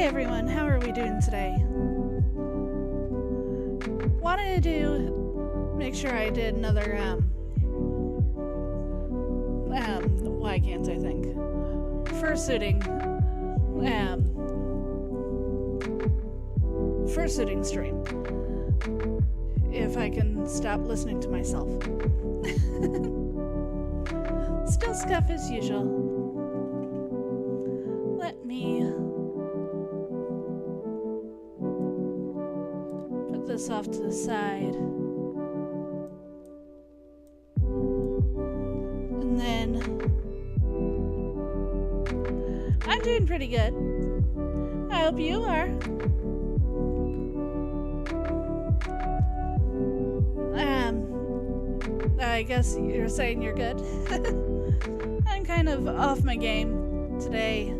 everyone, how are we doing today? Wanted to make sure I did another, why can't I think? Fursuiting stream. If I can stop listening to myself. Still scuff as usual. Let me put this off to the side. And then I'm doing pretty good. I hope you are. I guess you're saying you're good. I'm kind of off my game today.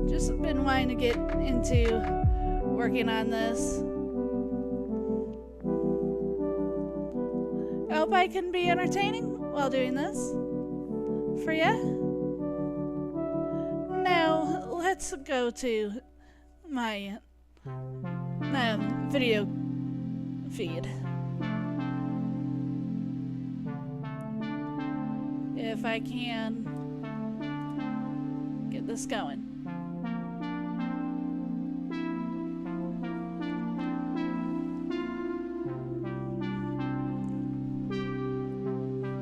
Just been wanting to get into working on this. I hope I can be entertaining while doing this for you. Now, let's go to my video feed. If I can get this going.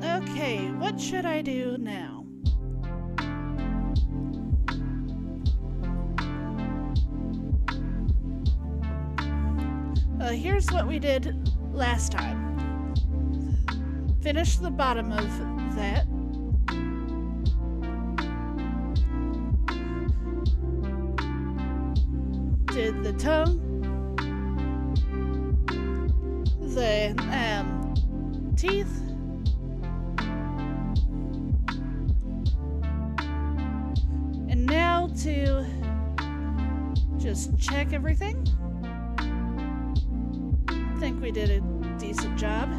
Okay, what should I do now? Here's what we did last time. Finish the bottom of that. Did the tongue, the teeth, and now to just check everything. I think we did a decent job.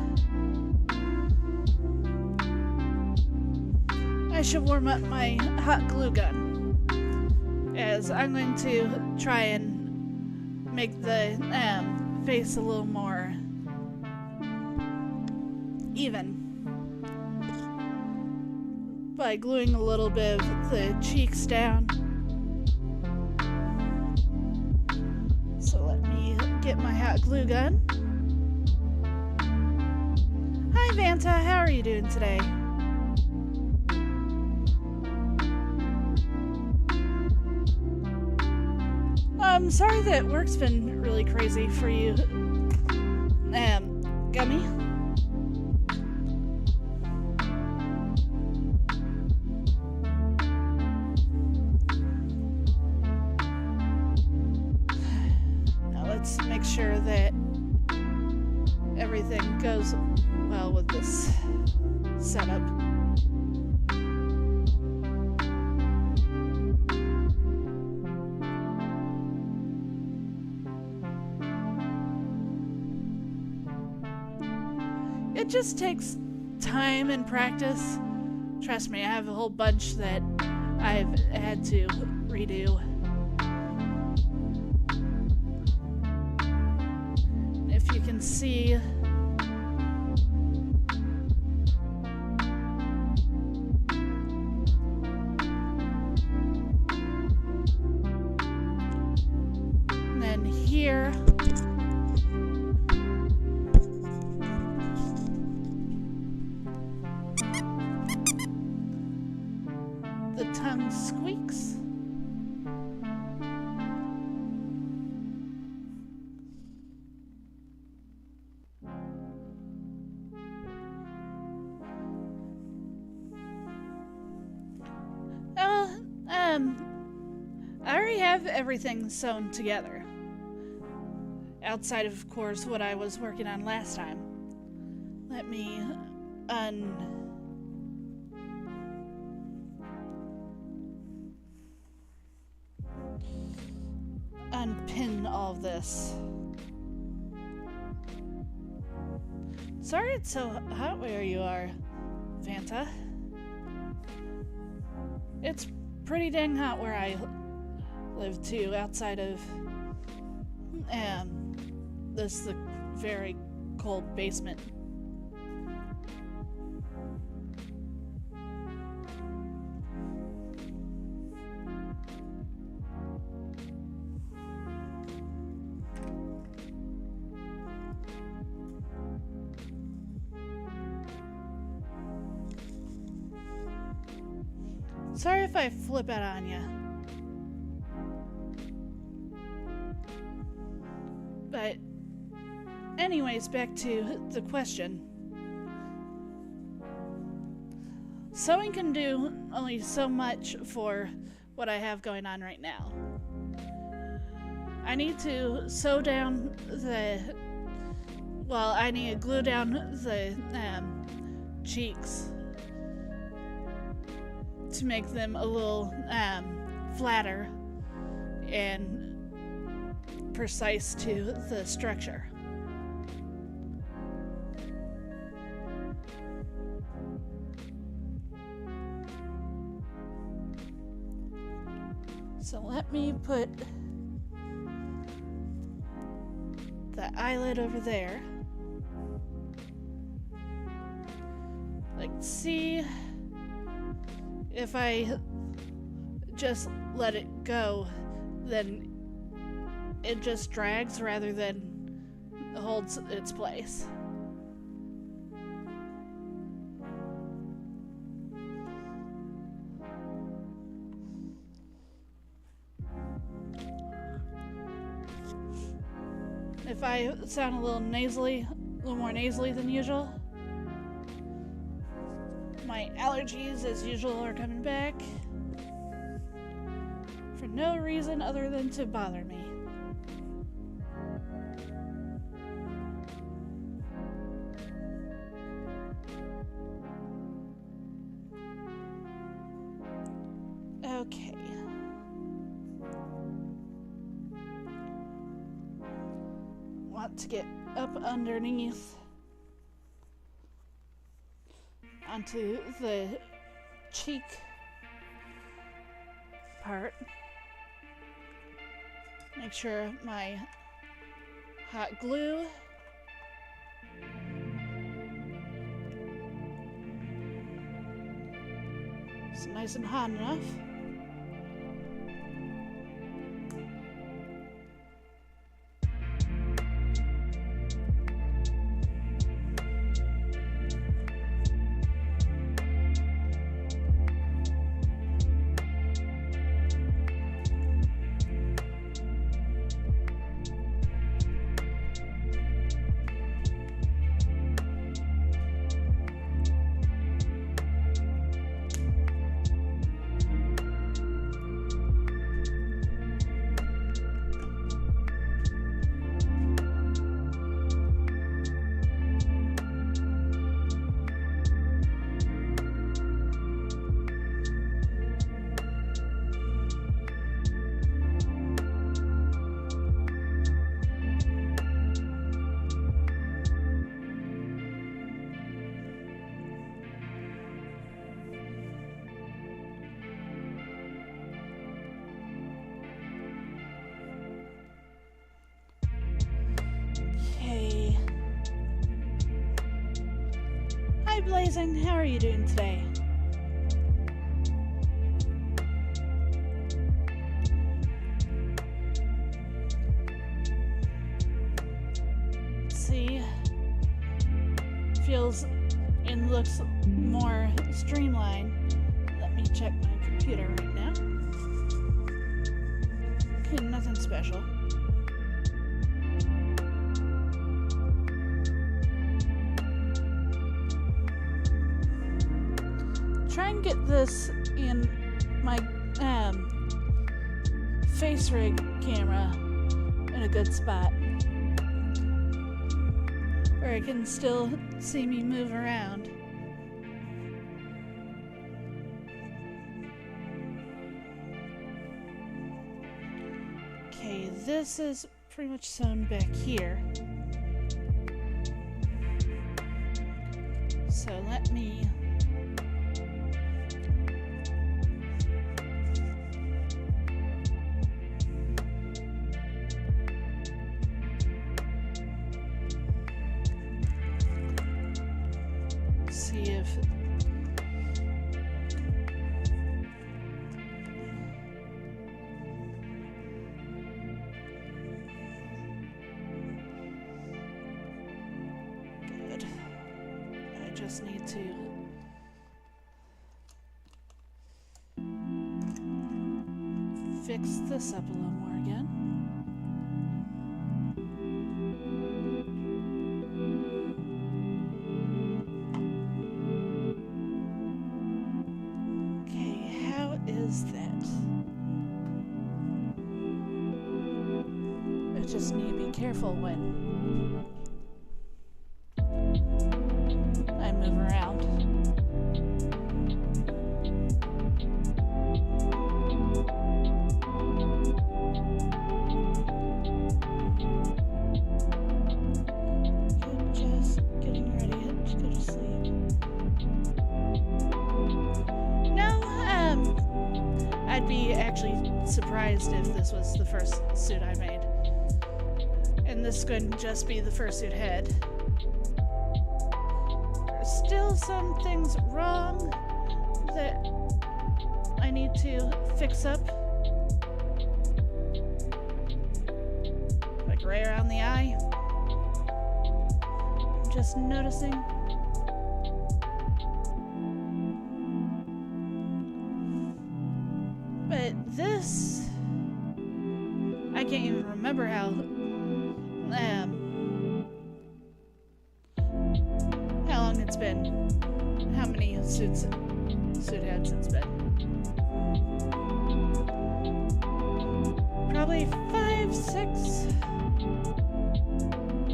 I should warm up my hot glue gun, as I'm going to try and make the face a little more even by gluing a little bit of the cheeks down. So let me get my hot glue gun. Hi Vanta, how are you doing today? I'm sorry that work's been really crazy for you, Gummy. Now let's make sure that everything goes well with this setup. It just takes time and practice. Trust me, I have a whole bunch that I've had to redo. If you can see, and then here, the tongue squeaks. Well, I already have everything sewn together. Outside of course, what I was working on last time. Let me unpin all of this. Sorry it's so hot where you are, Vanta. It's pretty dang hot where I live too outside of the very cold basement. Sorry if I flip out on you. But anyways, back to the question. Sewing can do only so much for what I have going on right now. I need to sew down I need to glue down the cheeks to make them a little flatter and precise to the structure. So let me put the eyelid over there. Let's see if I just let it go, then it just drags rather than holds its place. If I sound a little more nasally than usual, my allergies, as usual, are coming back for no reason other than to bother me. Okay. Want to get up underneath onto the cheek part. Make sure my hot glue is nice and hot enough. Blazing, how are you doing today? Let's see. Feels and looks more streamlined. Let me check my computer right now. Okay, nothing special. Try and get this in my face rig camera in a good spot where I can still see me move around. Okay, this is pretty much sewn back here. So let me just need to fix this up a little more again. Okay, how is that? I just need to be careful when I move around. Just getting ready to go to sleep. No, I'd be actually surprised if this was the first suit I made. And this couldn't just be the fursuit head. There's still some things wrong that I need to fix up. Like right around the eye. I'm just noticing. But this, I can't even remember how long it's been. How many suit heads it's been. Probably 5, 6,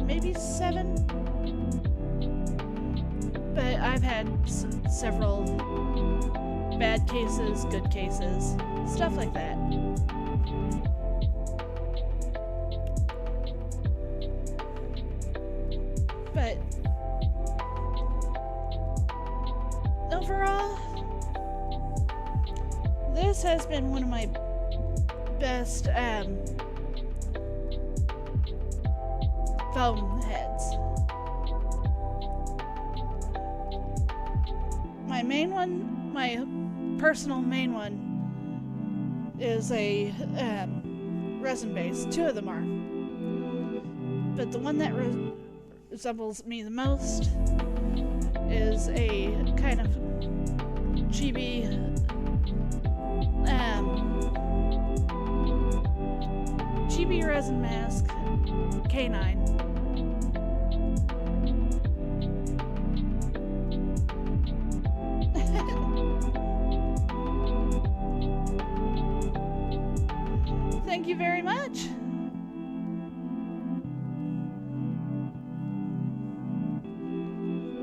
maybe 7. But I've had several bad cases, good cases, stuff like that. But overall, this has been one of my best foam heads. My main one, my personal main one, is a resin base. 2 of them are. But the one that resembles me the most is a kind of chibi resin mask canine. Thank you very much.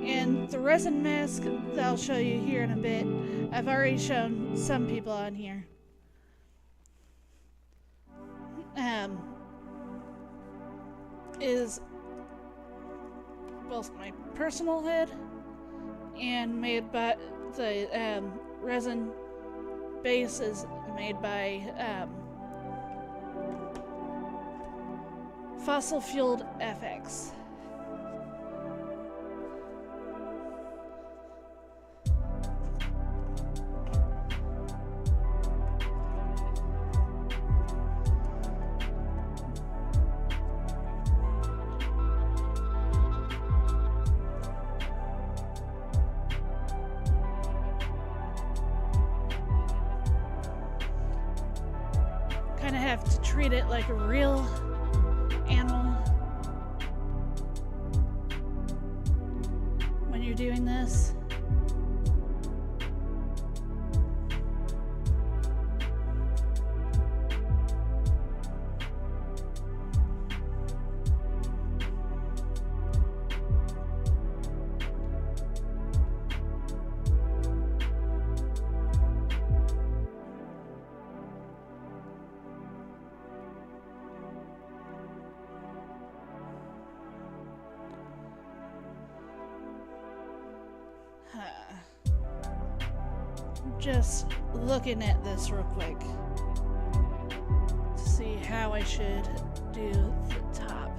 And the resin mask that I'll show you here in a bit, I've already shown some people on here. Is both my personal head and made by the resin base is made by Fossil Fueled FX. Kind of have to treat it like a real animal when you're doing this. Just looking at this real quick to see how I should do the top.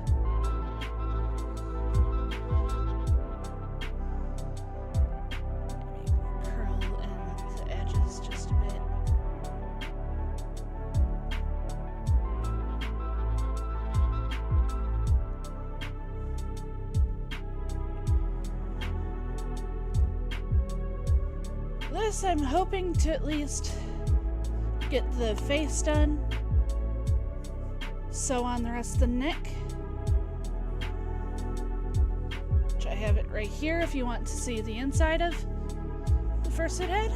Maybe curl in the edges just a bit. this, I'm hoping to at least get the face done. Sew on the rest of the neck. Which I have it right here if you want to see the inside of the fursuit head.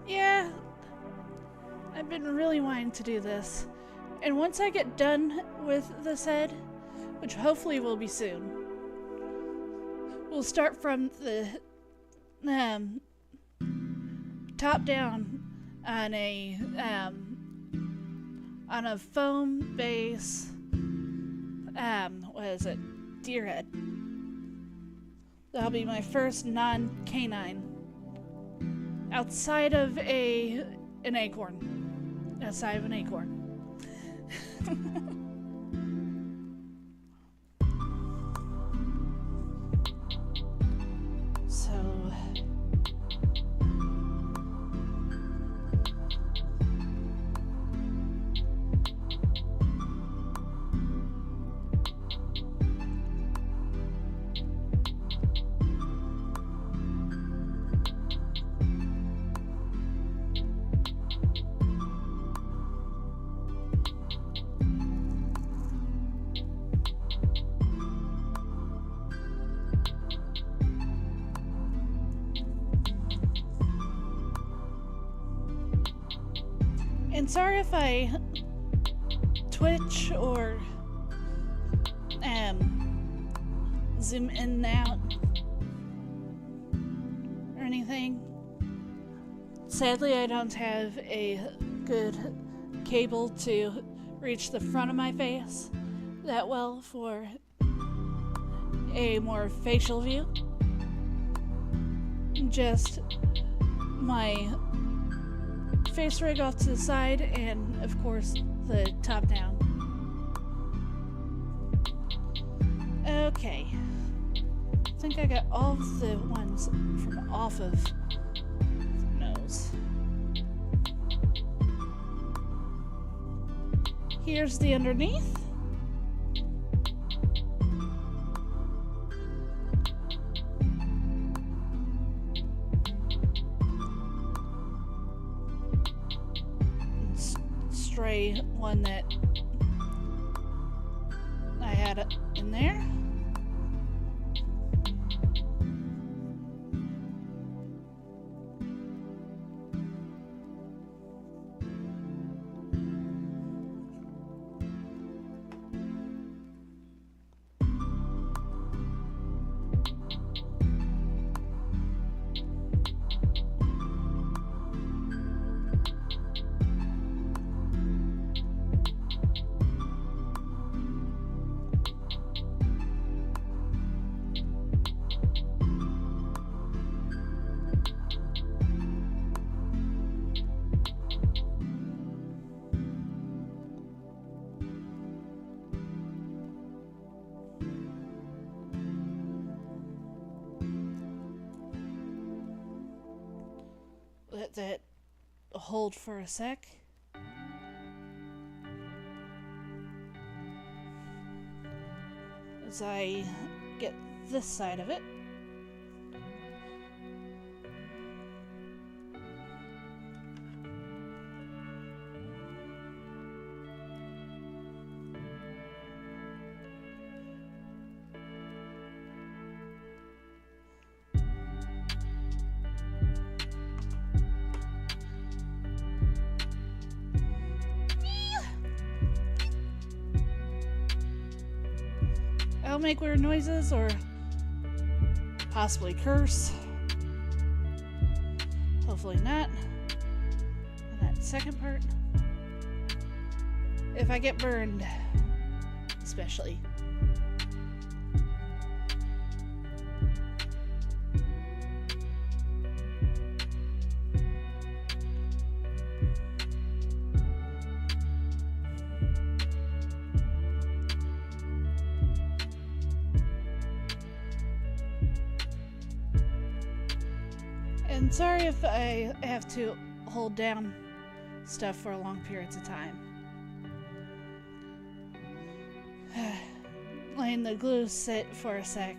Yeah, I've been really wanting to do this, and once I get done with this head, which hopefully will be soon, we'll start from the top down on a foam base. What is it? Deer head. That'll be my first non-canine. Outside of an acorn. Outside of an acorn. And sorry if I twitch or zoom in and out or anything. Sadly, I don't have a good cable to reach the front of my face that well for a more facial view. Just my face rig off to the side, and of course the top down. Okay, I think I got all of the ones from off of the nose. Here's the underneath. Stray one that I had in there. Let that hold for a sec. As I get this side of it. I'll make weird noises or possibly curse. Hopefully not. And that second part. if I get burned, especially. And sorry if I have to hold down stuff for long periods of time. Letting the glue sit for a sec.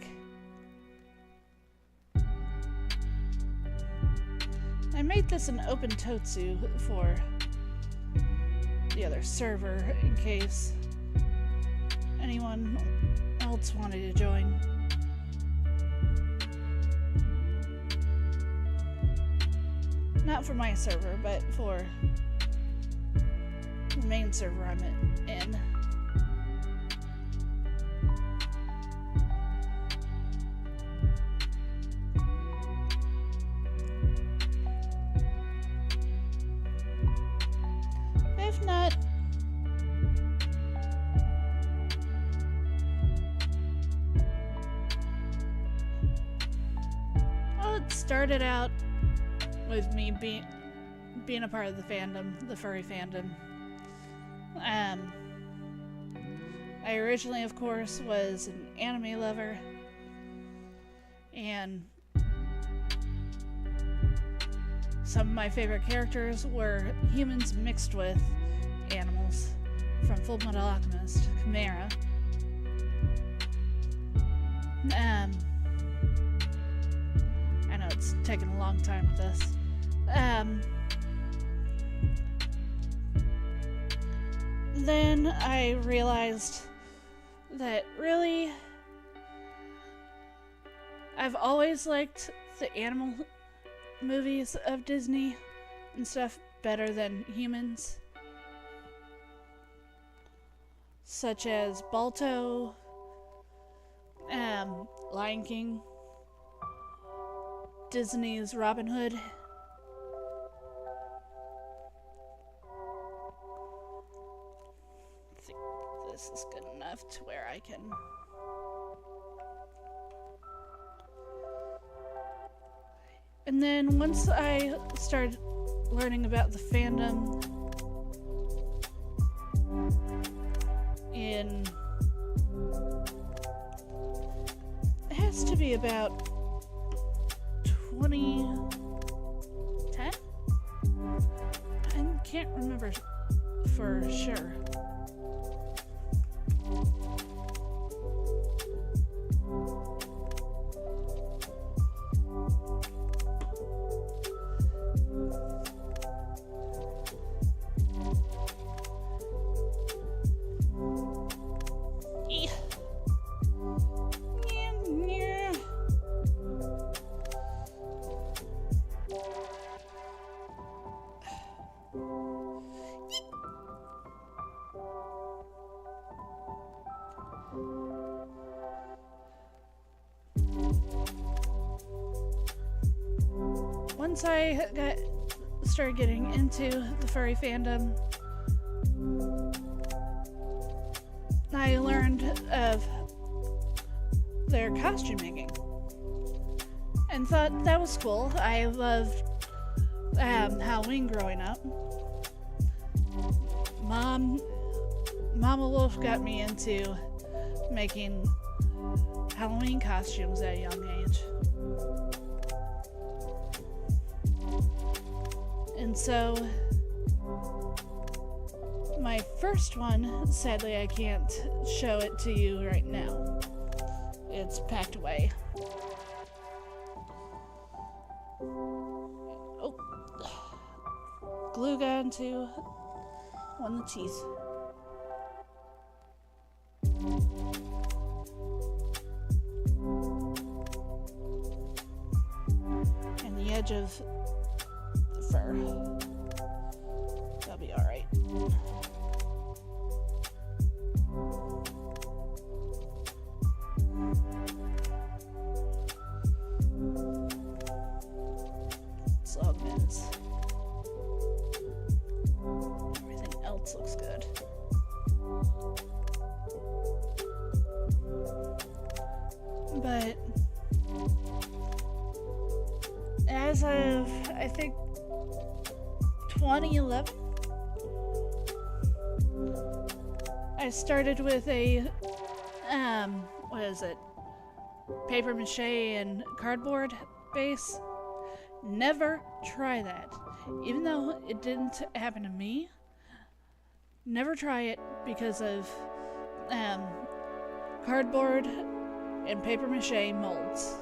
I made this an open totsu for the other server in case anyone else wanted to join. Not for my server, but for the main server I'm in. If not, well, it started out with me being a part of the fandom, the furry fandom. I originally, of course, was an anime lover, and some of my favorite characters were humans mixed with animals, from Fullmetal Alchemist, Chimera. I know it's taken a long time with this. Then I realized that really I've always liked the animal movies of Disney and stuff better than humans, such as Balto, Lion King, Disney's Robin Hood. I think this is good enough to where I can And then once I started learning about the fandom it has to be about 2010? I can't remember for sure. Once I started getting into the furry fandom, I learned of their costume making and thought that was cool. I loved Halloween growing up. Mama Wolf got me into making Halloween costumes at a young age. And so, my first one, sadly I can't show it to you right now. It's packed away. Oh, glue gun to one of the teeth. And the edge of fur. That'll be alright. It's all mints. Everything else looks good. But as of, I think, 2011, I started with a, what is it? Paper mache and cardboard base. Never try that. Even though it didn't happen to me, never try it because of cardboard and paper mache molds,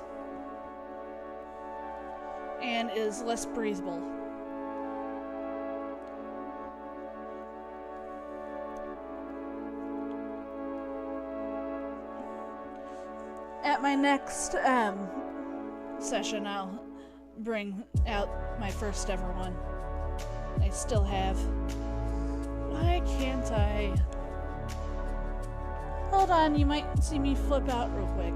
and is less breathable. At my next session, I'll bring out my first ever one. I still have. Why can't I? Hold on, you might see me flip out real quick.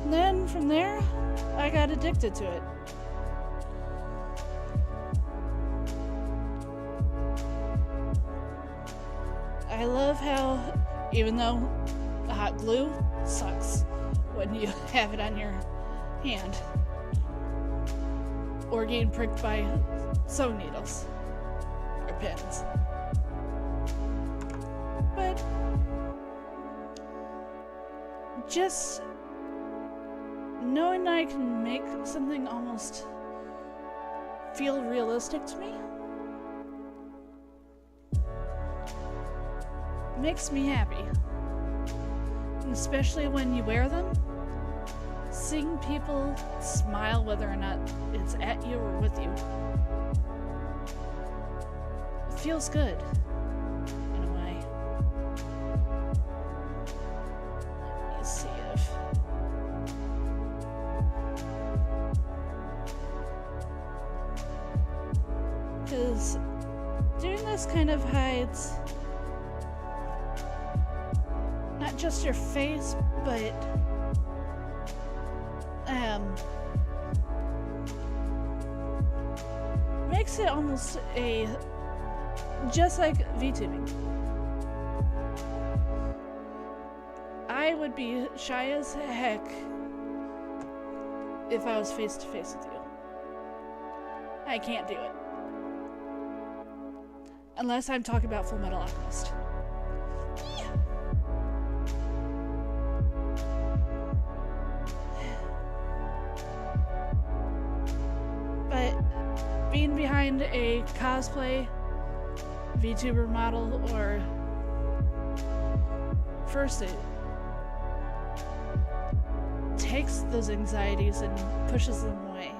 And then from there, I got addicted to it. I love how, even though hot glue sucks when you have it on your hand, or getting pricked by sewing needles or pins. But just knowing I can make something almost feel realistic to me makes me happy. And especially when you wear them, seeing people smile whether or not it's at you or with you, it feels good in a way. Let me see if because doing this kind of hides not just your face, but makes it almost just like VTubing. I would be shy as heck if I was face to face with you. I can't do it. Unless I'm talking about Full Metal Alchemist. Being behind a cosplay, VTuber model, or Fursuit takes those anxieties and pushes them away.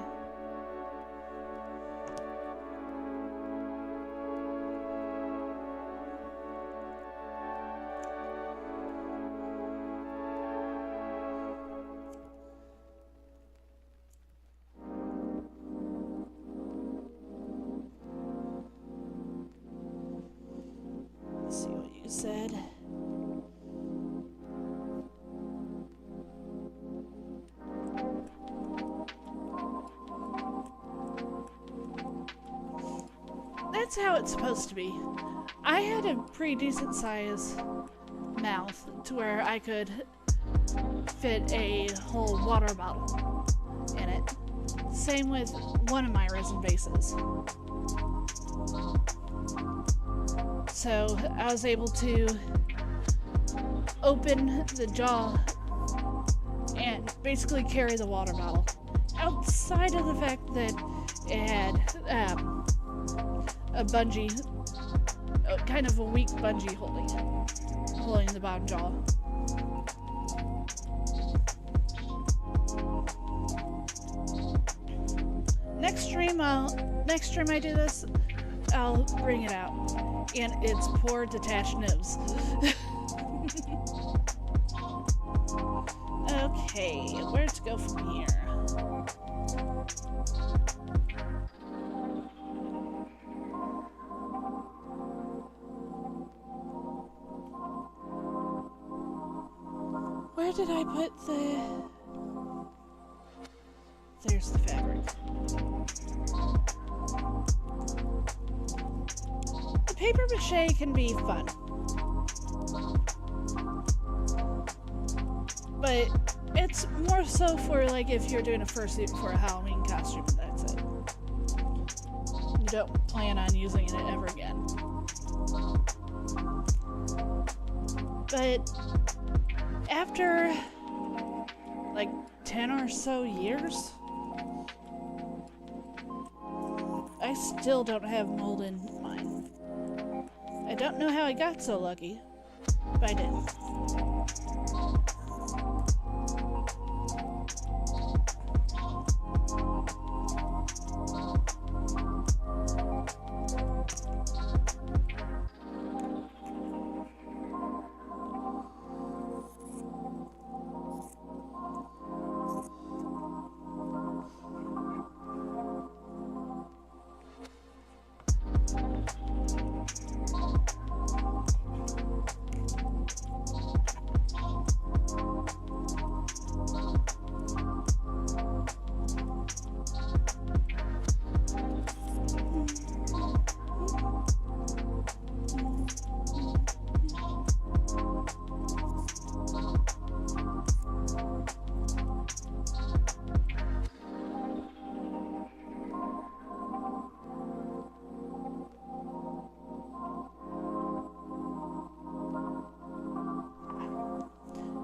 Said. That's how it's supposed to be. I had a pretty decent size mouth to where I could fit a whole water bottle in it. Same with one of my resin bases. So I was able to open the jaw and basically carry the water bottle. Outside of the fact that it had a bungee, kind of a weak bungee holding the bottom jaw. Next stream I do this, I'll bring it out. And its poor detached nibs. Okay, where to go from here? Where did I put the... There's the fabric. paper mache can be fun. But it's more so for like if you're doing a fursuit for a Halloween costume and that's it. You don't plan on using it ever again. But after like 10 or so years, I still don't have mold in mine. I don't know how I got so lucky, but I did.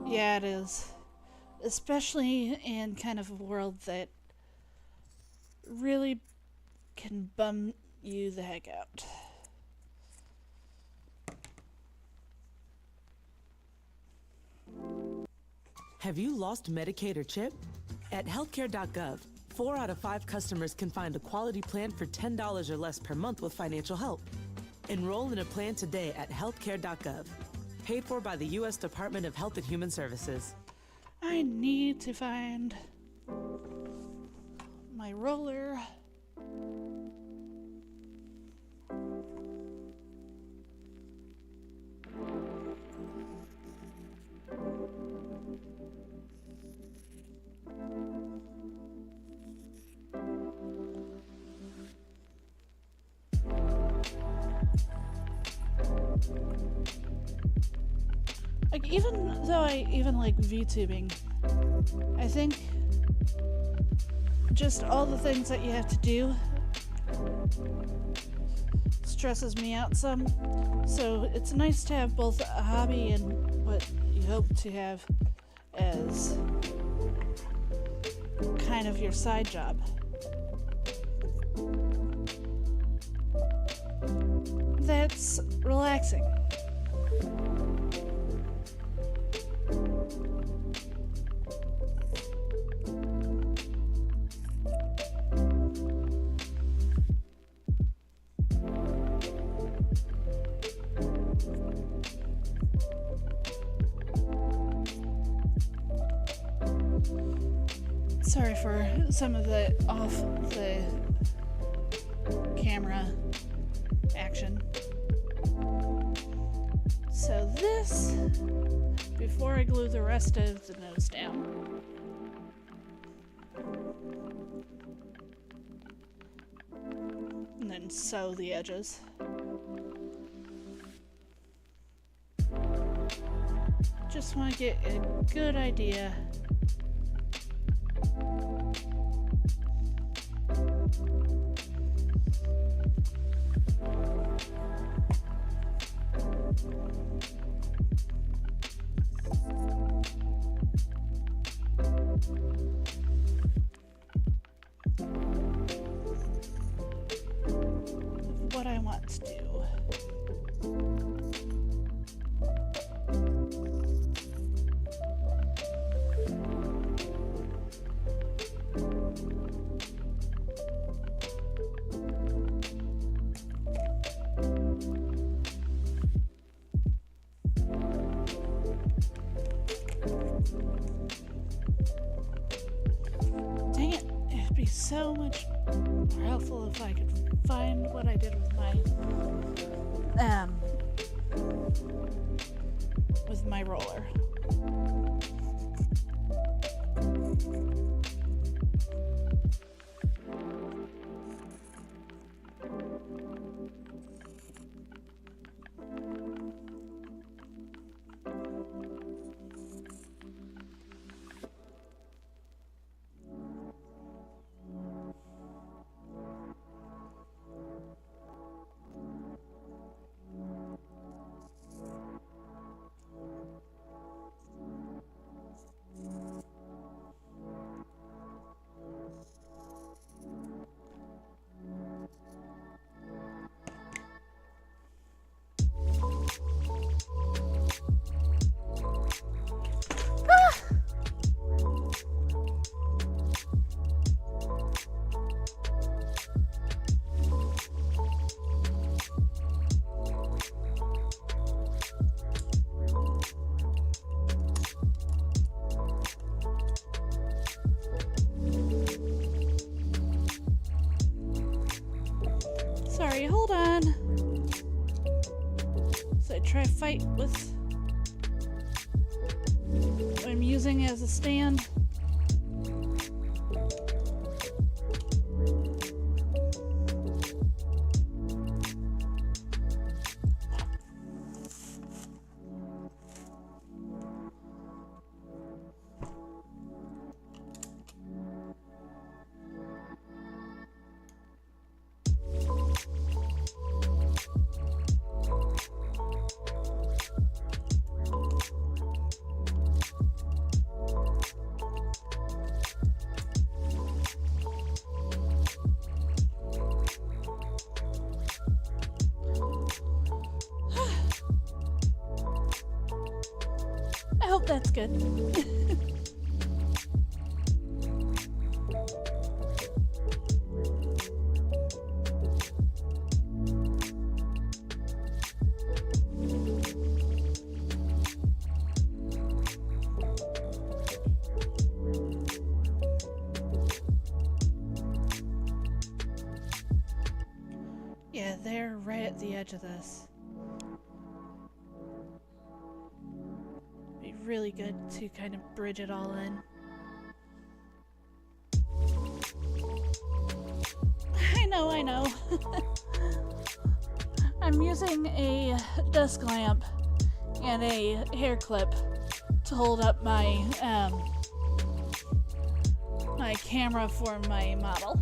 Yeah, it is. Especially in kind of a world that really can bum you the heck out. Have you lost Medicaid or CHIP? At healthcare.gov, 4 out of 5 customers can find a quality plan for $10 or less per month with financial help. Enroll in a plan today at healthcare.gov. Paid for by the U.S. Department of Health and Human Services. I need to find my roller. Like, even though I even like VTubing, I think just all the things that you have to do stresses me out some. So it's nice to have both a hobby and what you hope to have as kind of your side job. That's relaxing. Sorry for some of the off the camera action. So this, before I glue the rest of the nose down, and then sew the edges. Just want to get a good idea . What I want to do. Dang it, it'd be so much more helpful if I could find what I did with my roller. Sorry, hold on. So I try to fight with what I'm using as a stand. I hope that's good. Yeah, they're right at the edge of this. Be really good to kind of bridge it all in. I know. I'm using a desk lamp and a hair clip to hold up my my camera for my model.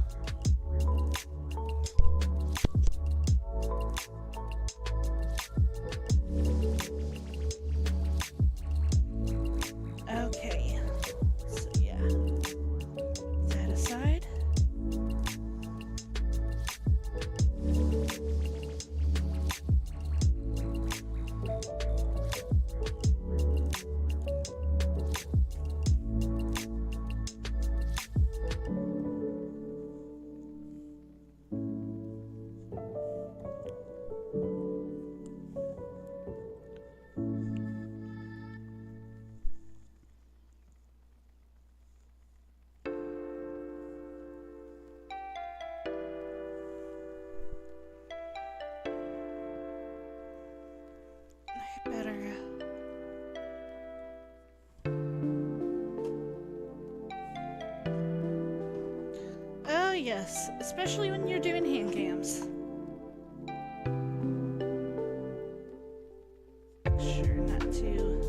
Okay, so yeah, that aside. Oh yes, especially when you're doing hand cams. Sure not to.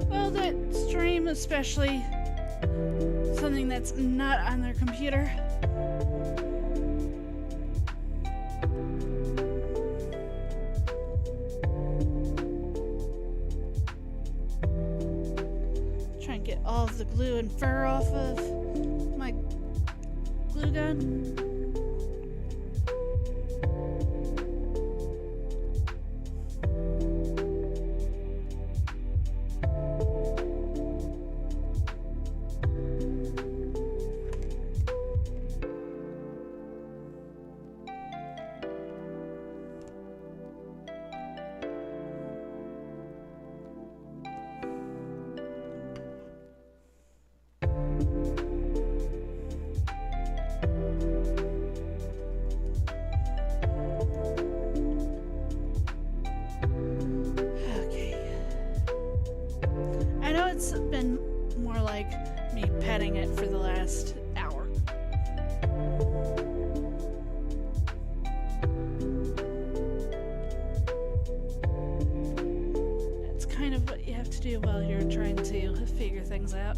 Well, that stream, especially something that's not on their computer. Try and get all of the glue and fur off of my glue gun. It's been more like me petting it for the last hour. It's kind of what you have to do while you're trying to figure things out.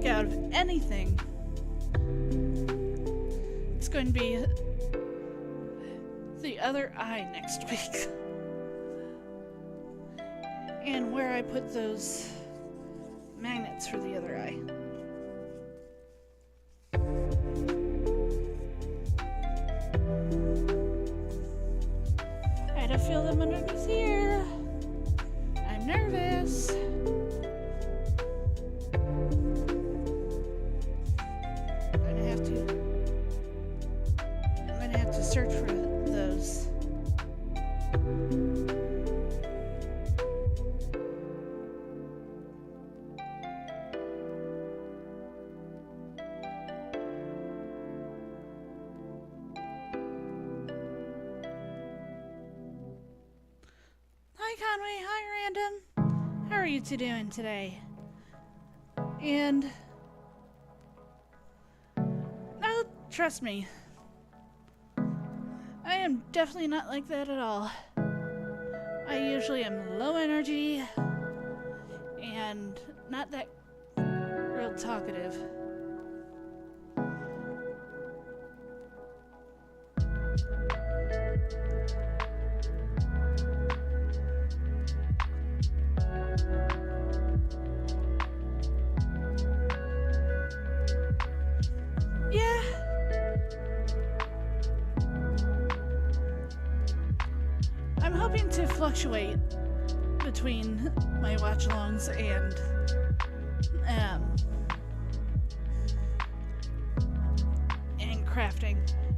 Out of anything, it's going to be the other eye next week, and where I put those magnets for the other eye. I don't feel them underneath here. I'm nervous. Random. How are you two doing today? And no, trust me, I am definitely not like that at all. I usually am low energy and not that real talkative. To fluctuate between my watch-alongs and crafting.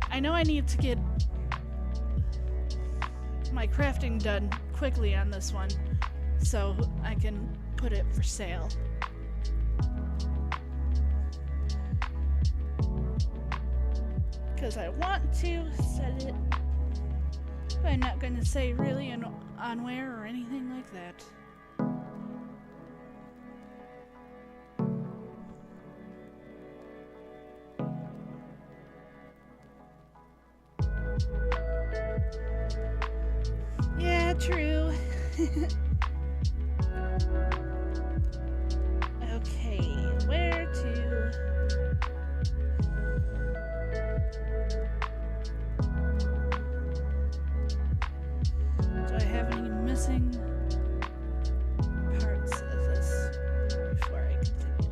I know I need to get my crafting done quickly on this one so I can put it for sale. Because I want to set it, but I'm not going to say really on where or anything like that. Yeah, true. Okay, where to... Do I have any missing parts of this before I continue?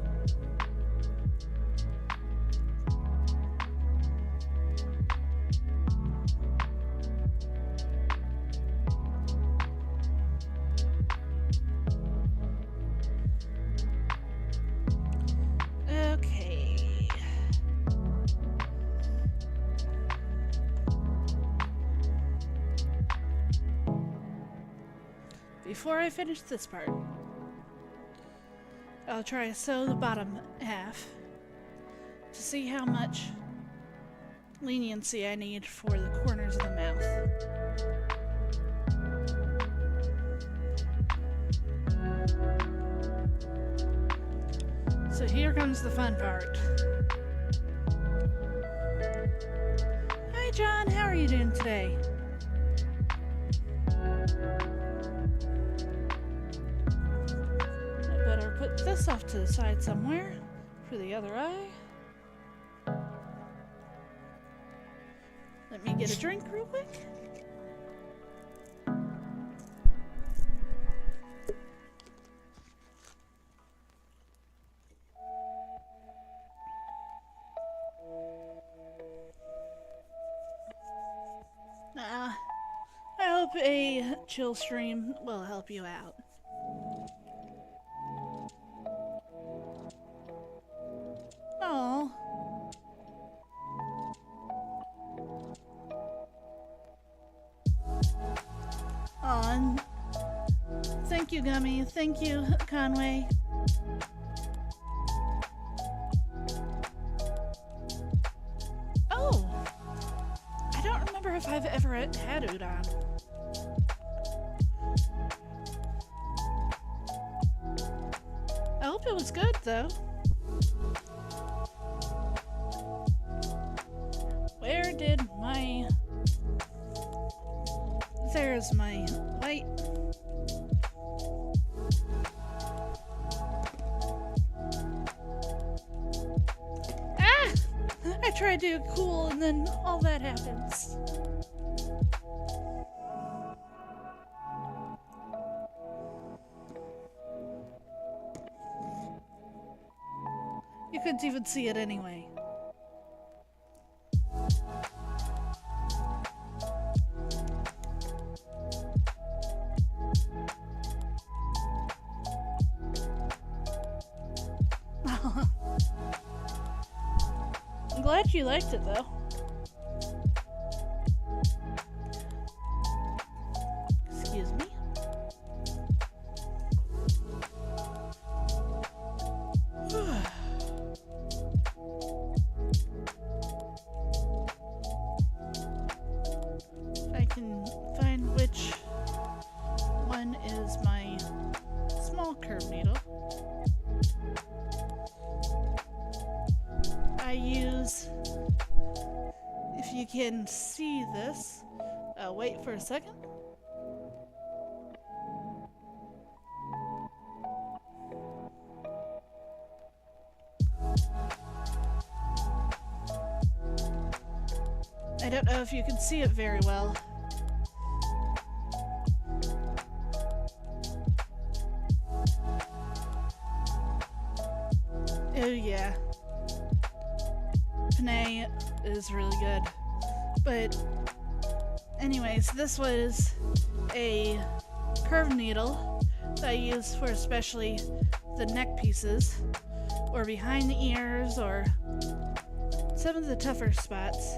Okay. Before I finish this part, I'll try to sew the bottom half to see how much leniency I need for the corners of the mouth. So here comes the fun part. Hi John, how are you doing today? Put this off to the side somewhere for the other eye. Let me get a drink real quick. I hope a chill stream will help you out. Oh. And thank you, Gummy. Thank you, Conway. Oh, I don't remember if I've ever had udon. I hope it was good, though. Where did my... There's my light. Ah! I tried to do cool and then all that happens. You couldn't even see it anyway. I'm glad you liked it, though. Excuse me. If I can find which one is my you can see this. Wait for a second. I don't know if you can see it very well. Oh yeah. Panay is really good. But anyways, this was a curved needle that I use for especially the neck pieces or behind the ears or some of the tougher spots.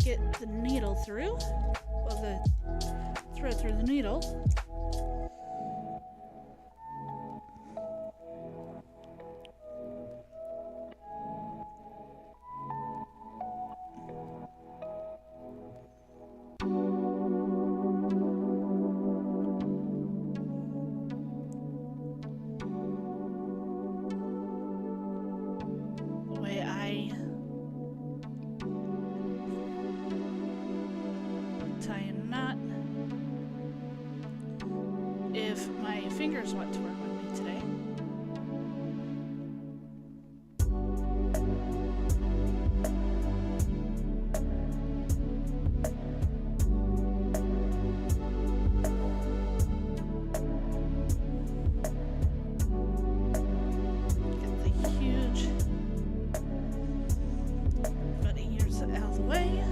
Get the needle through, well, the thread through the needle. If my fingers want to work with me today. Get the huge bunny ears out of the way.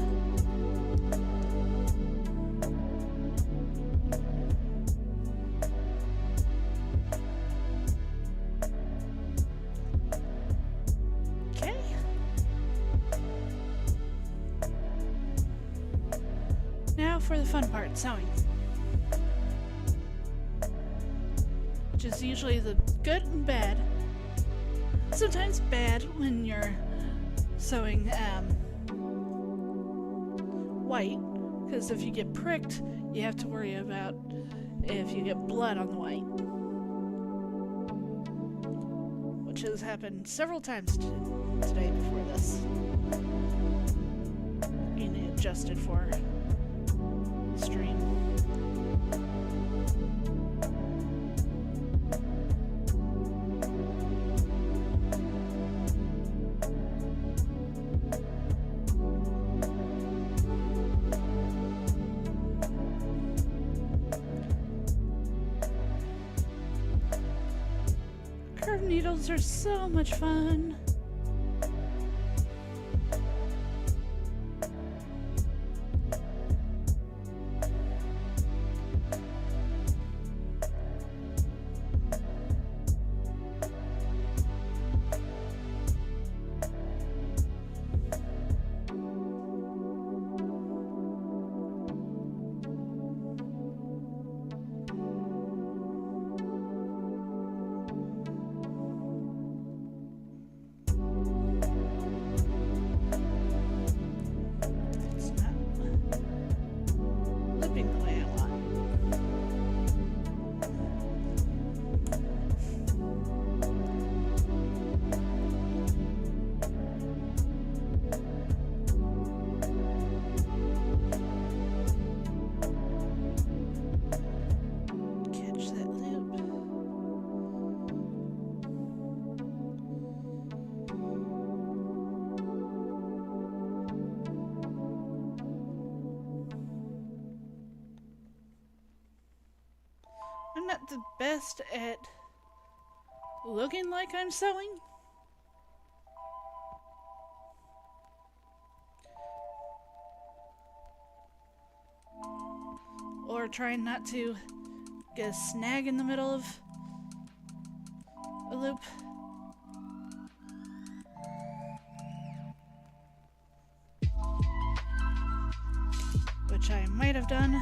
Now for the fun part, sewing. Which is usually the good and bad. Sometimes bad when you're sewing white, because if you get pricked, you have to worry about if you get blood on the white. Which has happened several times today before this. Being adjusted for stream. Curved needles are so much fun. I'm not the best at looking like I'm sewing. Or trying not to get a snag in the middle of a loop. Which I might have done.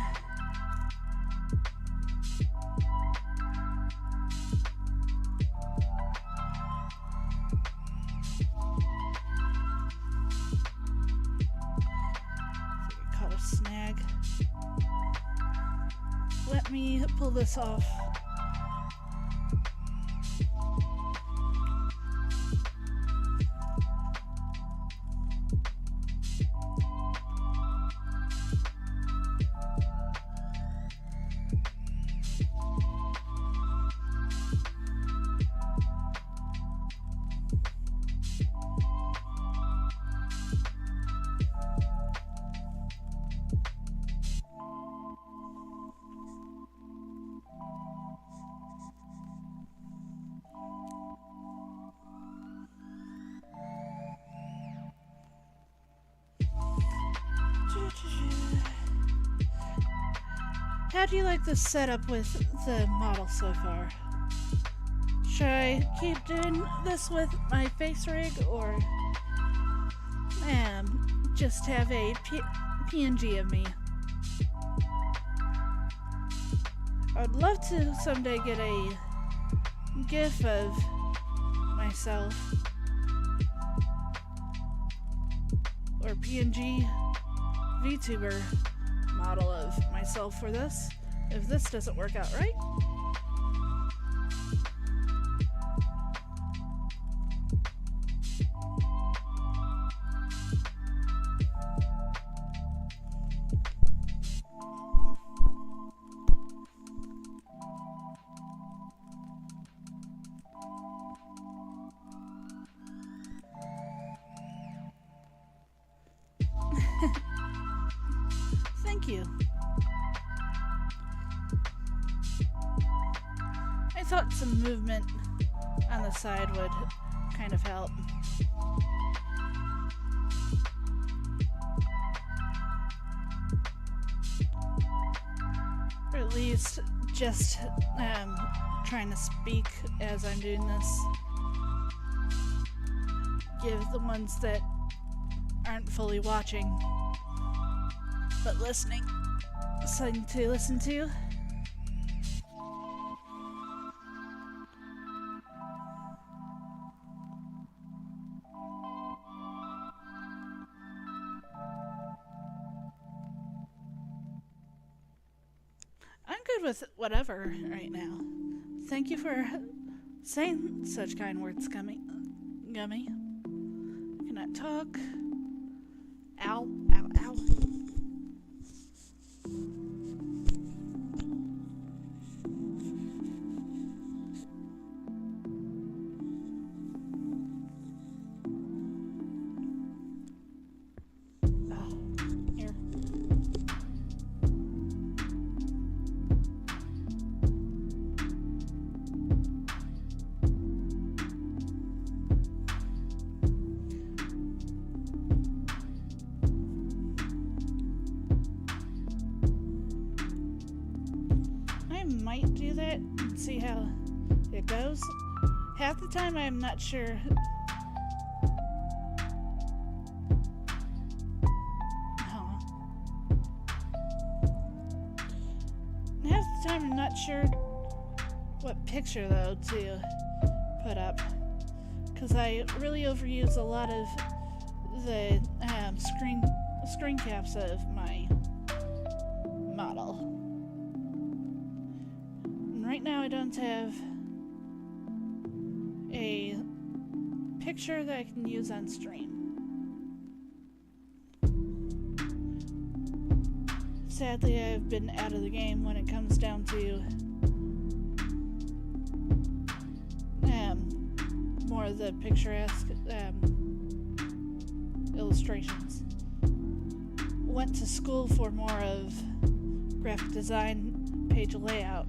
Snag. Let me pull this off. How do you like the setup with the model so far? Should I keep doing this with my face rig or just have a PNG of me? I would love to someday get a GIF of myself or PNG Vtuber model of myself for this, if this doesn't work out right. Thank you. I thought some movement on the side would kind of help. Or at least just trying to speak as I'm doing this. Give the ones that aren't fully watching but listening something to listen to. I'm good with whatever right now. Thank you for saying such kind words, Gummy. I cannot talk. Ow, ow, ow. Here. I might do that and see how it goes. Half the time I'm not sure. Half the time I'm not sure what picture though to put up, because I really overuse a lot of the screen caps of my model. And right now I don't have a picture that I can use on stream. Sadly, I've been out of the game when it comes down to more of the picturesque illustrations. Went to school for more of graphic design, page layout.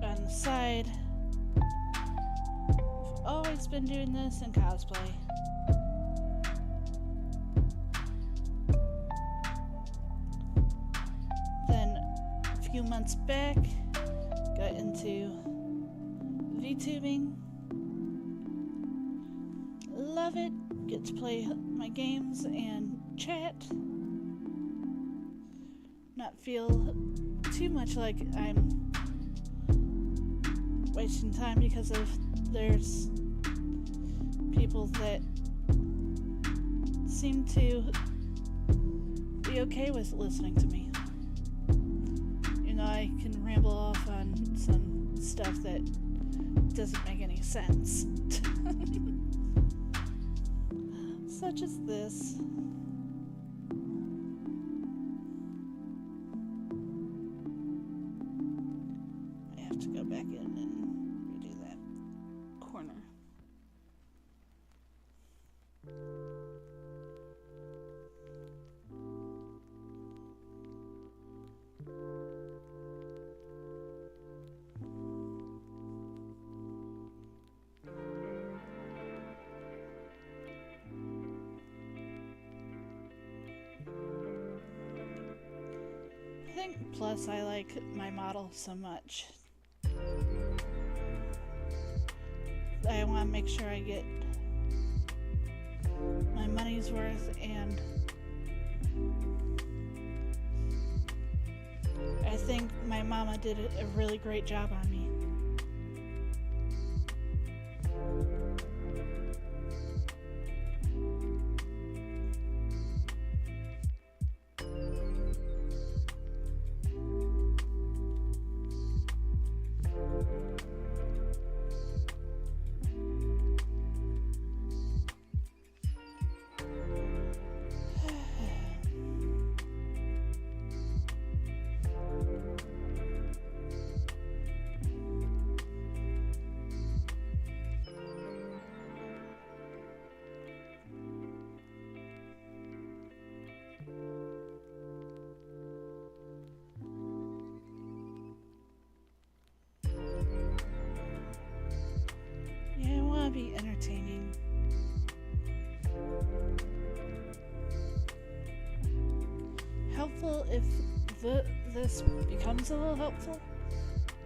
On the side, I've always been doing this in cosplay. Then a few months back, got into VTubing. Love it. Get to play my games and chat. Not feel too much like I'm wasting time because of there's people that seem to be okay with listening to me. You know, I can ramble off on some stuff that doesn't make any sense. Such as this. I have to go back in and redo that corner. think plus I like my model so much. I want to make sure I get my money's worth, and I think my mama did a really great job on me. Be entertaining. Helpful if this becomes a little helpful,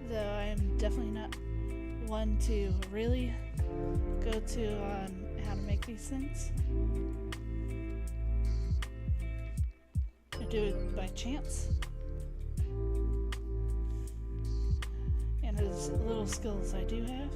though I'm definitely not one to really go to on how to make these things. I do it by chance, and as little skills I do have.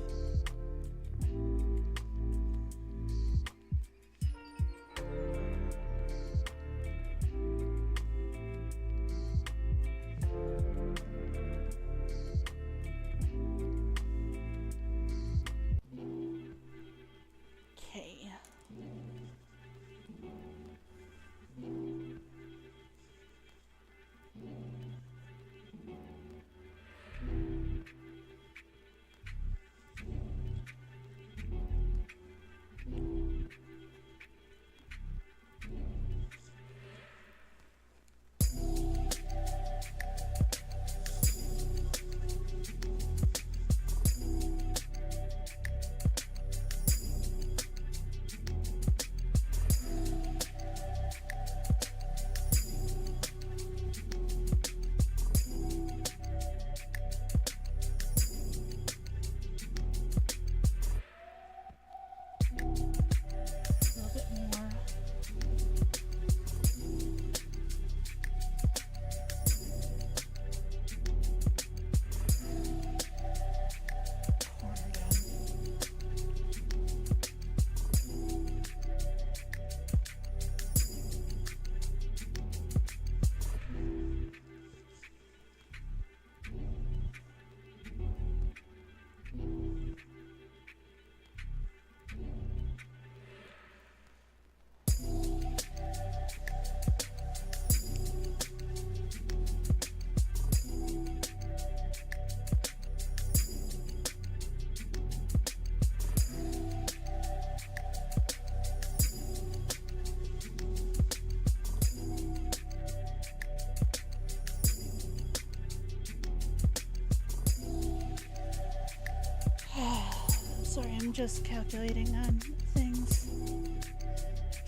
Sorry, I'm just calculating on things.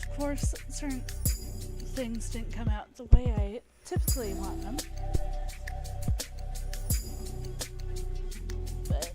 Of course, certain things didn't come out the way I typically want them. But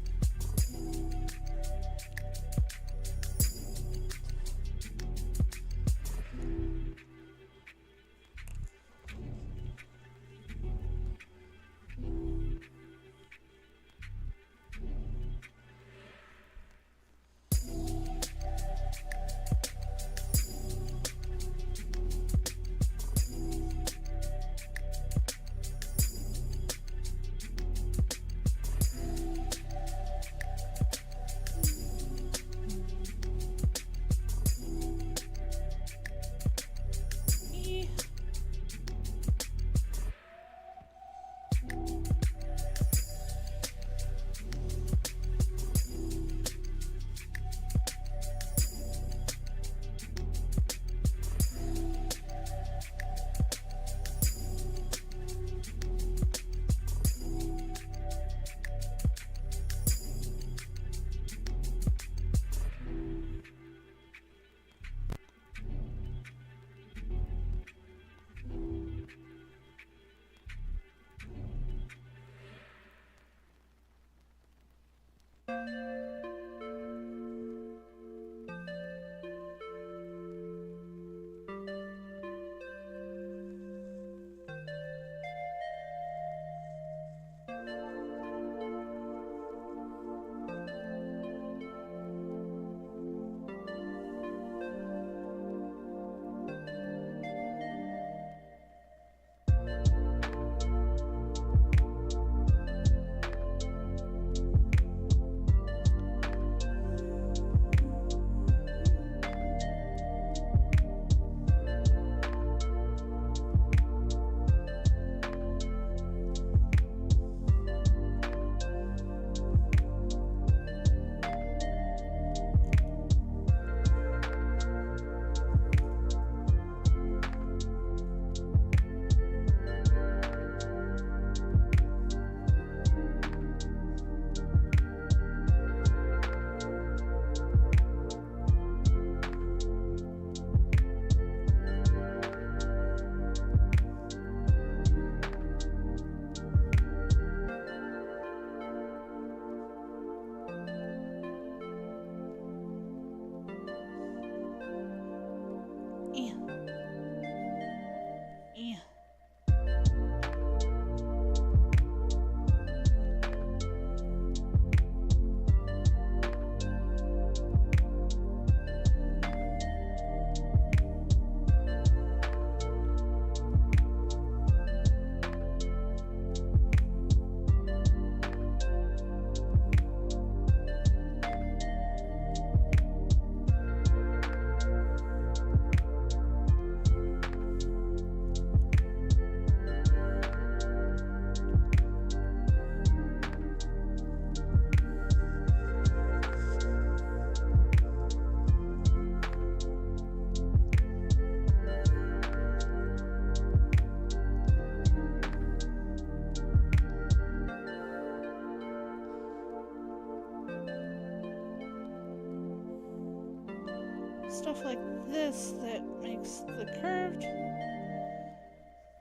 Stuff like this that makes the curved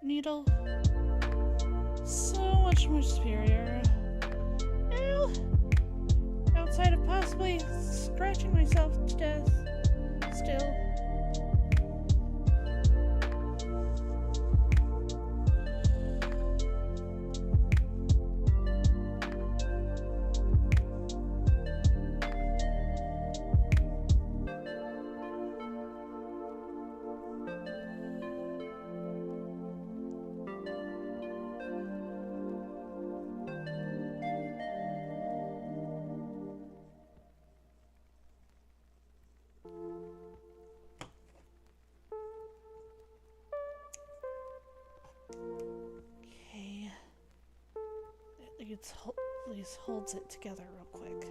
needle so much more superior. Ew! Outside of possibly scratching myself to death still. Okay, at least holds it together real quick.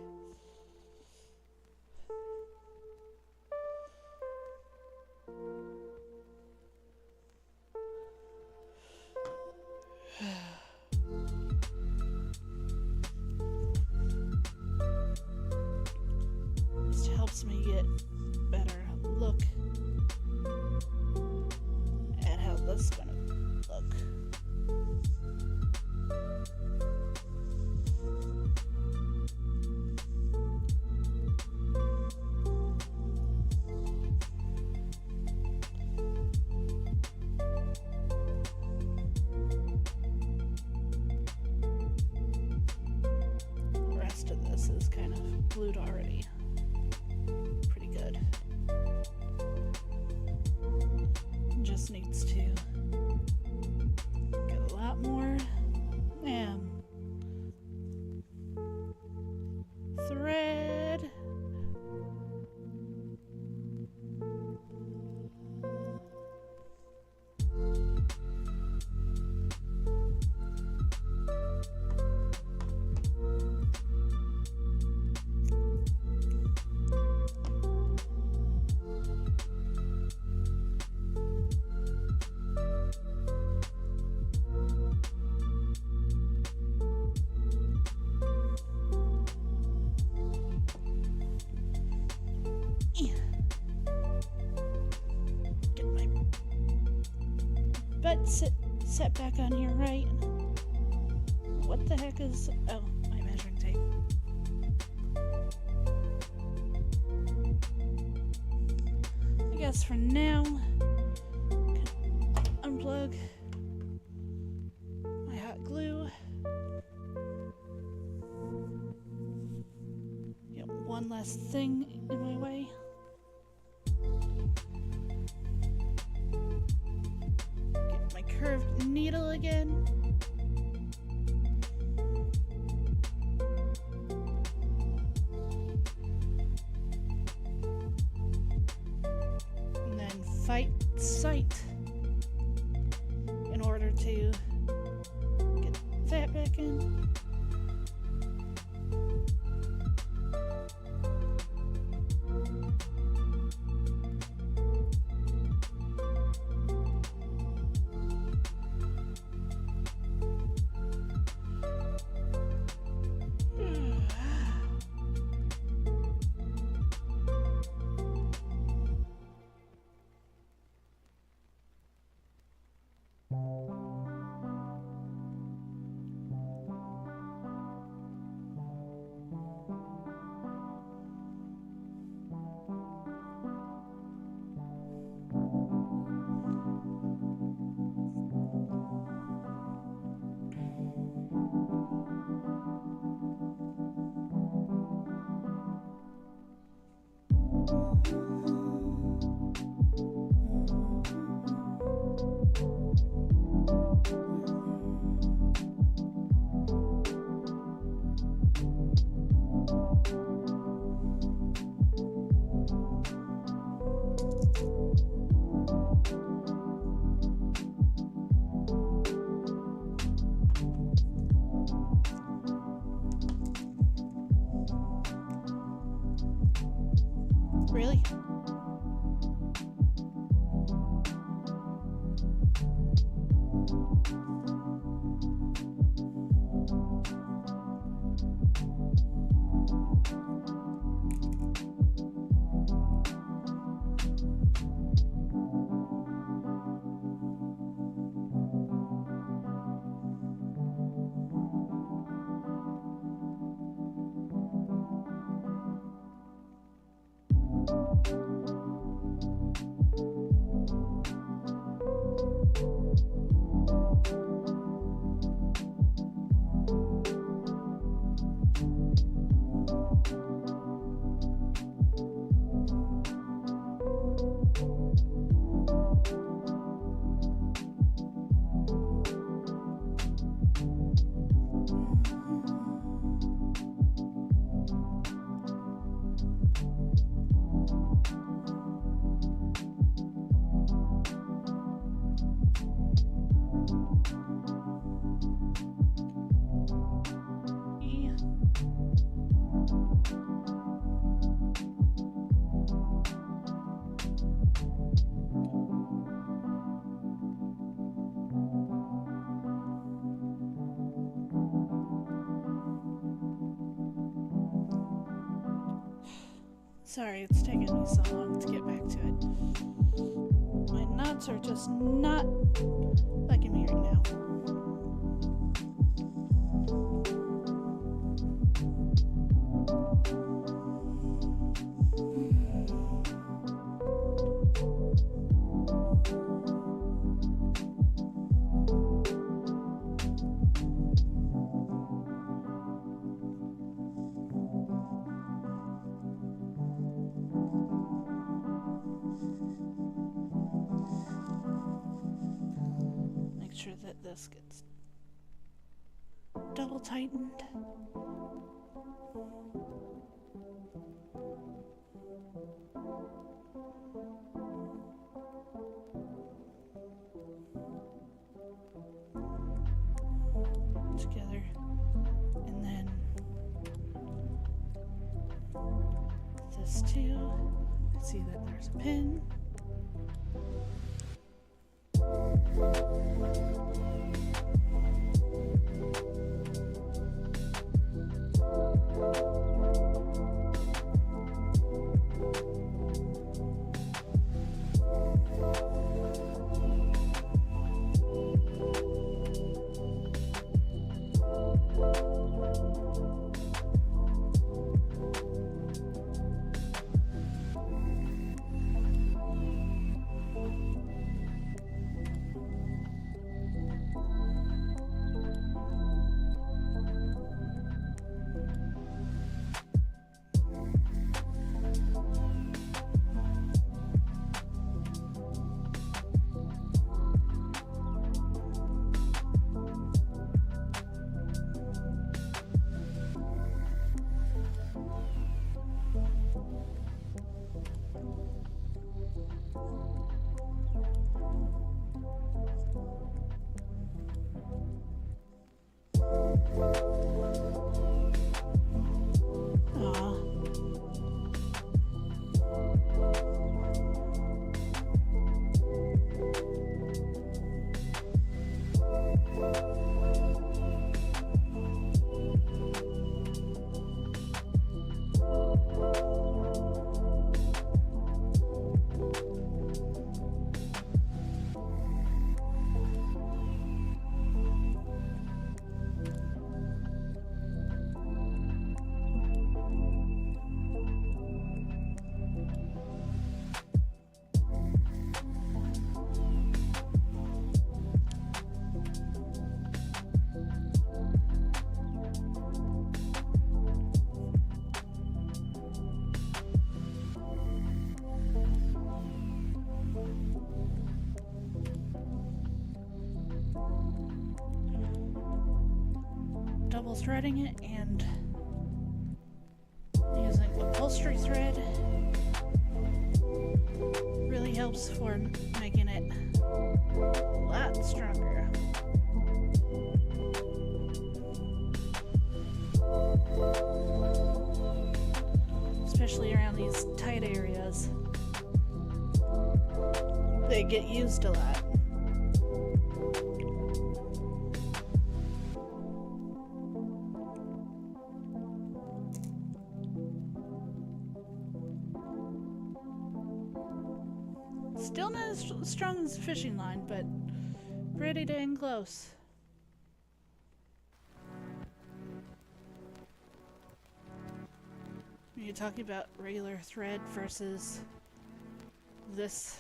This helps me get better look at how this is gonna look. The rest of this is kind of glued already. Pretty good. Just needs to get a lot more thread. Get my butt set back on here right. What the heck is... Oh, my measuring tape. guess for now, unplug my hot glue. Get one last thing in my way. Get my curved needle again. And then fight sight in order to get that back in. Really? Sorry, it's taking me so long to get back to it. My nuts are just not liking me right now. Sure that this gets double tightened. Together, and then this too. I see that there's a pin. threading it and using upholstery thread really helps for making it a lot stronger. Especially around these tight areas. They get used a lot. Still not as strong as a fishing line, but pretty dang close. You're talking about regular thread versus this.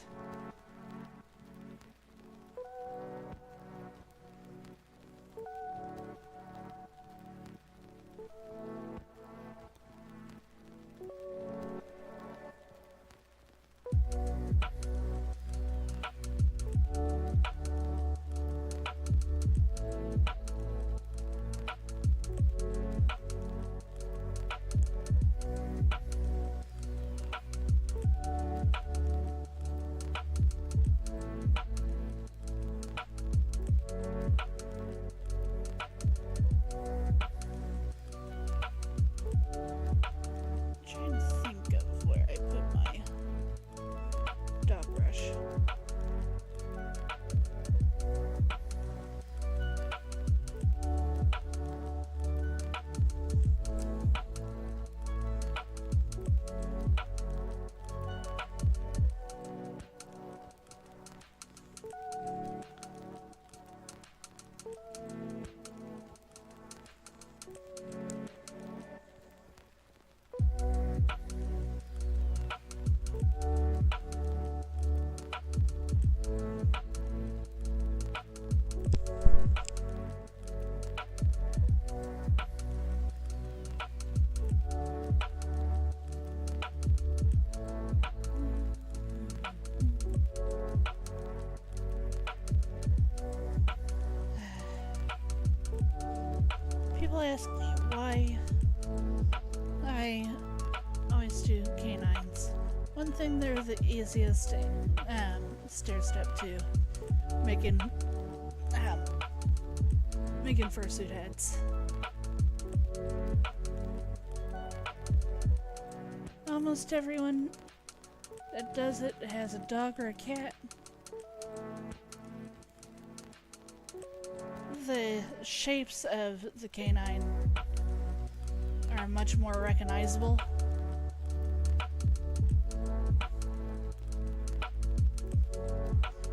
People ask me why I always do canines. One thing, they're the easiest stair step to making fursuit heads. Almost everyone that does it has a dog or a cat. The shapes of the canine are much more recognizable.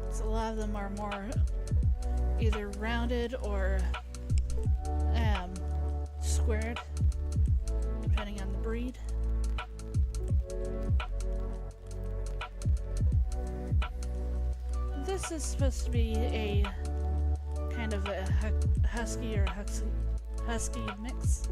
So a lot of them are more either rounded or squared, depending on the breed. This is supposed to be a kind of a husky or husky mix.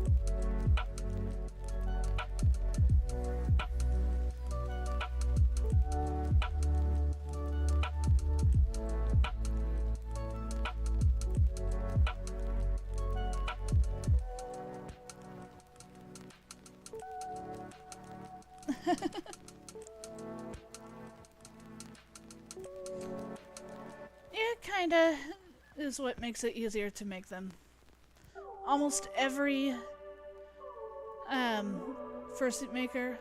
Yeah, kinda is what makes it easier to make them. Almost every fursuit maker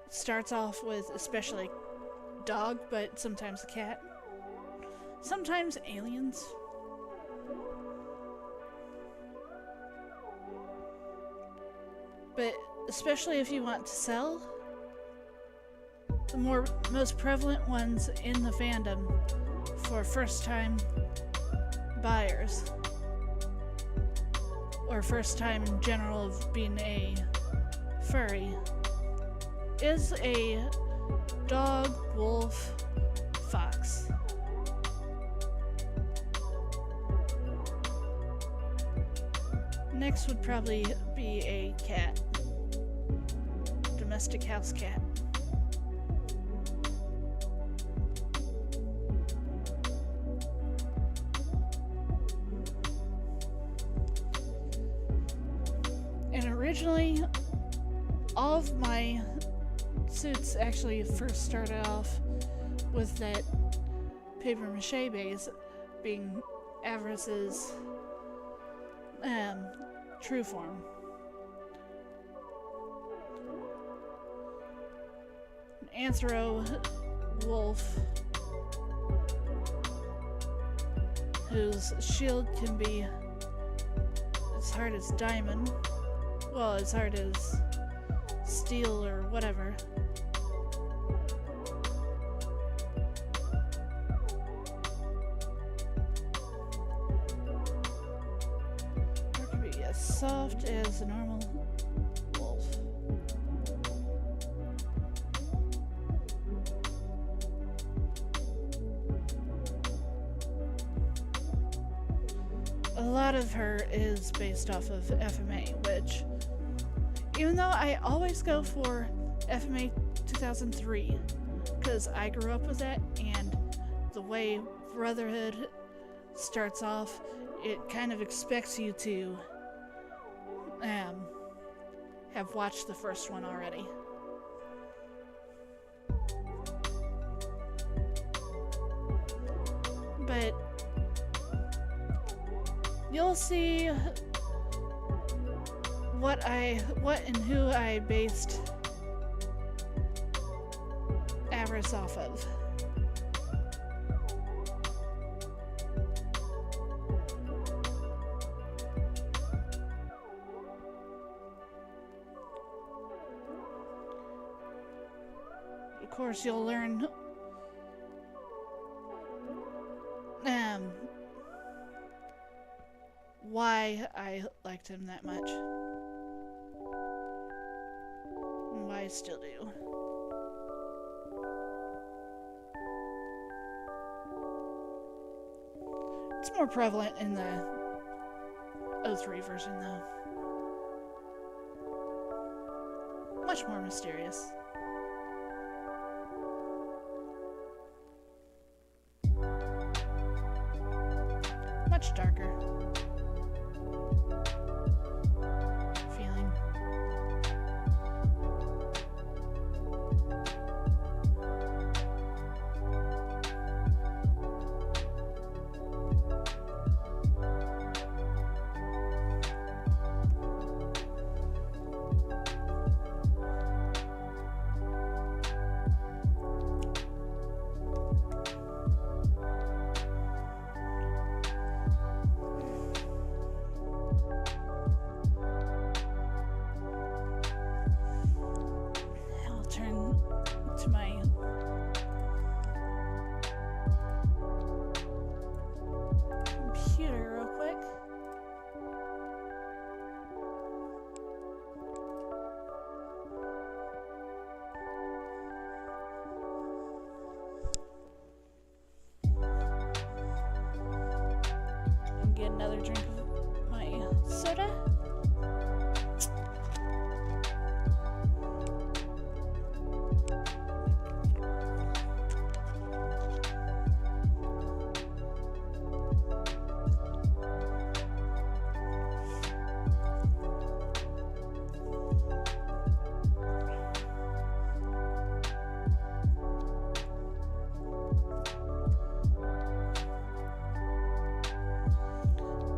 starts off with especially dog, but sometimes a cat. Sometimes aliens. But especially if you want to sell, the most prevalent ones in the fandom for first-time buyers, or first time in general of being a furry, is a dog, wolf, fox. Next would probably be a cat. Domestic house cat. Originally, all of my suits actually first started off with that paper mache base being Avarice's true form. An anthro wolf whose shield can be as hard as diamond, well, as hard as steel or whatever. Or it can be as soft as a normal wolf. A lot of her is based off of FMA, which, even though I always go for FMA 2003, because I grew up with that, and the way Brotherhood starts off, it kind of expects you to have watched the first one already. But you'll see what and who I based Avarice off of. Of course, you'll learn why I liked him that much. And why I still do. It's more prevalent in the 03 version, though. Much more mysterious. Much darker. Feeling. Get another drink of my soda.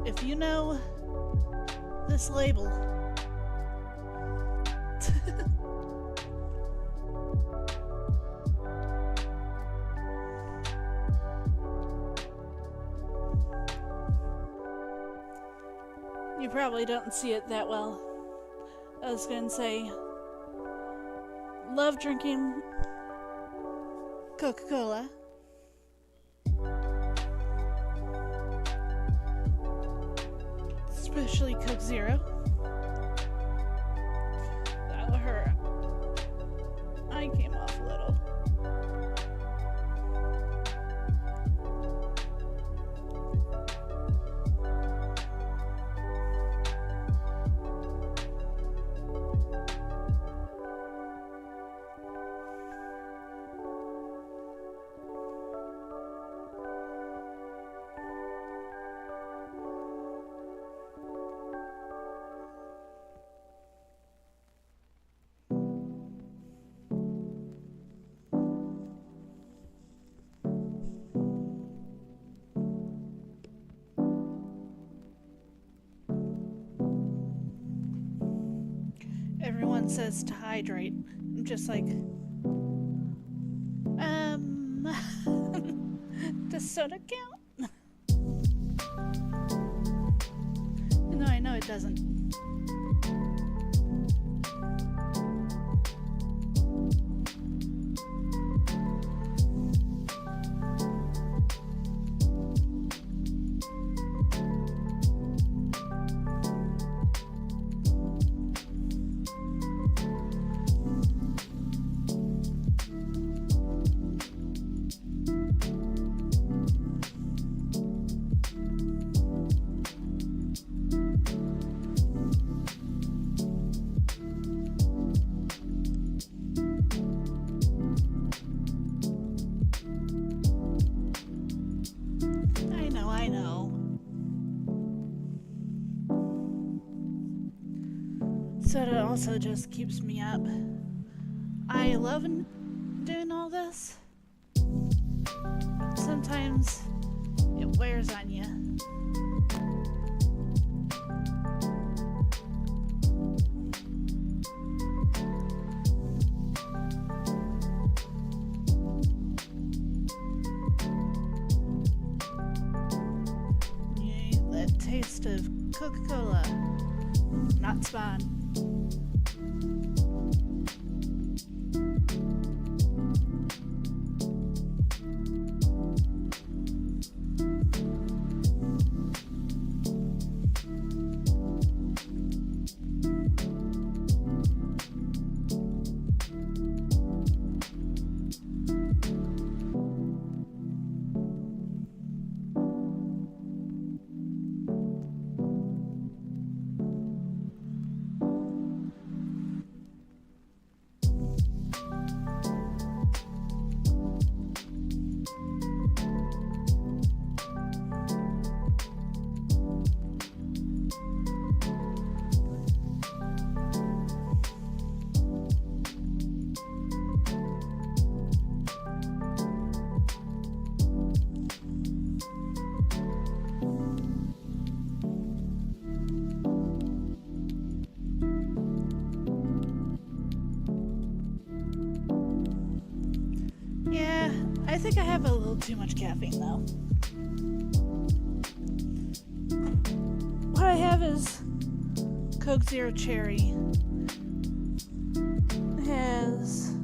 If you know this label, you probably don't see it that well. I was gonna say, love drinking Coca-Cola. Especially Coke Zero. That her eye came off a little. everyone says to hydrate. I'm just like, does soda count? No, I know it doesn't. I know. Soda also just keeps me up. I love doing all this, but sometimes it wears on you. Taste of Coca-Cola, not Spawn. I think I have a little too much caffeine though. What I have is Coke Zero Cherry. It has,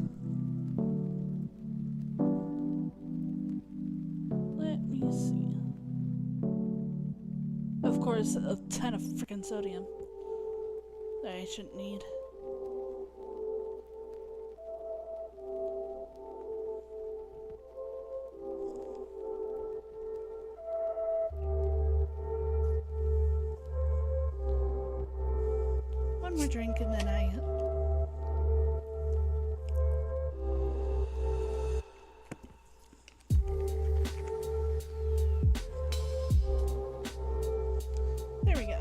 let me see, of course, a ton of freaking sodium that I shouldn't need. One more drink and then there we go.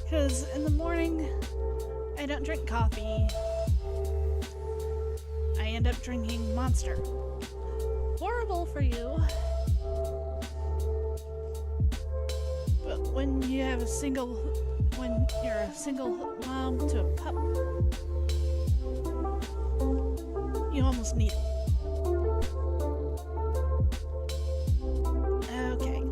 Because in the morning, I don't drink coffee. I end up drinking Monster. Horrible for you. But when you're a single mom to a pup, you almost need it. Okay.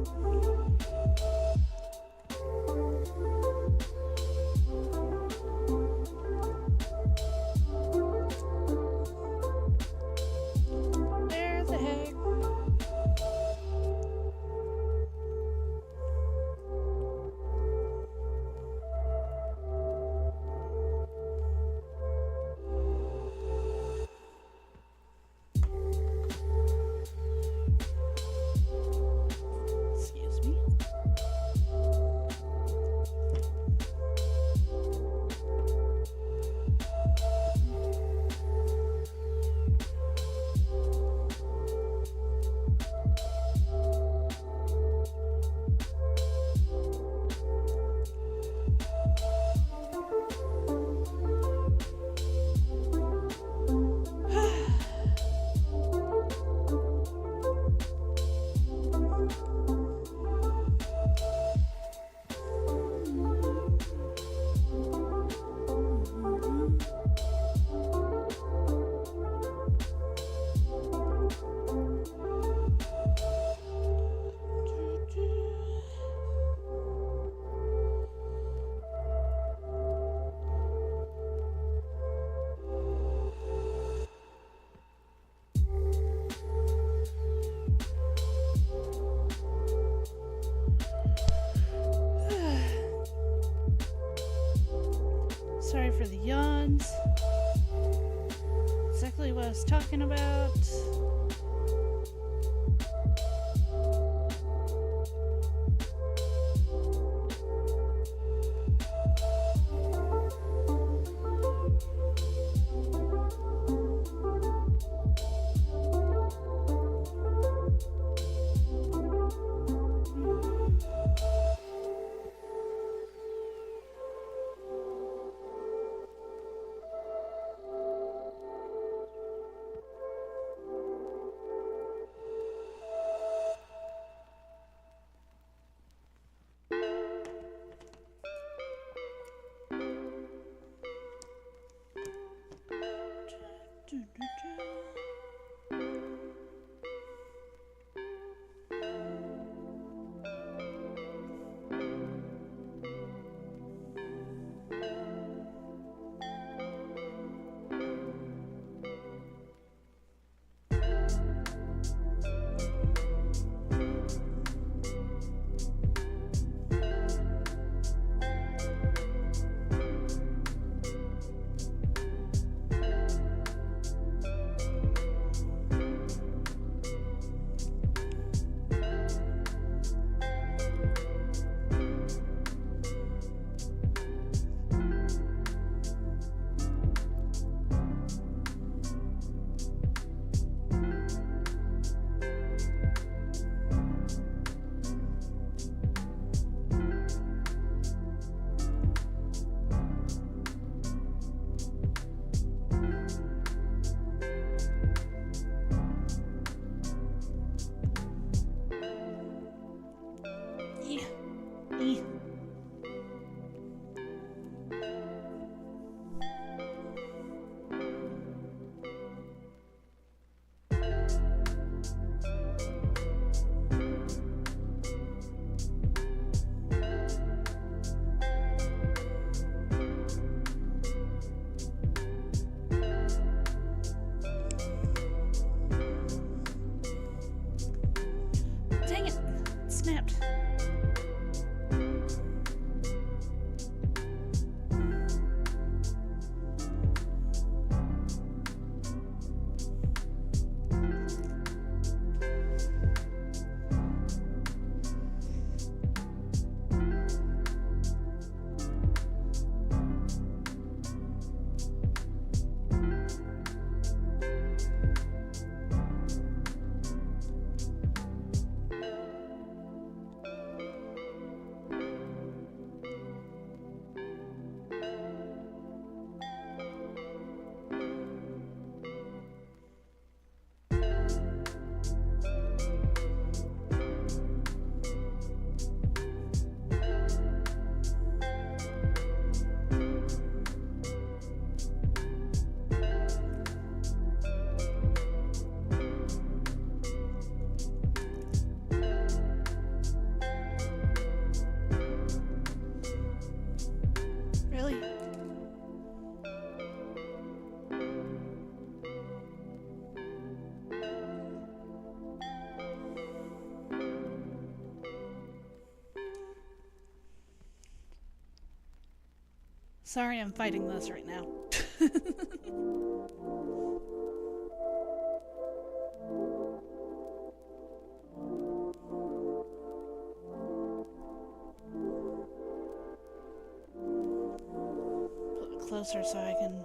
There the heck. Sorry for the yawns. Exactly what I was talking about. Snapped. Sorry, I'm fighting this right now. Put it closer so I can...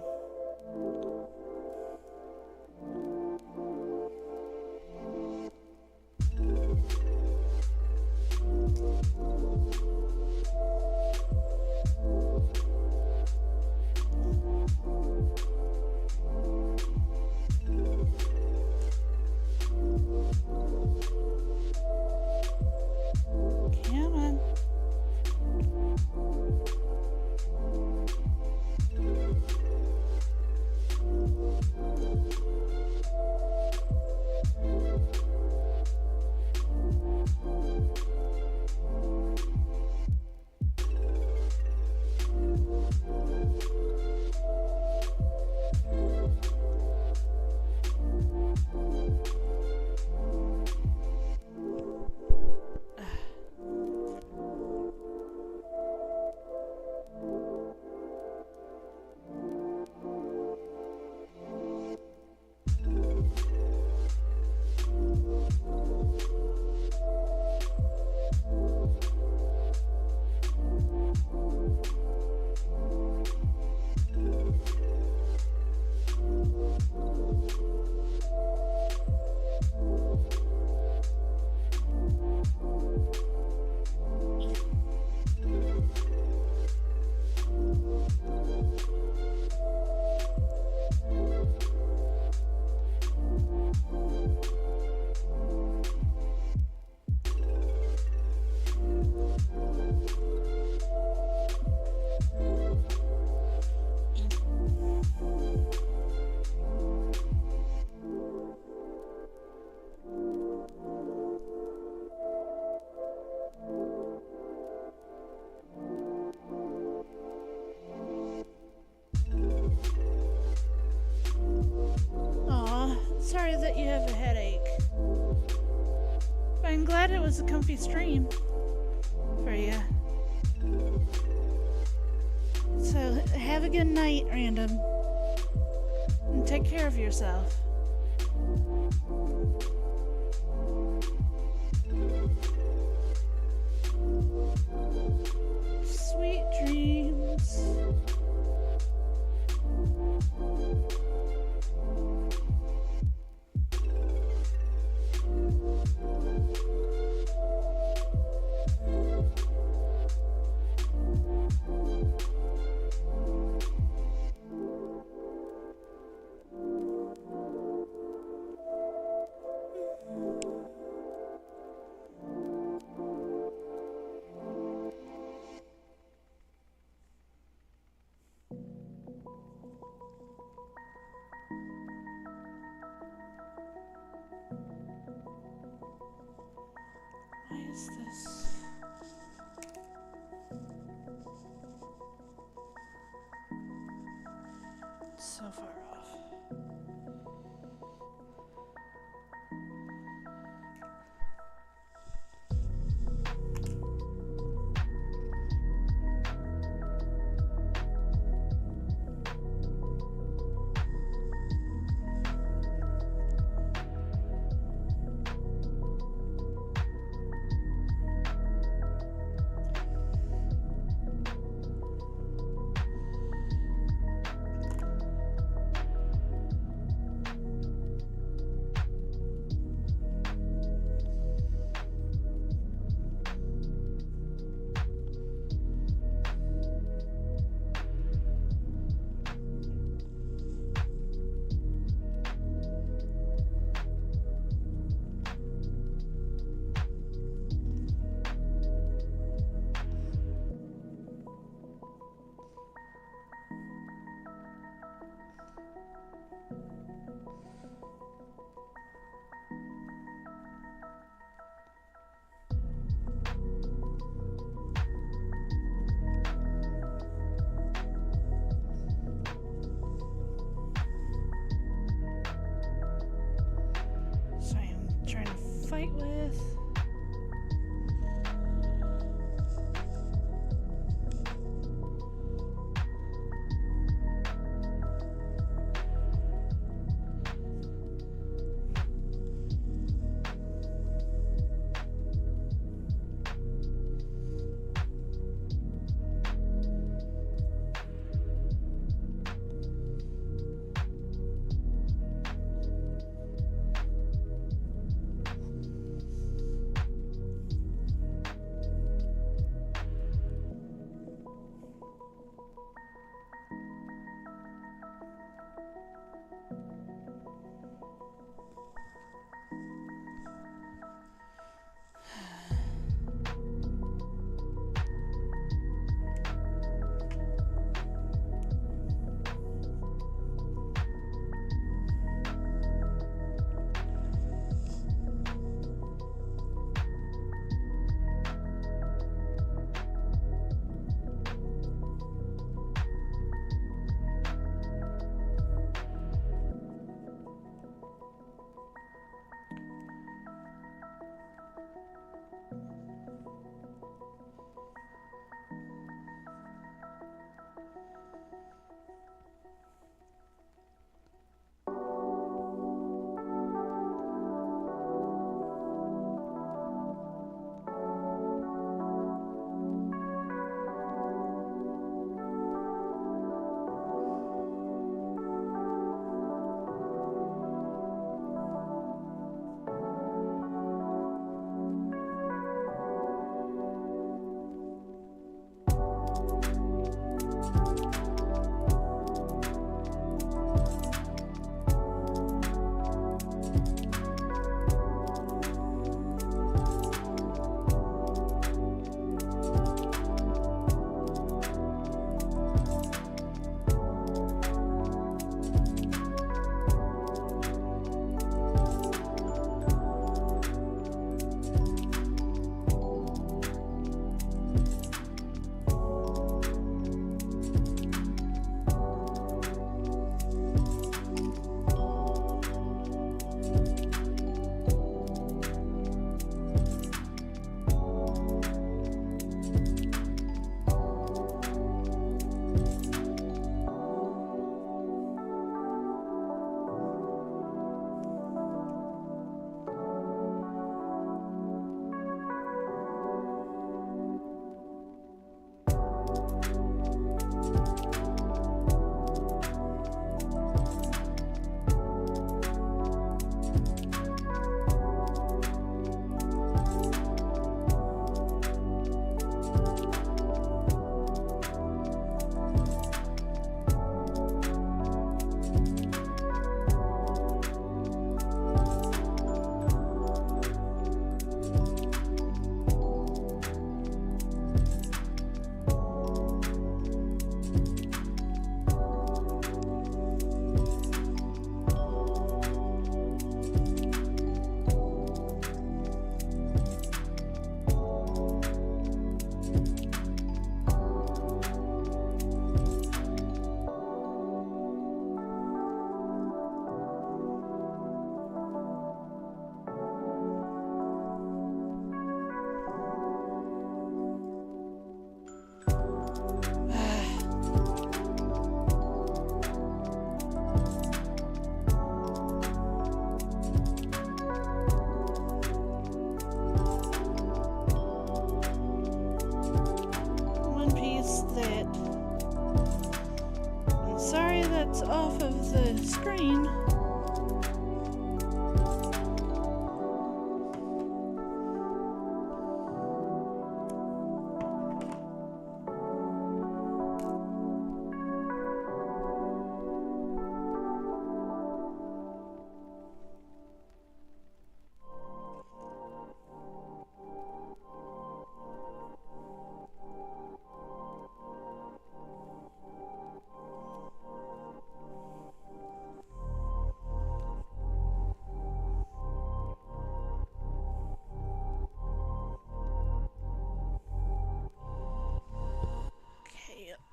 is a comfy stream for you. So have a good night, Random. And take care of yourself. Sweet dreams. Why is this? It's so far off. So I'm trying to fight with. that's off of the screen.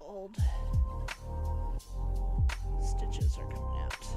Old stitches are coming out.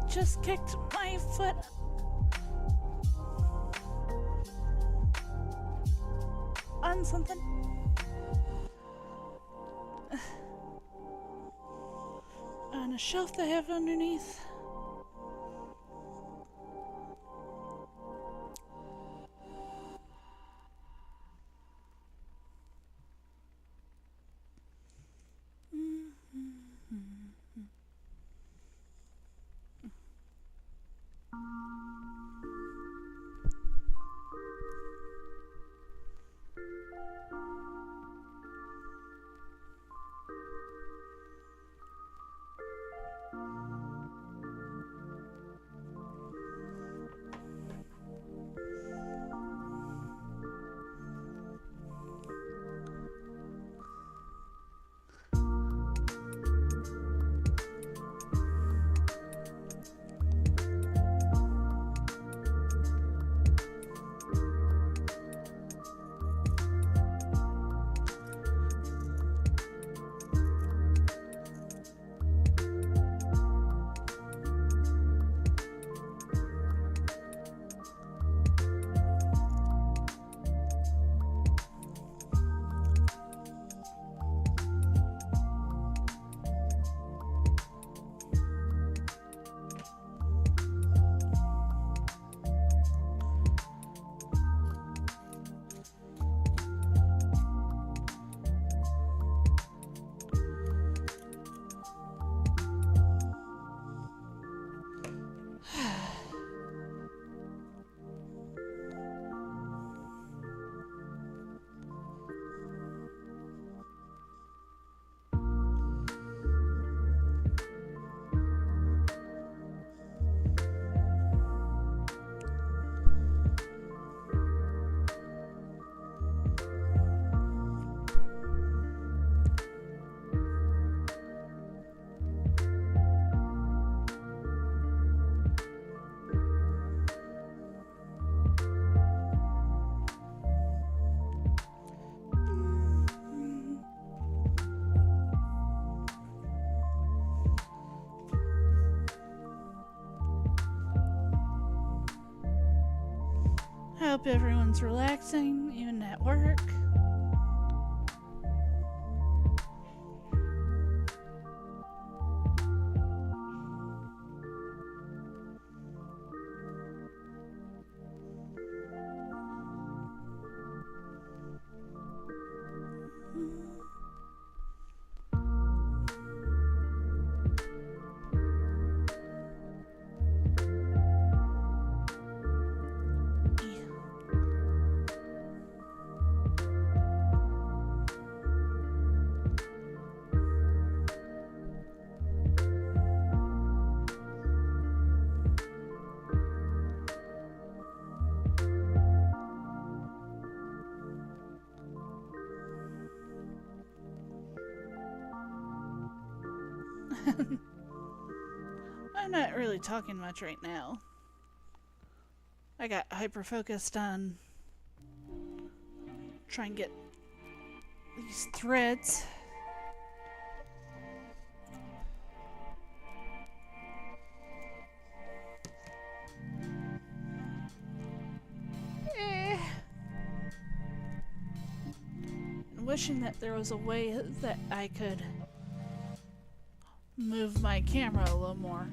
Just kicked my foot on something. On a shelf they have underneath. Hope everyone's relaxing, even at work. I'm not really talking much right now. I got hyper focused on trying to get these threads. And wishing that there was a way that I could move my camera a little more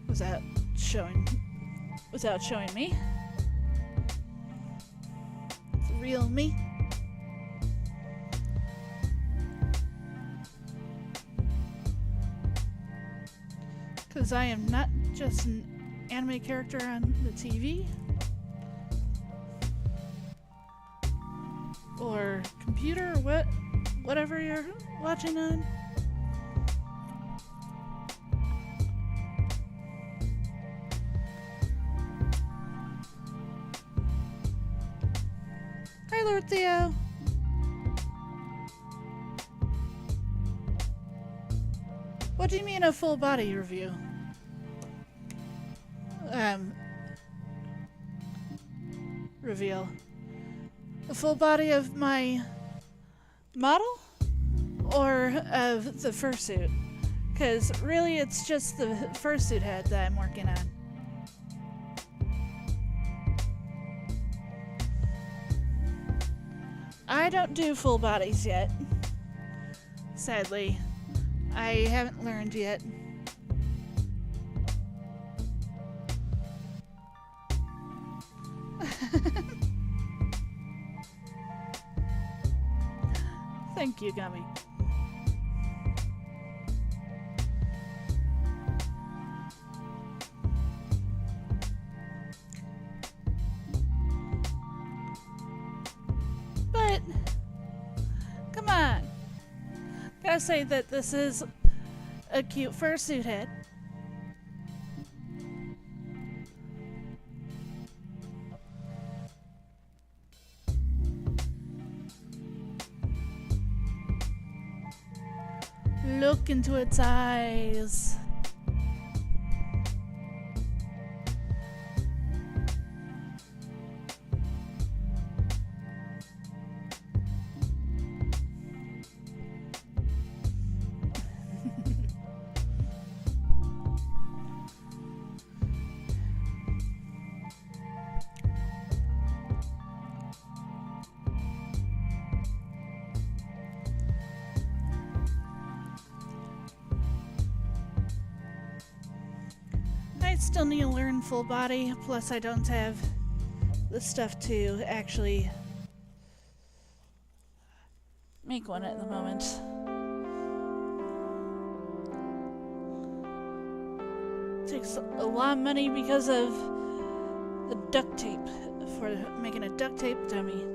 without showing me the real me. Because I am not just an anime character on the TV or computer or whatever you're watching on. Hi, Lord Theo. What do you mean a full body review? Reveal. The full body of my model? Or of the fursuit? Because really it's just the fursuit head that I'm working on. I don't do full bodies yet. Sadly. I haven't learned yet. Thank you, Gummy. But, come on. Gotta say that this is a cute fursuit head. Look into its eyes. Still need to learn full body, plus I don't have the stuff to actually make one at the moment. It takes a lot of money because of the duct tape for making a duct tape dummy.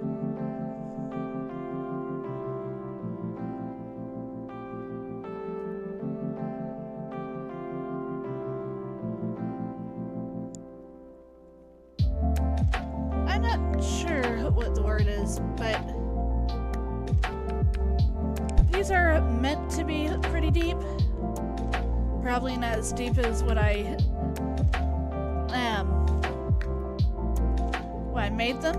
But these are meant to be pretty deep. Probably not as deep as what I made them.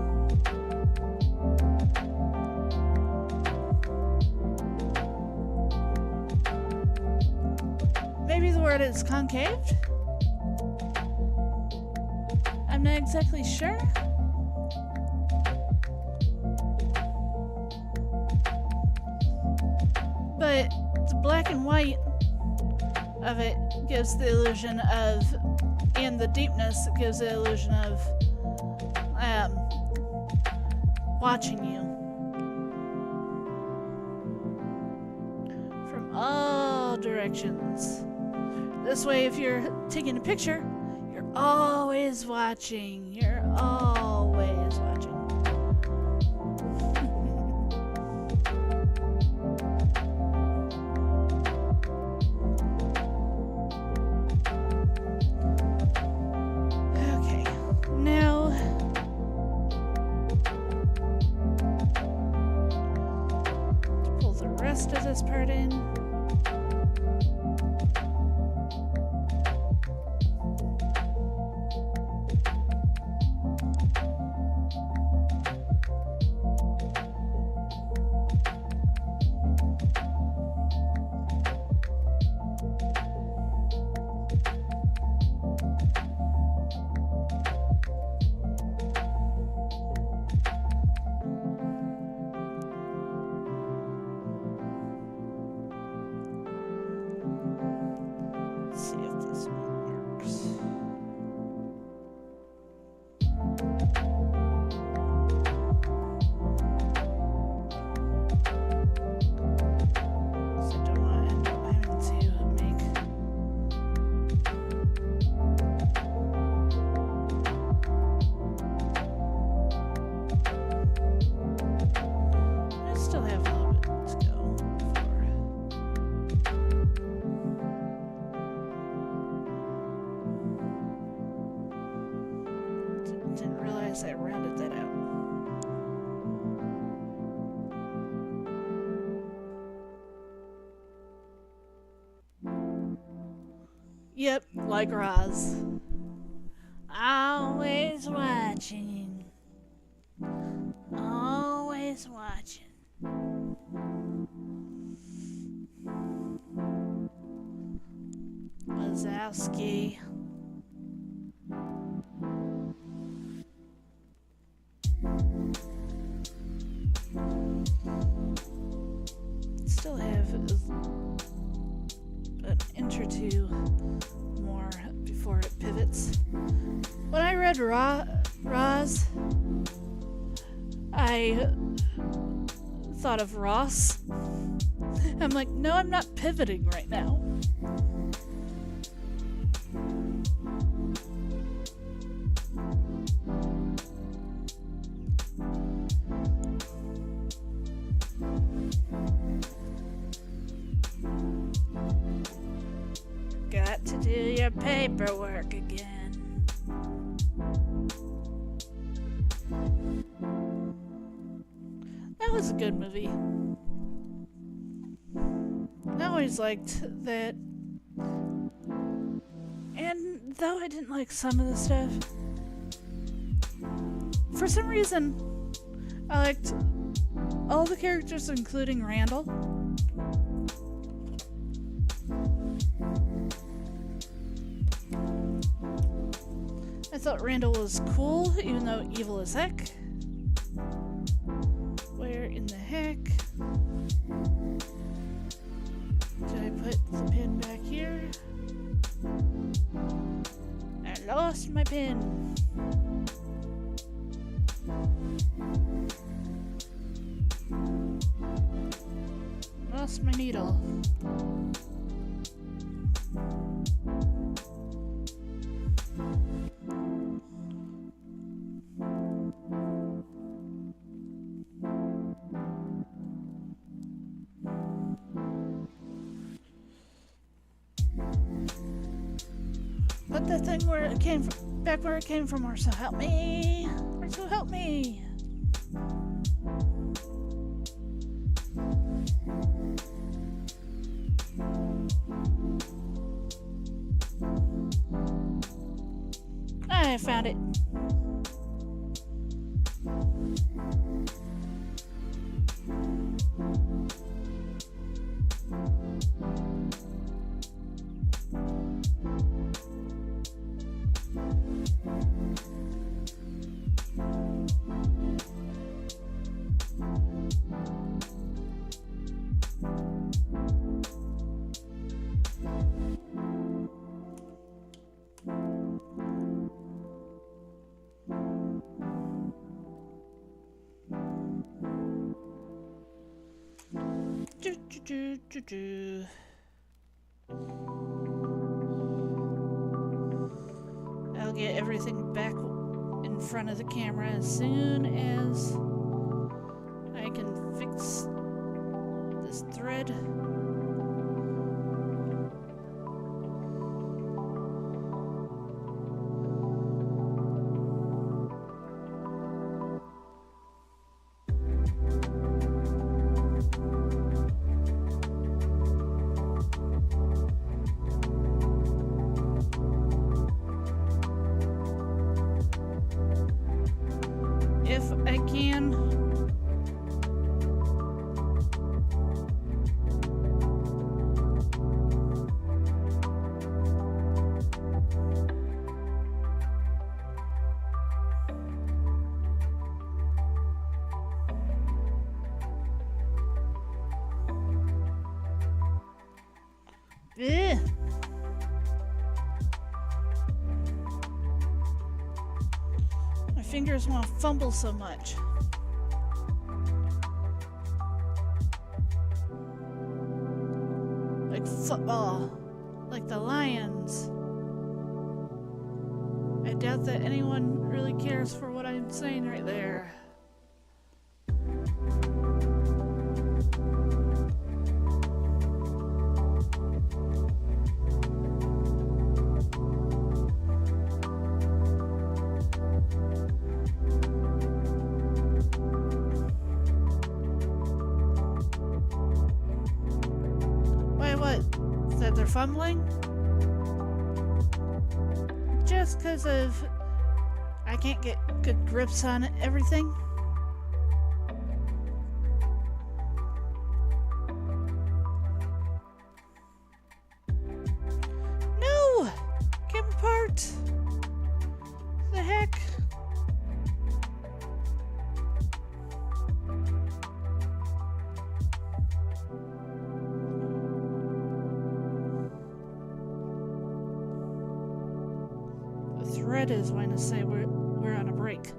Maybe the word is concaved? I'm not exactly sure. but the black and white of it gives the illusion of, and the deepness gives the illusion of watching you from all directions. This way, if you're taking a picture, you're always watching. You're always watching. Of this part in. I rounded that out. Yep, like Roz. Always watching. Always watching. Wazowski. Still have an inch or two more before it pivots. When I read Roz, I thought of Ross. I'm like, no, I'm not pivoting right now. Got to do your paperwork again. That was a good movie. I always liked that. And though I didn't like some of the stuff, for some reason, I liked all the characters, including Randall. I thought Randall was cool, even though evil as heck. Where in the heck did I put the pin back here? I lost my pin. Lost my needle. Put that thing where it came from, back where it came from, or so help me. Or so help me. I found it. I'll get everything back in front of the camera as soon as I can fix this thread. If I can. Ugh. My fingers want to fumble so much. Like football. Like the Lions. I doubt that anyone really cares for what I'm saying right there. What? That they're fumbling? Just because of I can't get good grips on everything? No! Get them apart! The heck? Thread is going to say we're on a break.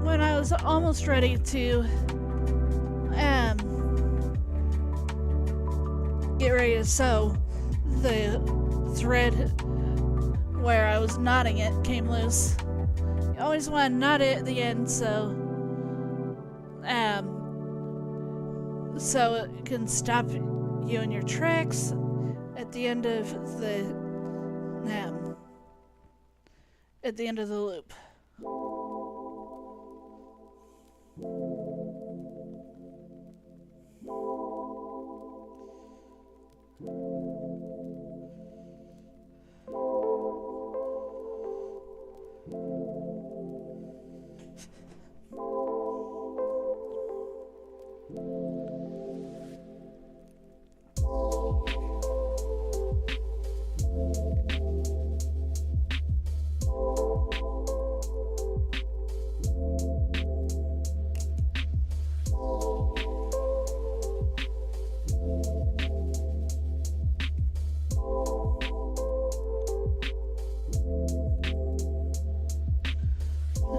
When I was almost ready to get ready to sew, the thread where I was knotting it came loose. You always want to knot it at the end so it can stop you in your tracks at the end of the loop.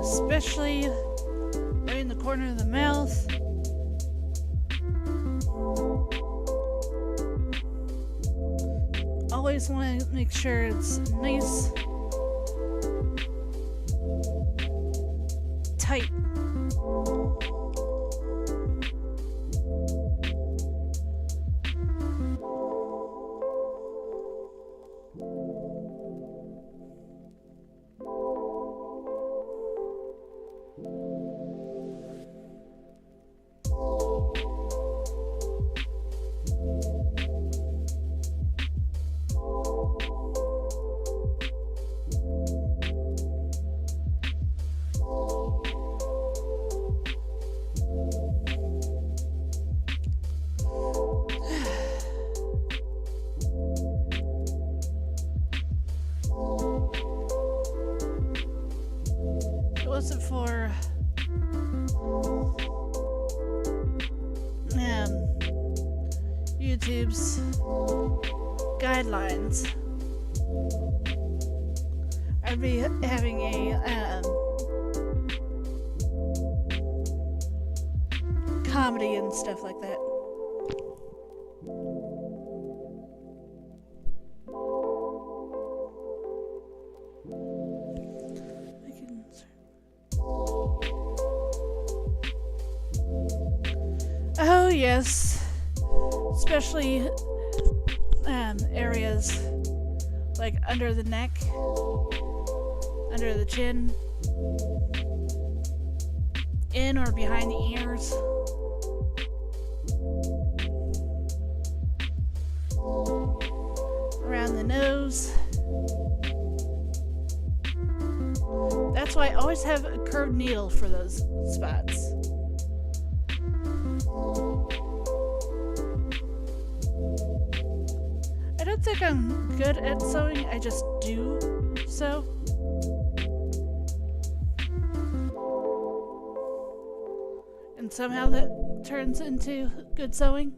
Especially right in the corner of the mouth. Always want to make sure it's nice, tight. Wasn't for YouTube's guidelines, I'd be having a comedy and stuff like that. Oh yes, especially areas like under the neck, under the chin, in or behind the ears. Around the nose. That's why I always have a curved needle for those spots. I don't think I'm good at sewing, I just do sew. And somehow that turns into good sewing.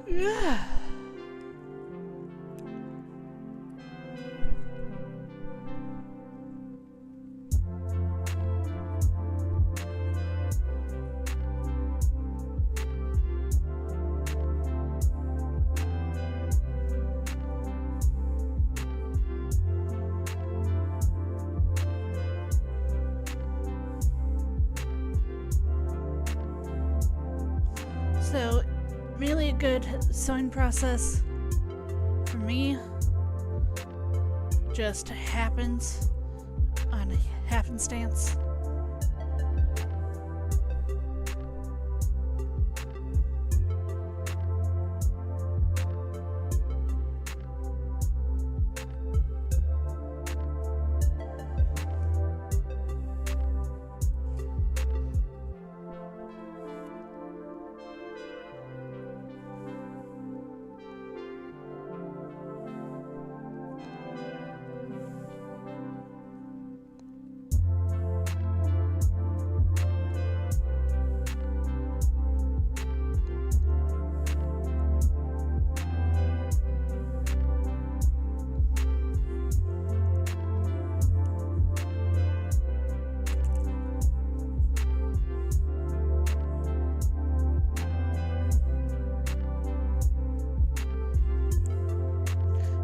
Yeah. So, really a good sewing process for me just happens on happenstance.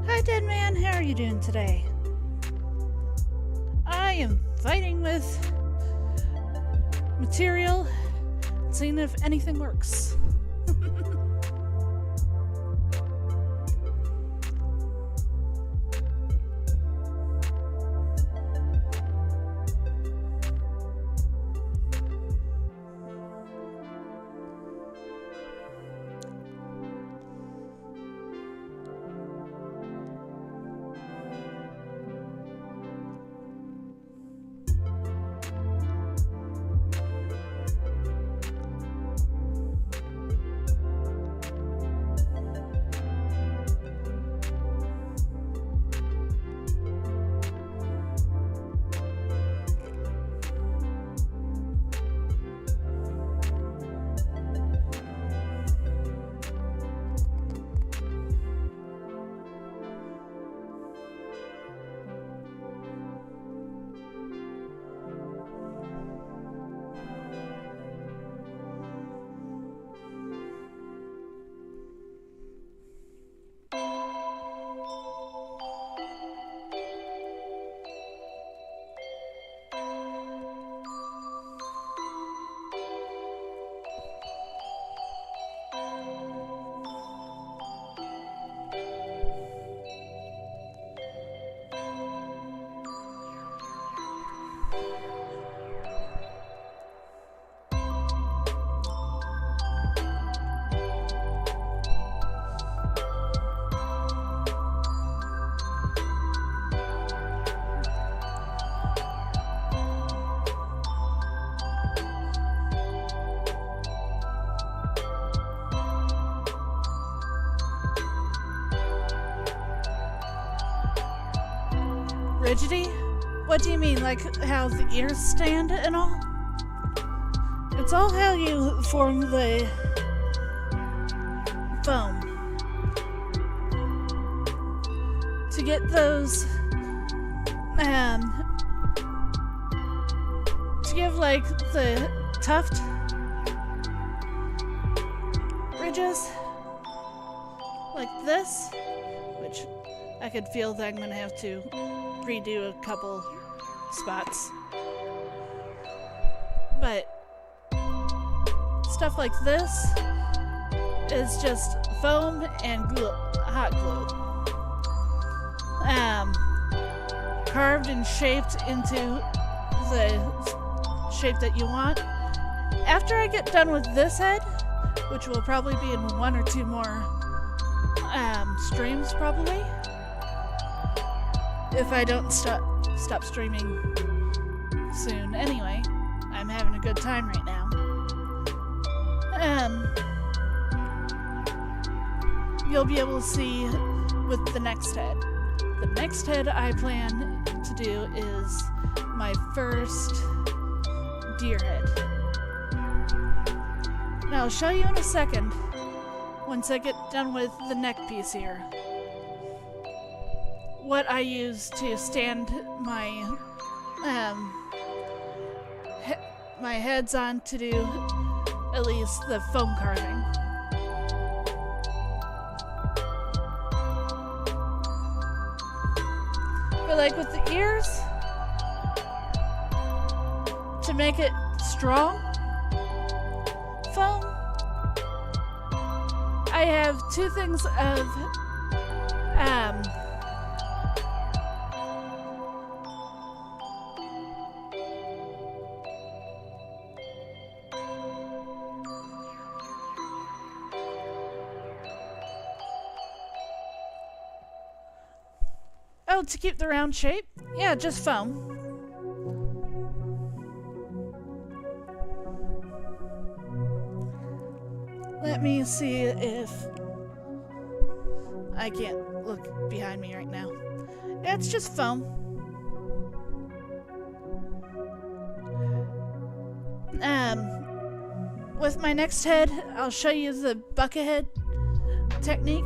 Hi, Dead Man. How are you doing today? I am fighting with material, seeing if anything works. Rigidity? What do you mean, like how the ears stand and all? It's all how you form the foam. To get those, to give like the tuft ridges, like this, which I could feel that I'm gonna have to redo a couple spots. But stuff like this is just foam and glue, hot glue. Carved and shaped into the shape that you want. After I get done with this head, which will probably be in 1 or 2 more streams probably, if I don't stop streaming soon. Anyway, I'm having a good time right now. You'll be able to see with the next head. The next head I plan to do is my first deer head. Now I'll show you in a second once I get done with the neck piece here what I use to stand my my heads on to do at least the foam carving. But like with the ears, to make it strong foam, I have 2 things of oh, to keep the round shape? Yeah, just foam. Let me see if I can't look behind me right now. Yeah, it's just foam. With my next head, I'll show you the bucket head technique.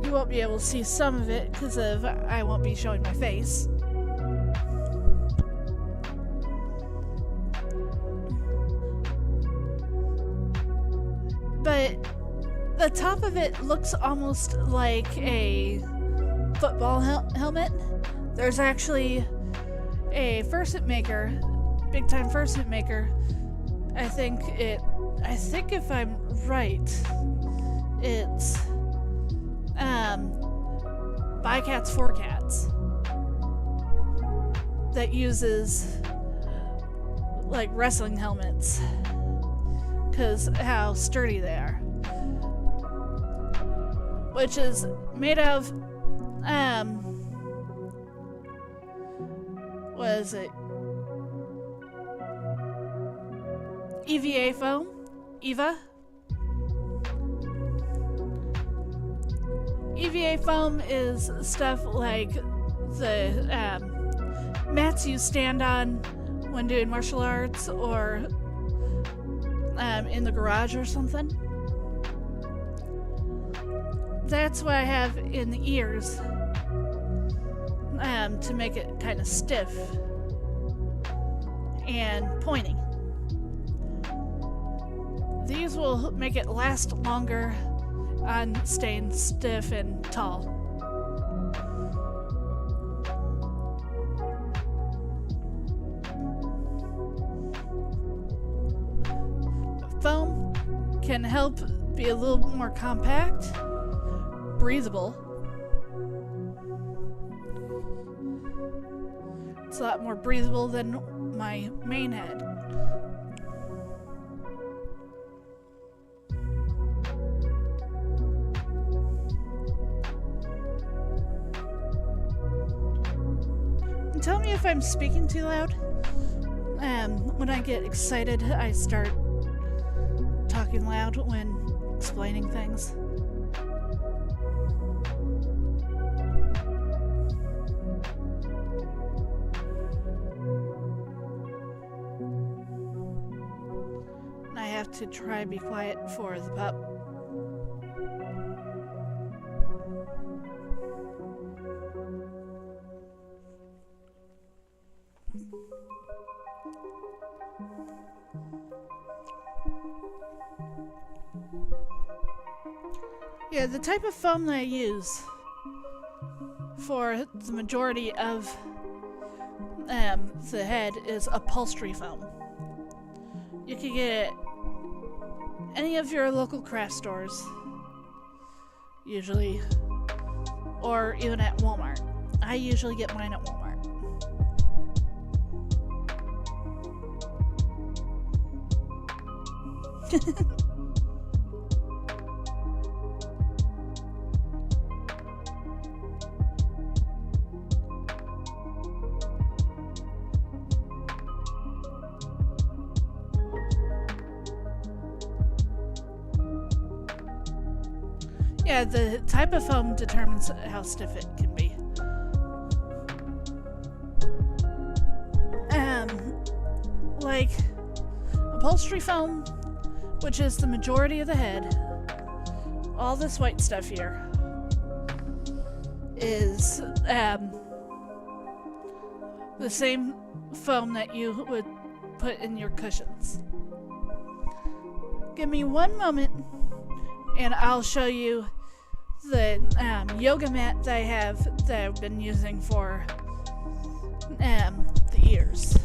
You won't be able to see some of it because I won't be showing my face. But the top of it looks almost like a football helmet. There's actually a fursuit maker, big time fursuit maker. I think if I'm right, it's Bycats 4Cats that uses like wrestling helmets because how sturdy they are, which is made of what is it, EVA foam, EVA foam is stuff like the mats you stand on when doing martial arts or in the garage or something. That's what I have in the ears to make it kind of stiff and pointy. These will make it last longer on staying stiff and tall. Foam can help be a little more compact, breathable. It's a lot more breathable than my main head. Tell me if I'm speaking too loud. When I get excited, I start talking loud when explaining things. have to try and be quiet for the pup. Yeah, the type of foam that I use for the majority of the head is upholstery foam. You can get it at any of your local craft stores, usually, or even at Walmart. I usually get mine at Walmart. Yeah, the type of foam determines how stiff it can be. Like upholstery foam, which is the majority of the head, all this white stuff here is the same foam that you would put in your cushions. Give me one moment and I'll show you the yoga mat that I've been using for the ears.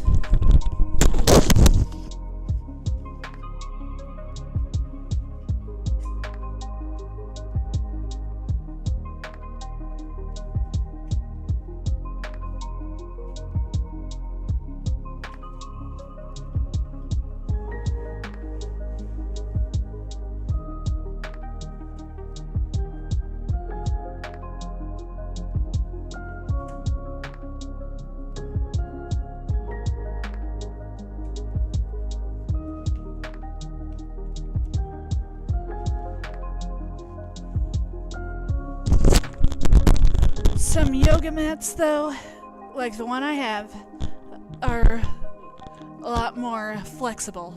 Some yoga mats, though, like the one I have, are a lot more flexible.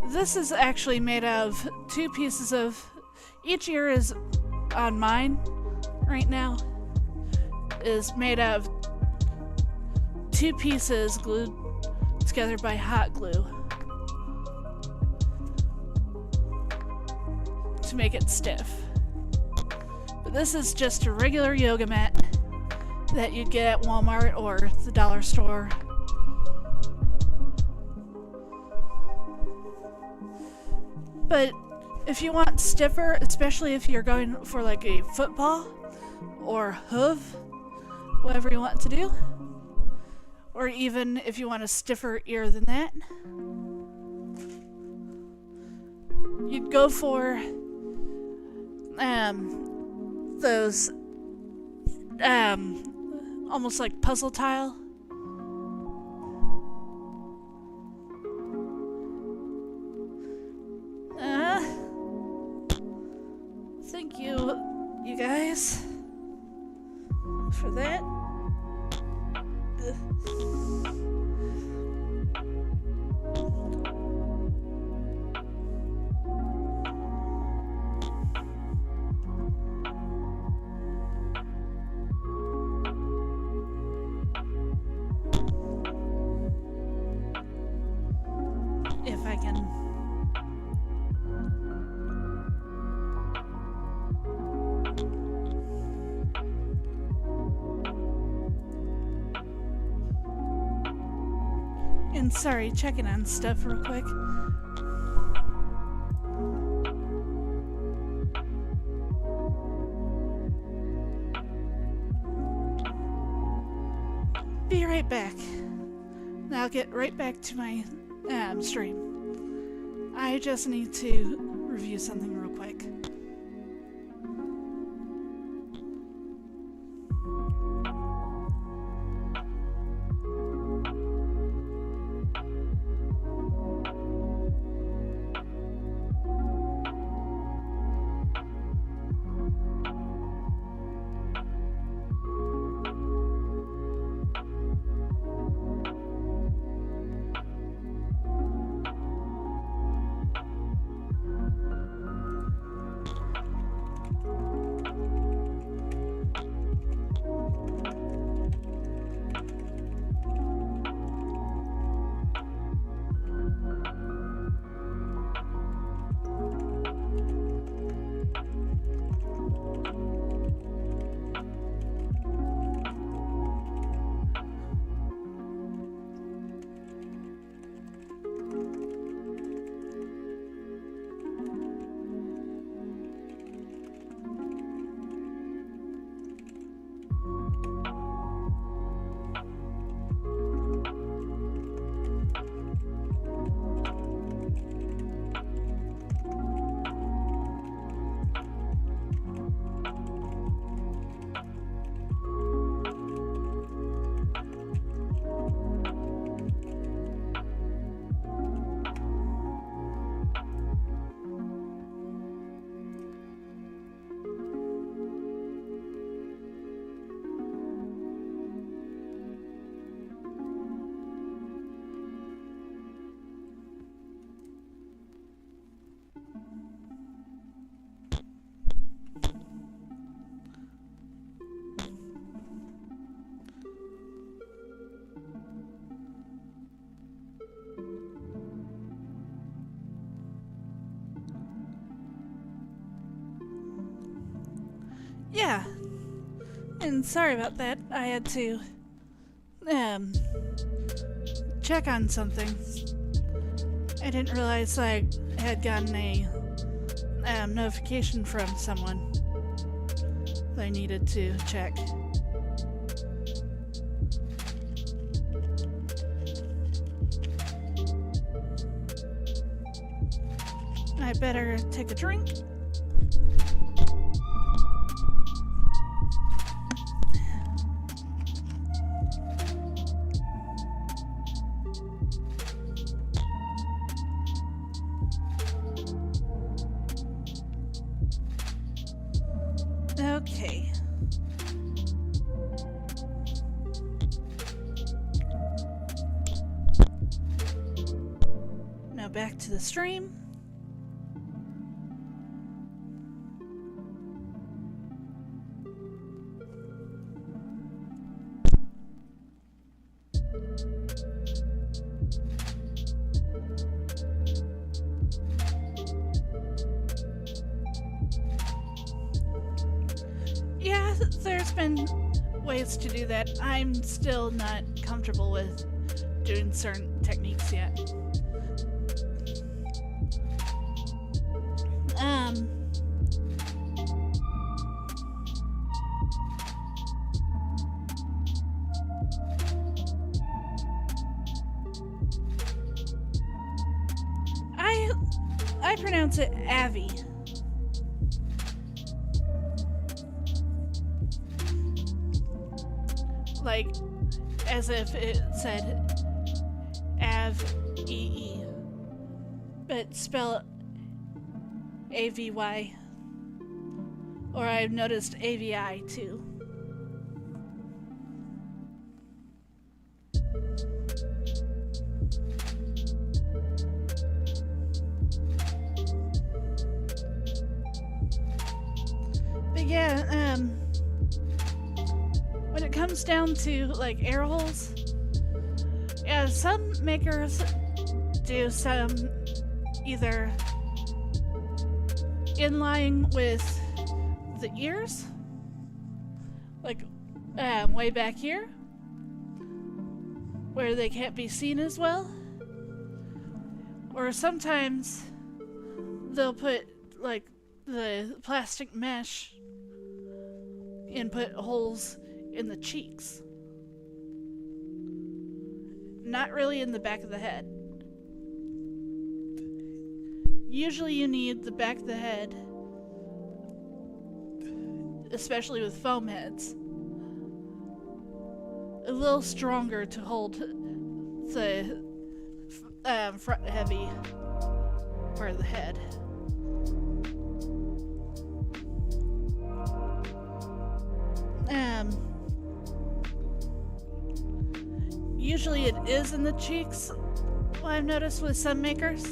This is actually made of two pieces of... Each ear is on mine right now, is made of two pieces glued together by hot glue to make it stiff. But this is just a regular yoga mat that you'd get at Walmart or the dollar store. But if you want stiffer, especially if you're going for like a football or hoof, whatever you want to do, or even if you want a stiffer ear than that, you'd go for those almost like puzzle tile. Thank you guys, for that. If I can. And sorry, checking on stuff real quick. Be right back. Now I'll get right back to my stream. I just need to review something real quick. Yeah. And sorry about that. I had to check on something. I didn't realize I had gotten a notification from someone that I needed to check. I better take a drink. Okay. Now back to the stream. Yeah, there's been ways to do that. I'm still not comfortable with doing certain techniques yet. I pronounce it Avi. Like, as if it said Av-E-E, but spell A-V-Y. Or I've noticed A-V-I too. But yeah, when it comes down to like air holes, yeah, some makers do some either inline with the ears, like way back here, where they can't be seen as well, or sometimes they'll put like the plastic mesh and put holes in the cheeks. Not really in the back of the head. Usually you need the back of the head, especially with foam heads, a little stronger to hold the front heavy part of the head. Usually it is in the cheeks, I've noticed with some makers,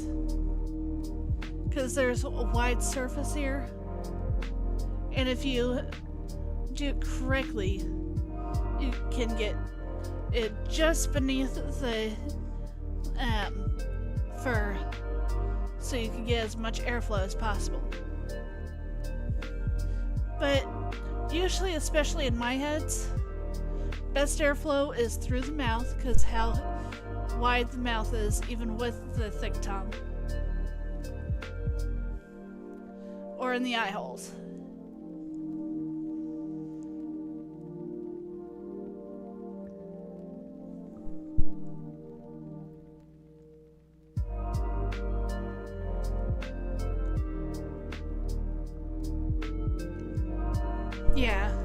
because there's a wide surface here, and if you do it correctly, you can get it just beneath the fur, so you can get as much airflow as possible. But usually, especially in my heads, best airflow is through the mouth, because how wide the mouth is, even with the thick tongue. Or in the eye holes. Yeah,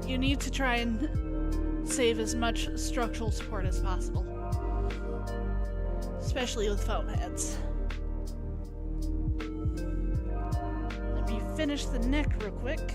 you need to try and save as much structural support as possible, especially with foam heads. Let me finish the neck real quick.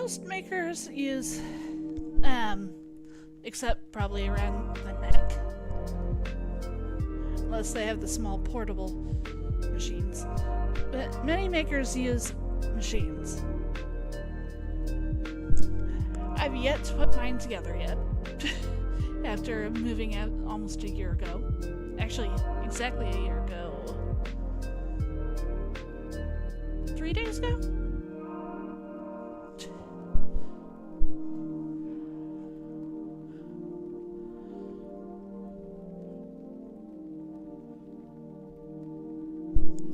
most makers use, except probably around the neck, unless they have the small portable machines. But many makers use machines. I've yet to put mine together yet. After moving out almost a year ago. Actually, exactly a year ago. 3 days ago?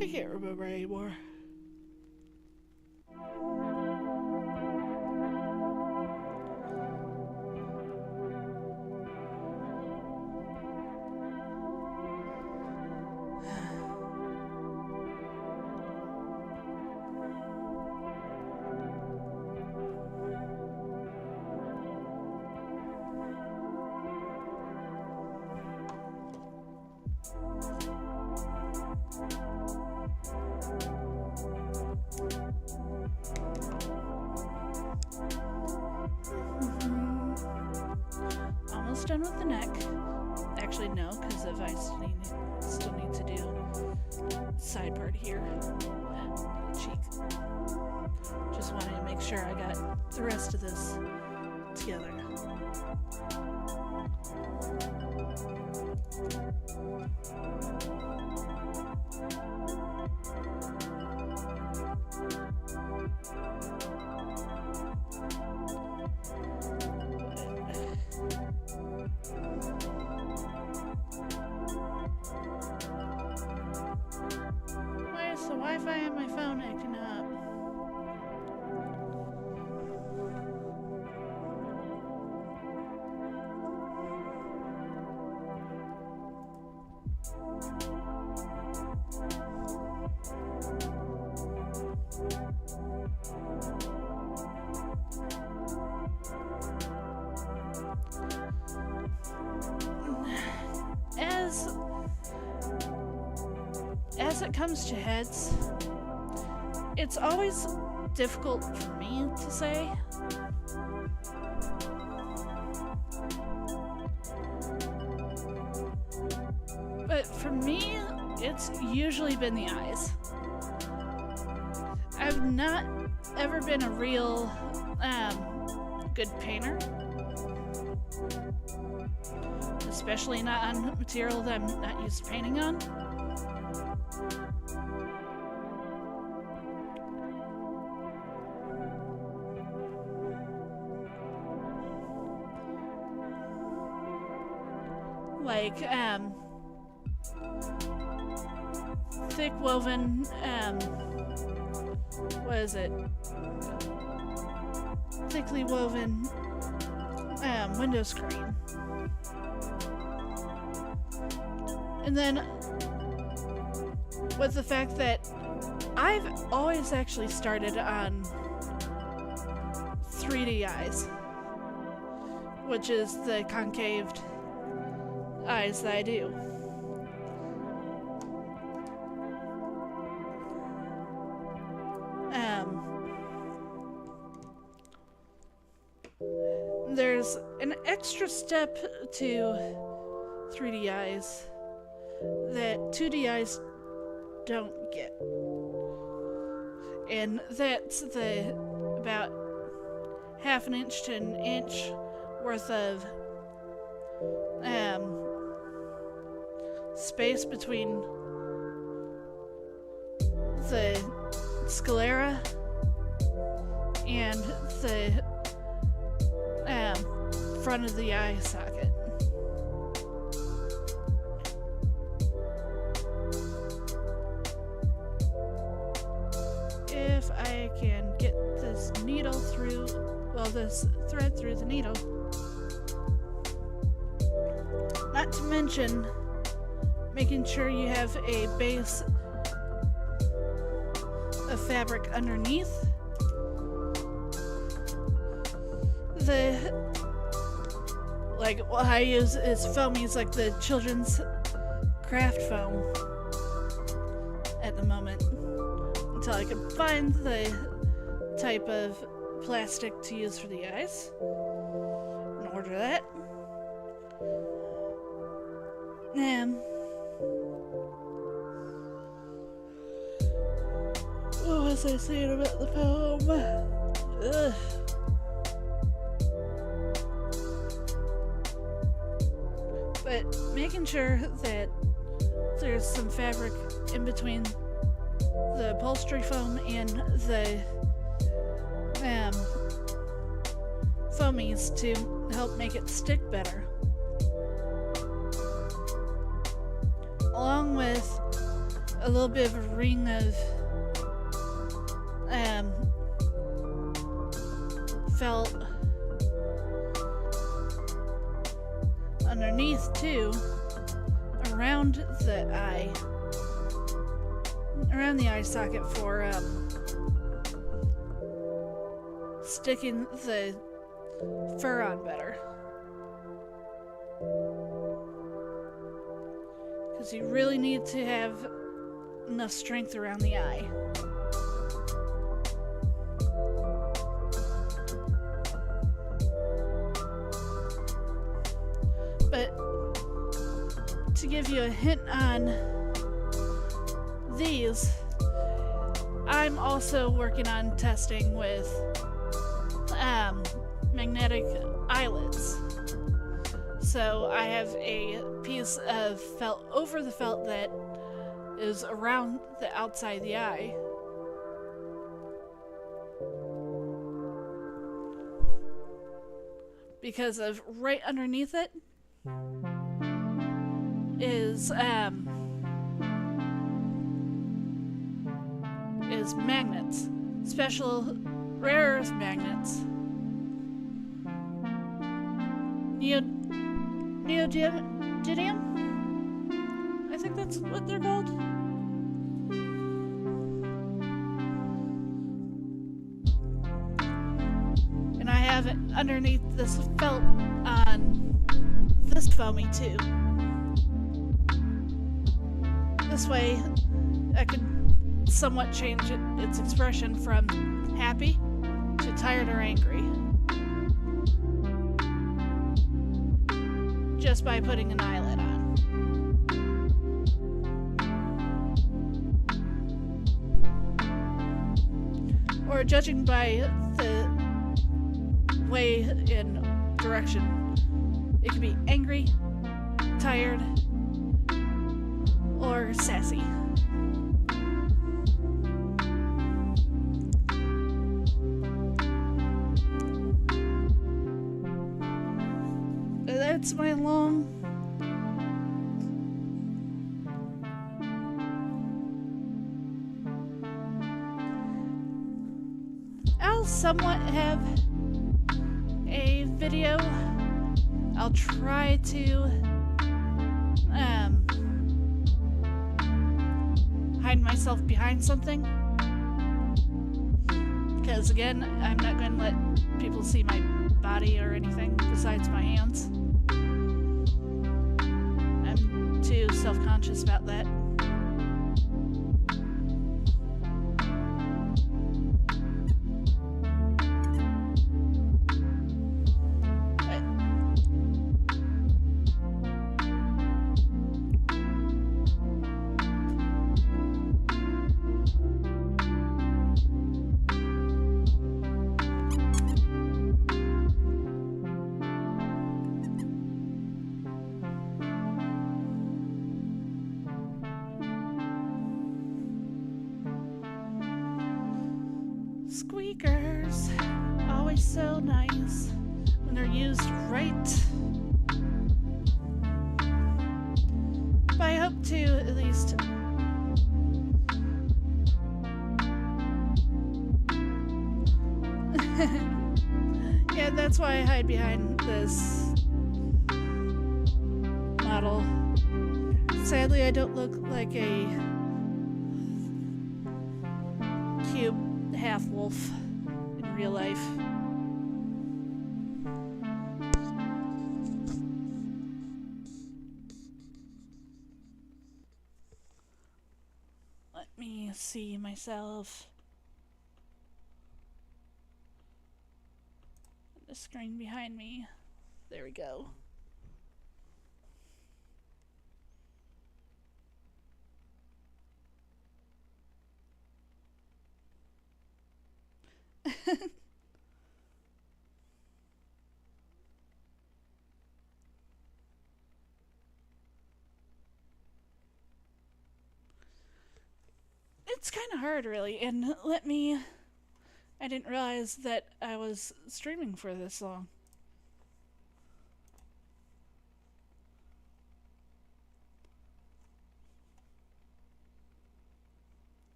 I can't remember anymore. Almost done with the neck. Actually, no, because if I still need to do side part here, the cheek. Just wanted to make sure I got the rest of this together. Why is the Wi-Fi on my phone acting up? As it comes to heads, it's always difficult for me to say. But for me, it's usually been the eyes. I've not ever been a real good painter. Especially not on material that I'm not used to painting on. Like, thick woven, what is it? Thickly woven, window screen. And then, with the fact that I've always actually started on 3D eyes, which is the concaved eyes that I do. There's an extra step to 3D eyes that 2D eyes don't get. And that's the about half an inch to an inch worth of space between the sclera and the front of the eye socket. If I can get this needle through, well, this thread through the needle. Not to mention making sure you have a base of fabric underneath. What I use is foamies, like the children's craft foam at the moment, until I can find the type of plastic to use for the eyes and order that. What was I saying about the poem? Ugh. But making sure that there's some fabric in between the upholstery foam and the foamies to help make it stick better. Along with a little bit of a ring of felt underneath too, around the eye socket for sticking the fur on better. Because you really need to have enough strength around the eye. But to give you a hint on these, I'm also working on testing with magnetic eyelets. So I have a piece of felt over the felt that is around the outside of the eye. Because of right underneath it is magnets, special rare earth magnets, neodymium. I think that's what they're called. And I have it underneath this felt on this foamy too. This way I can somewhat change its expression from happy to tired or angry. Just by putting an eyelid on. Or judging by the way in direction, it could be angry, tired, or sassy. That's my long I'll somewhat have a video. I'll try to hide myself behind something, because again, I'm not going to let people see my body or anything besides my hands. I'm too self-conscious about that. Squeakers, always so nice when they're used right. But I hope to at least yeah, that's why I hide behind this model. Sadly, I don't look like a cute half-wolf in real life. Let me see myself. a screen behind me. There we go. It's kind of hard, really, and I didn't realize that I was streaming for this long.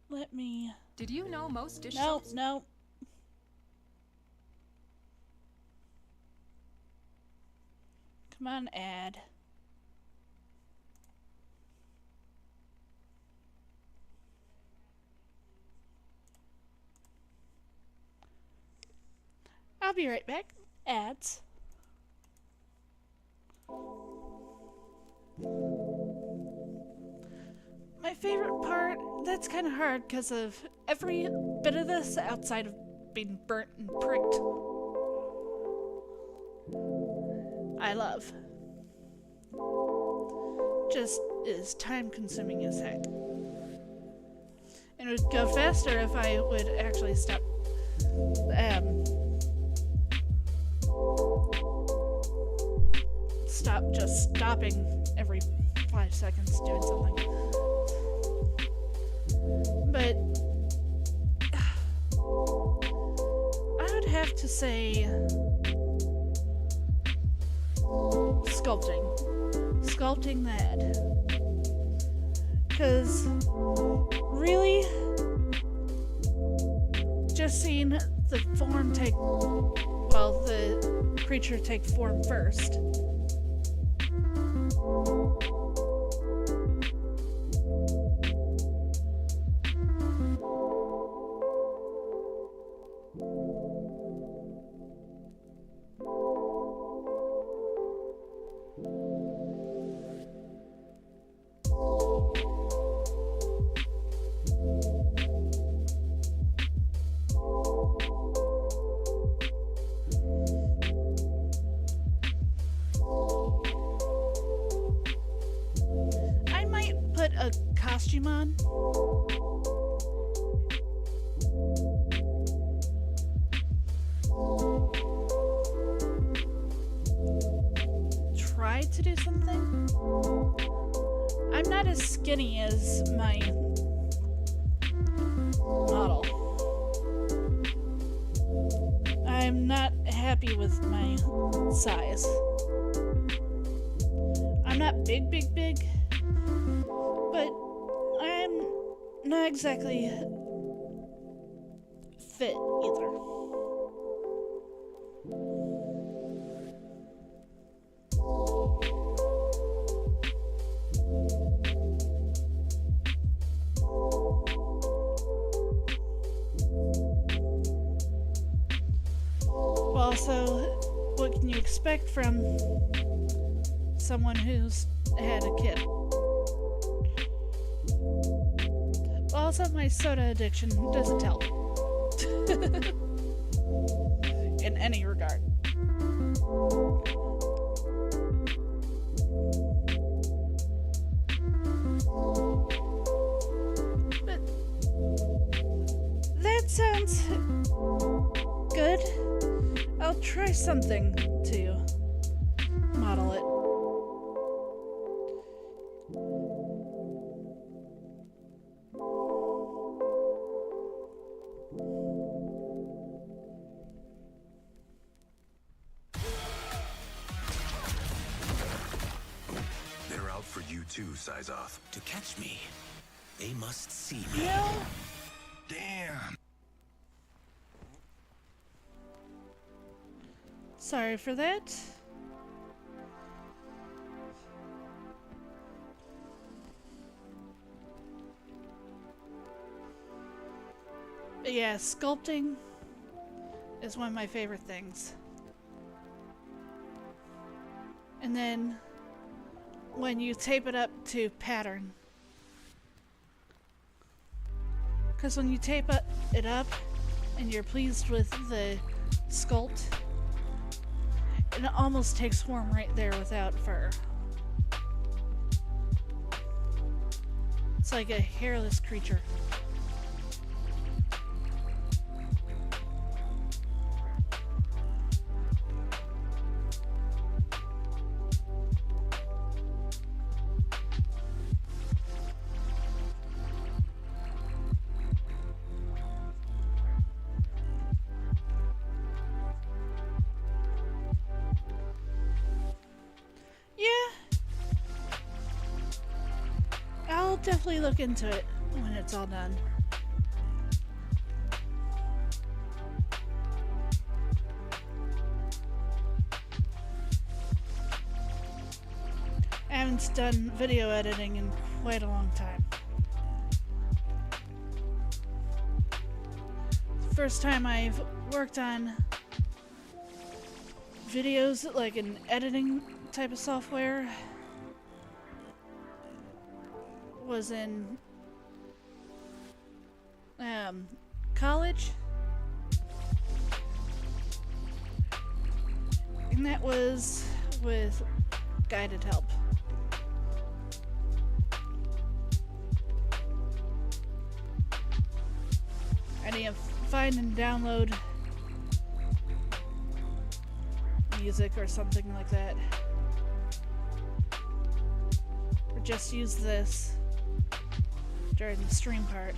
Let me... Did you know most dish No, soaps? no. Come on, ad. I'll be right back. Ads. My favorite part, that's kind of hard because of every bit of this outside of being burnt and pricked. I love. Just is time consuming as heck. And it would go faster if I would actually stop just stopping every 5 seconds doing something. But I would have to say sculpting that, because really just seeing the form take, well, the creature take form first. A costume on. Try to do something. I'm not as skinny as my model. I'm not happy with my size. I'm not big, but I'm not exactly fit either. Also, what can you expect from someone who's had a kid? Also, my soda addiction doesn't help. In any regard. But that sounds good. I'll try something to model it. They're out for you too, Size Off. To catch me, they must see me. No. Damn. Sorry for that. But yeah, sculpting is one of my favorite things. And then when you tape it up to pattern. Because when you tape it up and you're pleased with the sculpt. And it almost takes form right there without fur. It's like a hairless creature. I'll definitely look into it when it's all done. I haven't done video editing in quite a long time. First time I've worked on videos like an editing type of software was in college, and that was with guided help. I need to find and download music or something like that, or just use this during the stream part.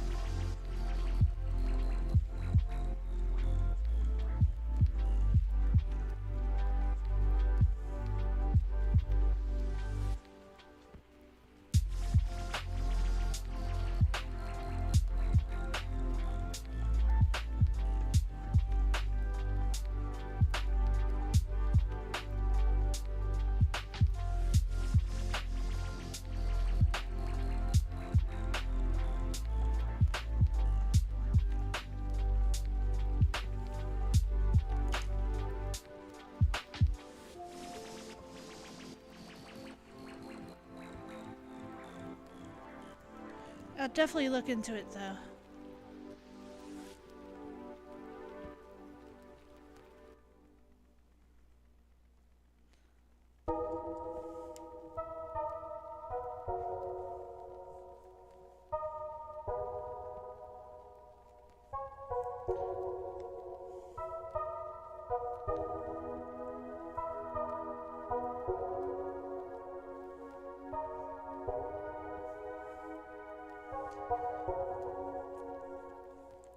I'll definitely look into it though.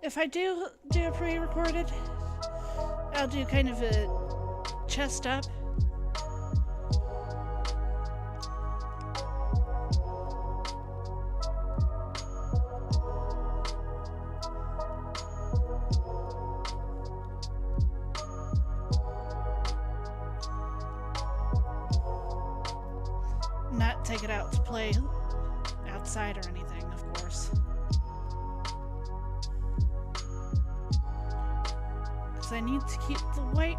If I do a pre-recorded, I'll do kind of a chest up. Not take it out to play outside or anything, of course. I need to keep the white.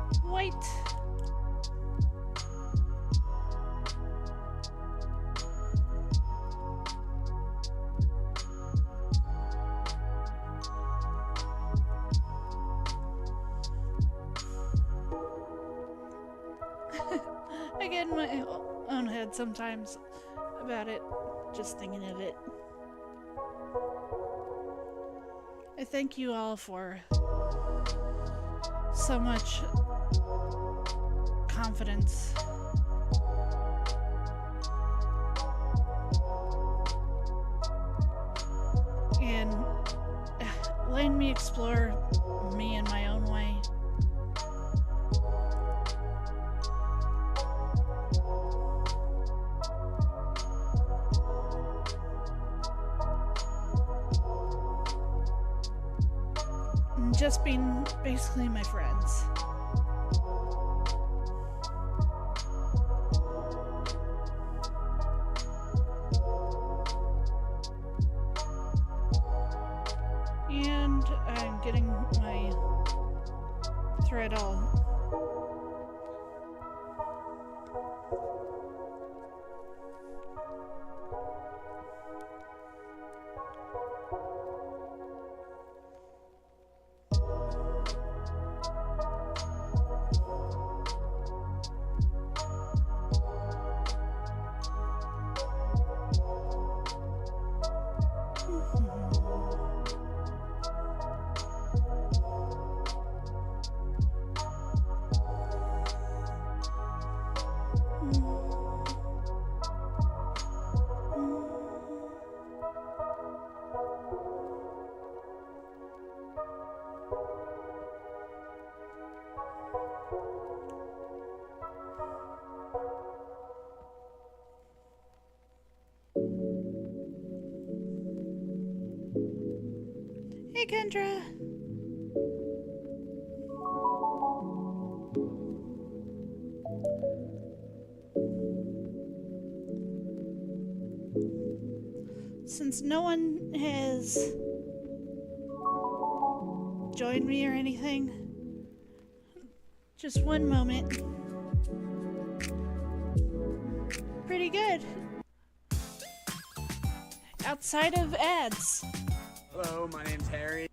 I get in my own head sometimes about it, just thinking of it. I thank you all for so much confidence. And letting me explore me in my own way. And just being basically my friends. And I'm getting my thread all Hey, Kendra. Since no one has joined me or anything, just one moment. Pretty good. Outside of ads. Hello, my name's Harry.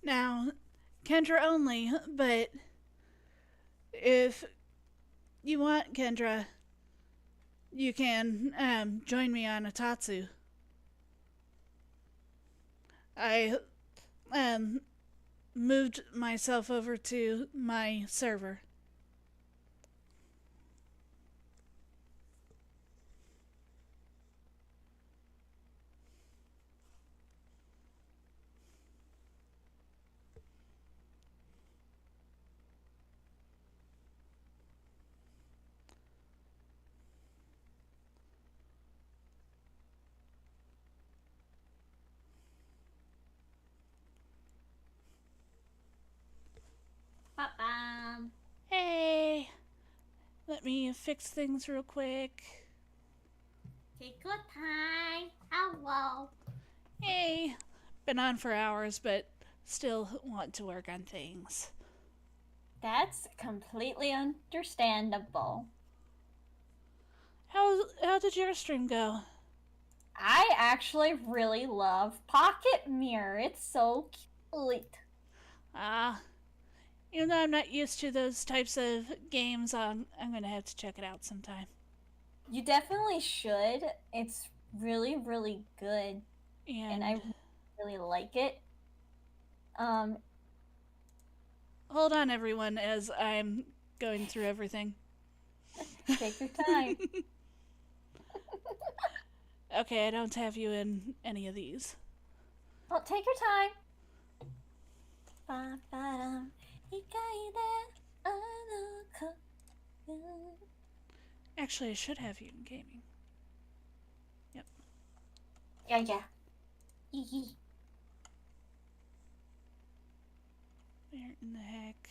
Now, Kendra only, but if you want, Kendra, you can join me on Atatsu. I moved myself over to my server. Hey, let me fix things real quick. Take your time. Hello. Hey, been on for hours, but still want to work on things. That's completely understandable. How did your stream go? I actually really love Pocket Mirror. It's so cute. Even though I'm not used to those types of games, I'm gonna have to check it out sometime. You definitely should. It's really, really good. And I really like it. Hold on, everyone, as I'm going through everything. Take your time. Okay, I don't have you in any of these. Well, take your time. Actually, I should have you in gaming. Yep. Yeah. Where in the heck?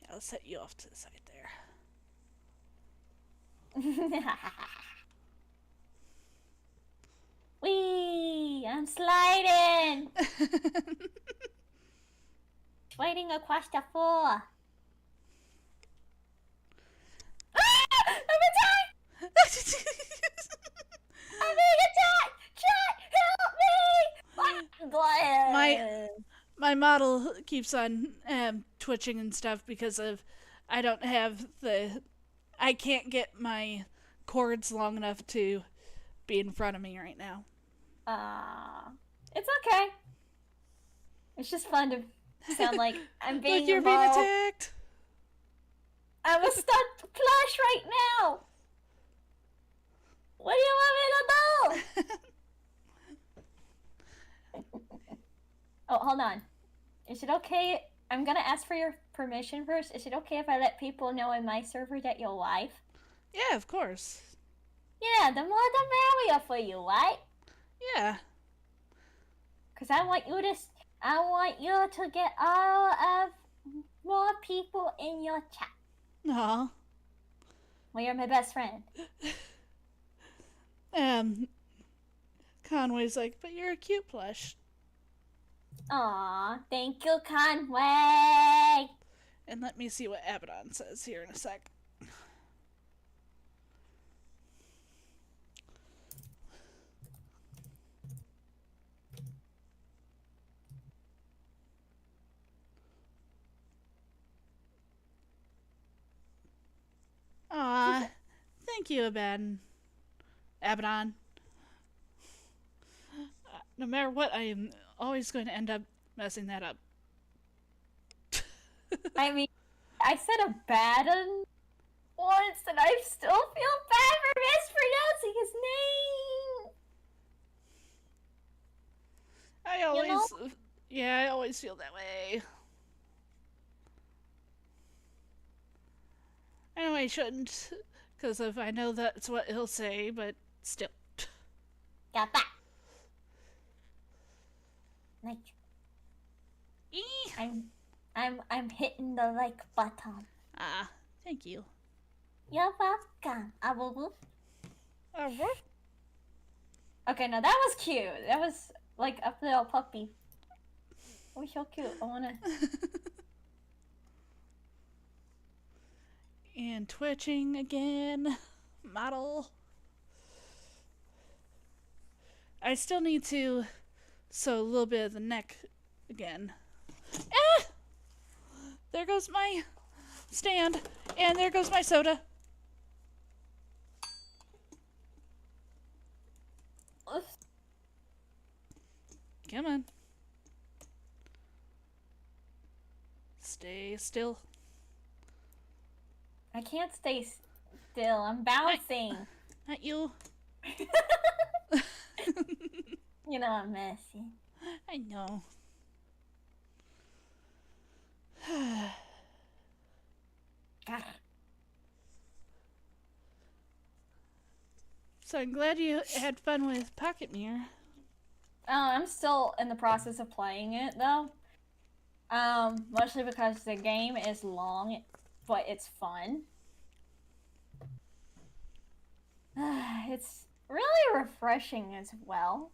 Yeah, I'll set you off to the side there. Wee! I'm sliding! Sliding across the floor. Ah! I'm attacked! I'm being attacked! Chat! Help me! My model keeps on twitching and stuff because of I can't get my cords long enough to be in front of me right now. It's okay. It's just fun to sound like I'm being Look, you're involved. being attacked. I'm a stuck plush right now. What do you want me to do? Oh, hold on. Is it okay? I'm gonna ask for your permission first. Is it okay if I let people know in my server that you're live? Yeah, of course. Yeah, the more the merrier for you, right? Yeah. Cause I want you to get all of more people in your chat. Aw. Well, you're my best friend. Conway's like, but you're a cute plush. Aw, thank you, Conway. And let me see what Abaddon says here in a sec. thank you, Abaddon. No matter what, I am always going to end up messing that up. I mean, I said Abaddon once, and I still feel bad for mispronouncing his name. I always feel that way. I know I shouldn't, because if I know that's what he'll say, but still. Got that. Like, I'm hitting the like button. Ah, thank you. You're welcome. Uh-huh. Okay, now that was cute. That was like a little puppy. It was so cute. I wanna. And twitching again. Model. I still need to sew a little bit of the neck again. Ah! There goes my stand. And there goes my soda. Come on. Stay still. I can't stay still. I'm bouncing. Not you. You know I'm messy. I know. So I'm glad you had fun with Pocket Mirror. I'm still in the process of playing it though. Mostly because the game is long, but it's fun. It's really refreshing as well.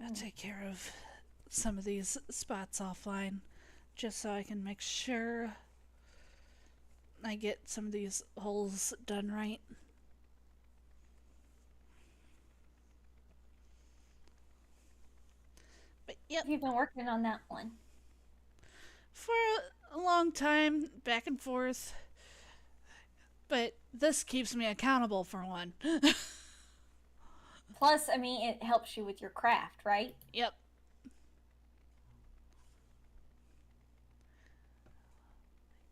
I'll take care of some of these spots offline, just so I can make sure I get some of these holes done right. But yep. You've been working on that one For a long time, back and forth. But this keeps me accountable for one. Plus, I mean, it helps you with your craft, right? Yep.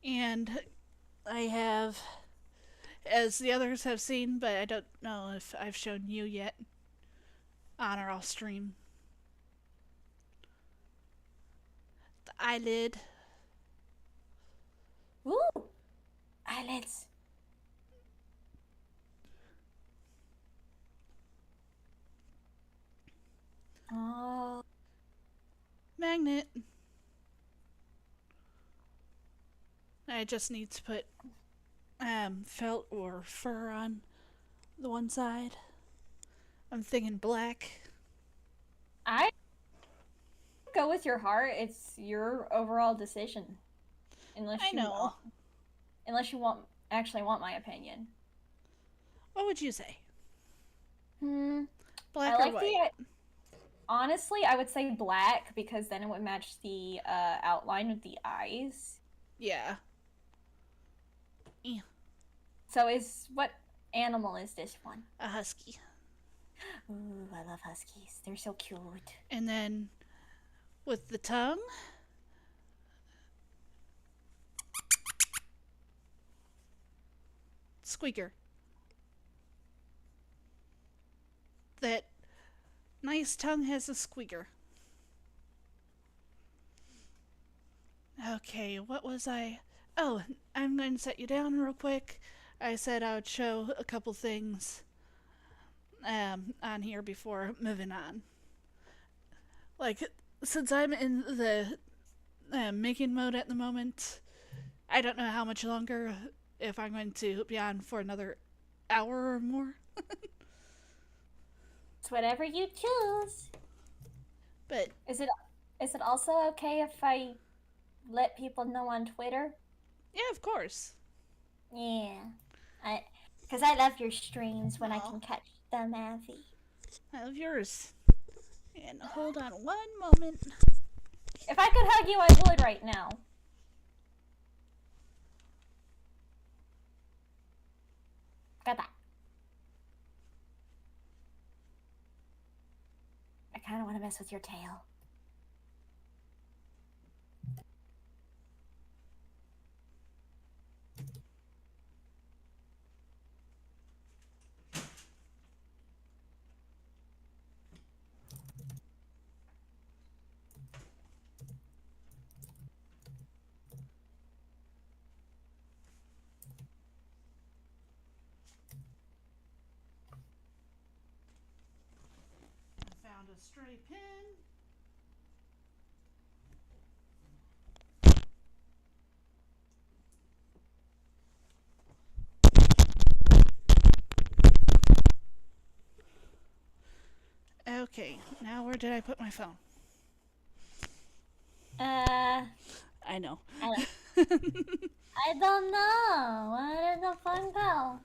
And I have, as the others have seen, but I don't know if I've shown you yet on or off stream, the eyelid. Ooh! Eyelids. Oh. Magnet. I just need to put felt or fur on the one side. I'm thinking black. I go with your heart. It's your overall decision. Unless I know. Unless you actually want my opinion. What would you say? I Black or like white? Honestly, I would say black because then it would match the outline of the eyes. Yeah. So what animal is this one? A husky. Ooh, I love huskies. They're so cute. And then with the tongue, squeaker. That nice tongue has a squeaker. Okay, what was I? Oh, I'm going to set you down real quick. I said I would show a couple things on here before moving on. Like, since I'm in the making mode at the moment, I don't know how much longer, if I'm going to be on for another hour or more. It's whatever you choose. But is it also okay if I let people know on Twitter? yeah, of course. Yeah, because I love your streams when I can catch them, Abby. I love yours. And hold on one moment. If I could hug you, I would right now. kind of want to mess with your tail. Found a stray pin. Okay, now where did I put my phone? I know. I don't know. Where did the phone go?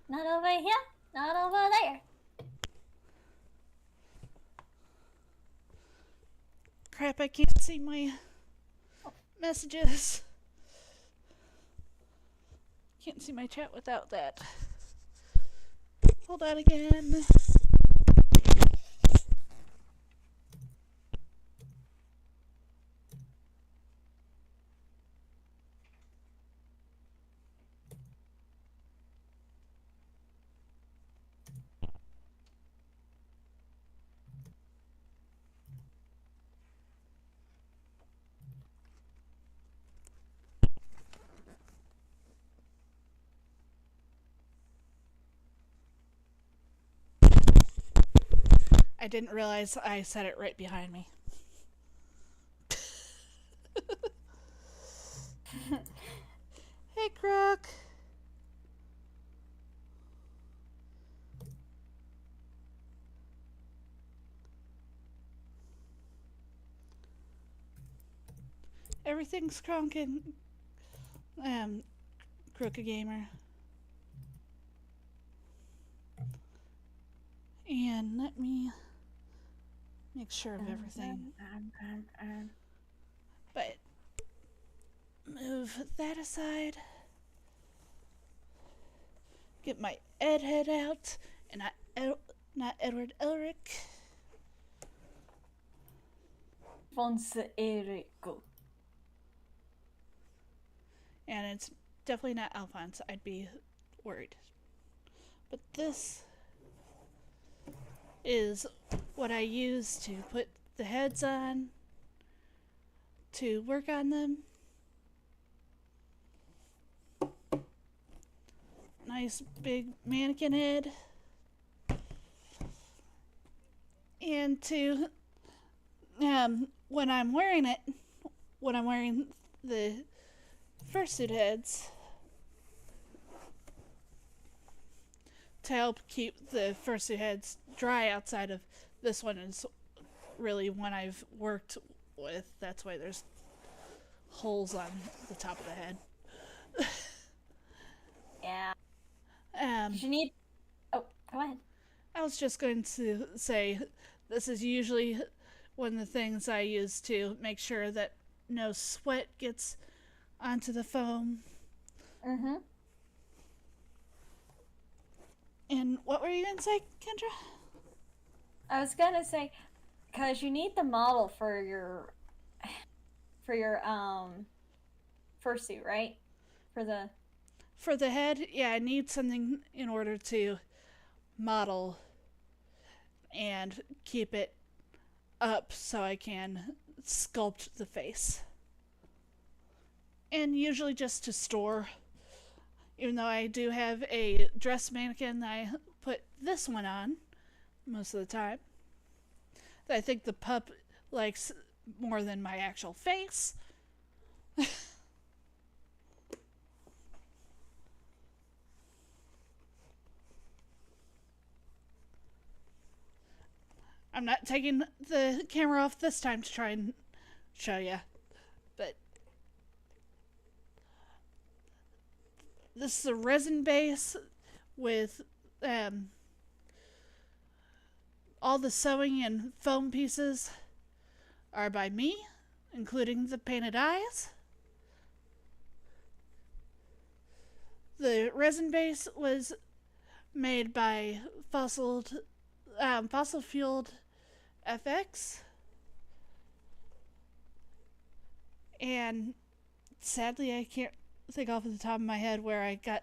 Not over here, not over there. Crap, I can't see my messages. Can't see my chat without that. Hold on again. I didn't realize I set it right behind me. Hey, Crook. Everything's crunking. Crooked Gamer. And let me make sure of everything. But move that aside. Get my Ed head out, and not Edward Elric. Fonse Erico. And it's definitely not Alphonse. I'd be worried. But this is what I use to put the heads on to work on them. Nice big mannequin head. And to when I'm wearing the fursuit heads, to help keep the fursuit heads dry outside of this one is really one I've worked with. That's why there's holes on the top of the head. Yeah. You need... Oh, go ahead. I was just going to say, this is usually one of the things I use to make sure that no sweat gets onto the foam. Mm-hmm. And what were you going to say, Kendra? I was gonna say, because you need the model for your fursuit, right? For the head, yeah, I need something in order to model and keep it up so I can sculpt the face. And usually just to store. Even though I do have a dress mannequin, I put this one on most of the time. That I think the pup likes more than my actual face. I'm not taking the camera off this time to try and show you, but this is a resin base with all the sewing and foam pieces are by me, including the painted eyes. The resin base was made by fossil fueled FX. And sadly, I can't think off the top of my head where I got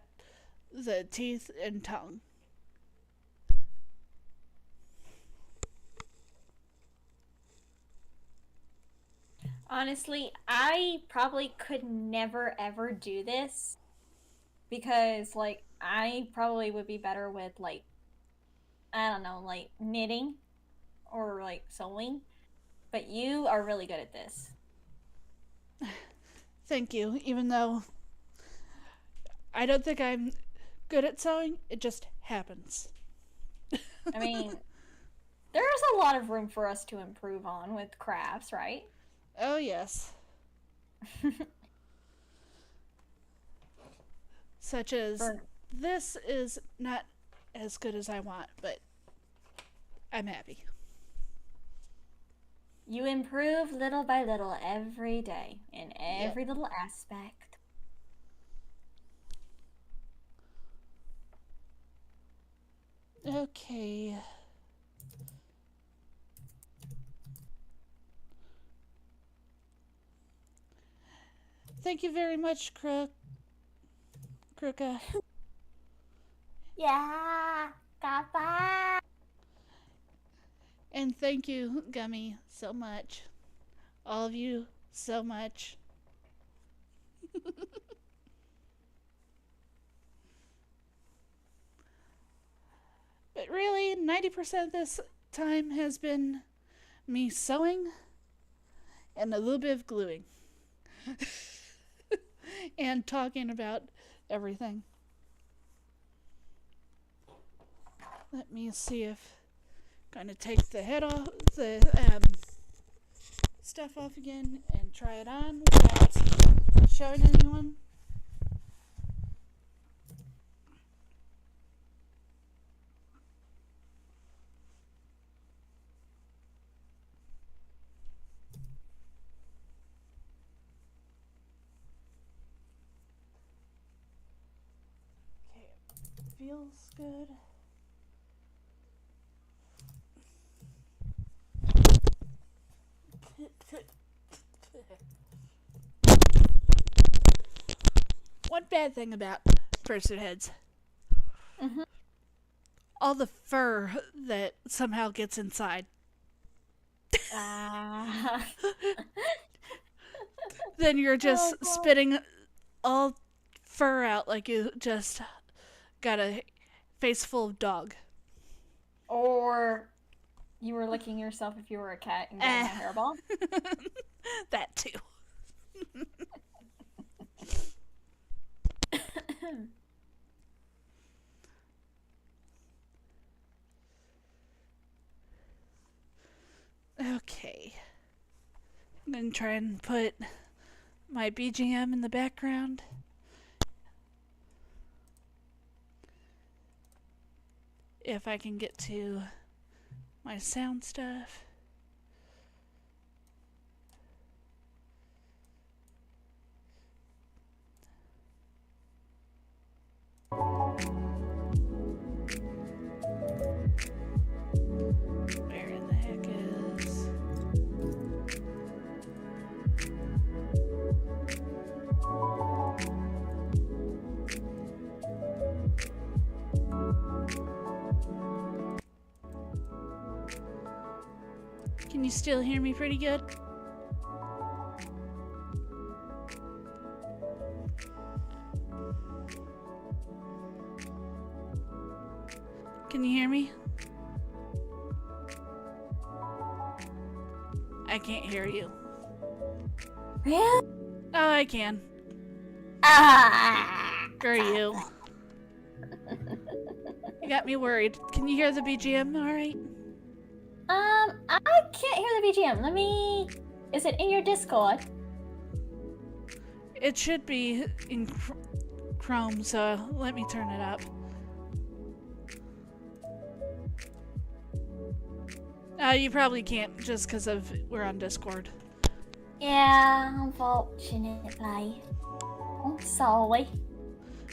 the teeth and tongue. Honestly, I probably could never ever do this because, like, I probably would be better with, like, I don't know, like knitting or like sewing. But you are really good at this. Thank you. Even though I don't think I'm good at sewing, it just happens. I mean, there's a lot of room for us to improve on with crafts, right? Oh, yes. Such as, this is not as good as I want, but I'm happy. You improve little by little every day in every little aspect. Okay. Thank you very much, Kruka. Yeah, Kappa. And thank you, Gummy, so much. All of you, so much. But really, 90% of this time has been me sewing and a little bit of gluing. And talking about everything. Let me see if I'm going to take the head off, the stuff off again and try it on without showing anyone. Okay, feels good. One bad thing about fursuit heads. Mm-hmm. All the fur that somehow gets inside. Then you're just spitting all fur out like you just got a face full of dog. Or you were licking yourself if you were a cat and getting a hairball. That too. Okay. I'm going to try and put my BGM in the background. If I can get to my sound stuff. Where in the heck is... Can you still hear me pretty good? Can you hear me? I can't hear you. Really? Oh, I can. Screw you. You got me worried. Can you hear the BGM alright? I can't hear the BGM. Let me... Is it in your Discord? It should be in Chrome, so let me turn it up. You probably can't just because of we're on Discord. Yeah, unfortunately. I'm sorry.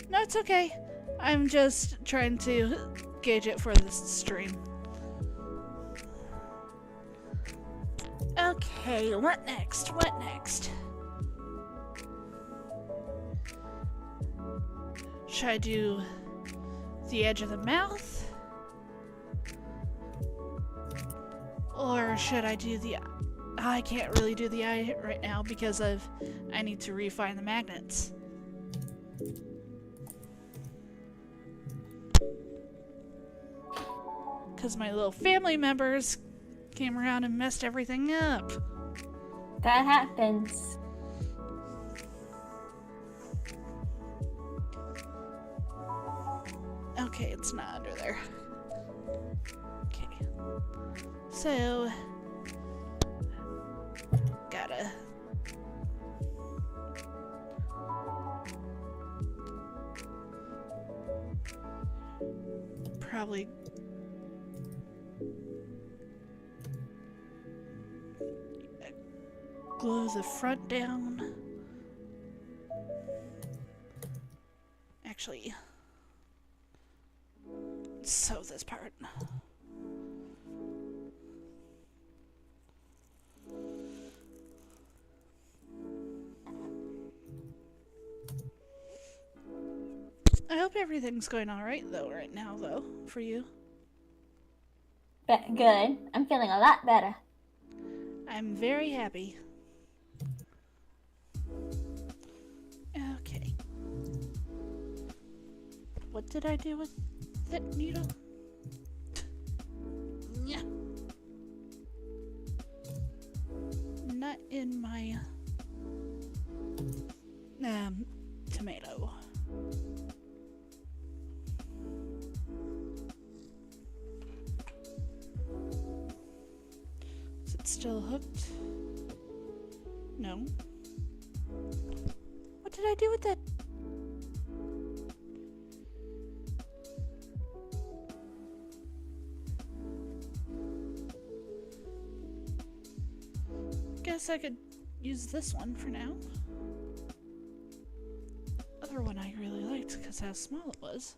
No, it's okay. I'm just trying to gauge it for this stream. Okay, what next? What next? Should I do the edge of the mouth? Or should I do the... I can't really do the eye right now because I need to refine the magnets. Because my little family members came around and messed everything up. That happens. Okay, it's not under there. Okay. So... gotta... probably... glue the front down. Actually, sew this part. I hope everything's going alright though right now though, for you. Good. I'm feeling a lot better. I'm very happy. Okay. What did I do with that needle? Yeah. Not in my tomato. Is it still hooked? No. What did I do with that? Guess I could use this one for now. Other one I really liked because how small it was.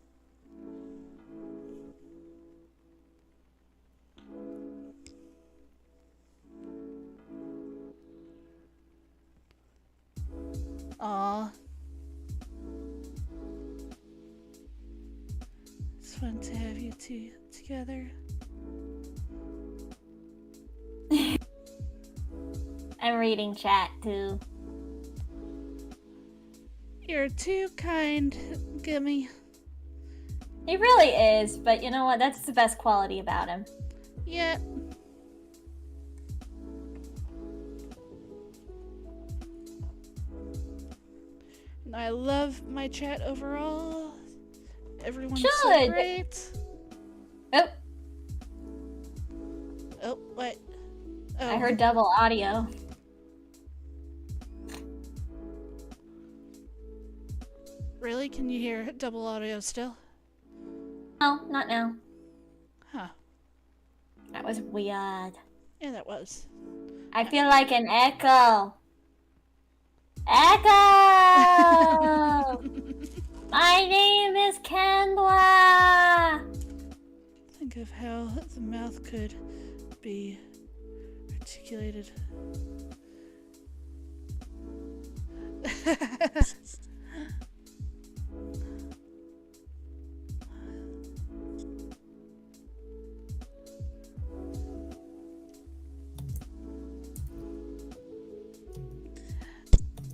Aww. It's fun to have you two together. I'm reading chat too. You're too kind, Gummy. He really is, but you know what? That's the best quality about him. Yeah. I love my chat overall. Everyone's so Should. great. Oh, Oh, what? Oh. I heard double audio. Really? Can you hear double audio still? No, not now. Huh. That was weird. Yeah, that was. I feel like an echo. Echo! My name is Kendra! Think of how the mouth could be articulated.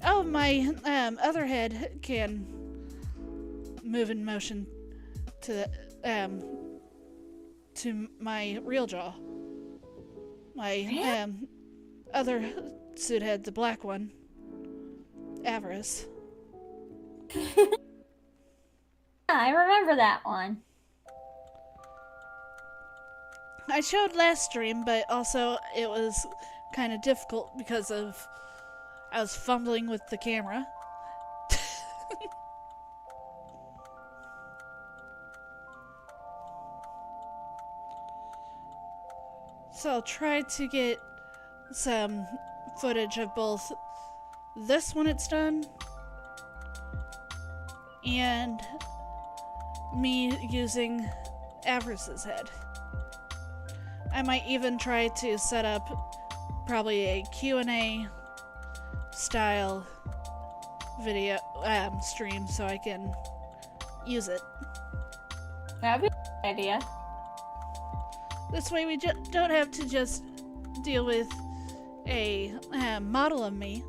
Oh, my other head can move in motion to my real jaw. My other suit head, the black one, Avarice. I remember that one. I showed last stream, but also it was kind of difficult because of I was fumbling with the camera. So I'll try to get some footage of both this when it's done and me using Avarice's head. I might even try to set up probably a Q&A style video stream so I can use it. That'd be a good idea. This way we don't have to just deal with a model of me.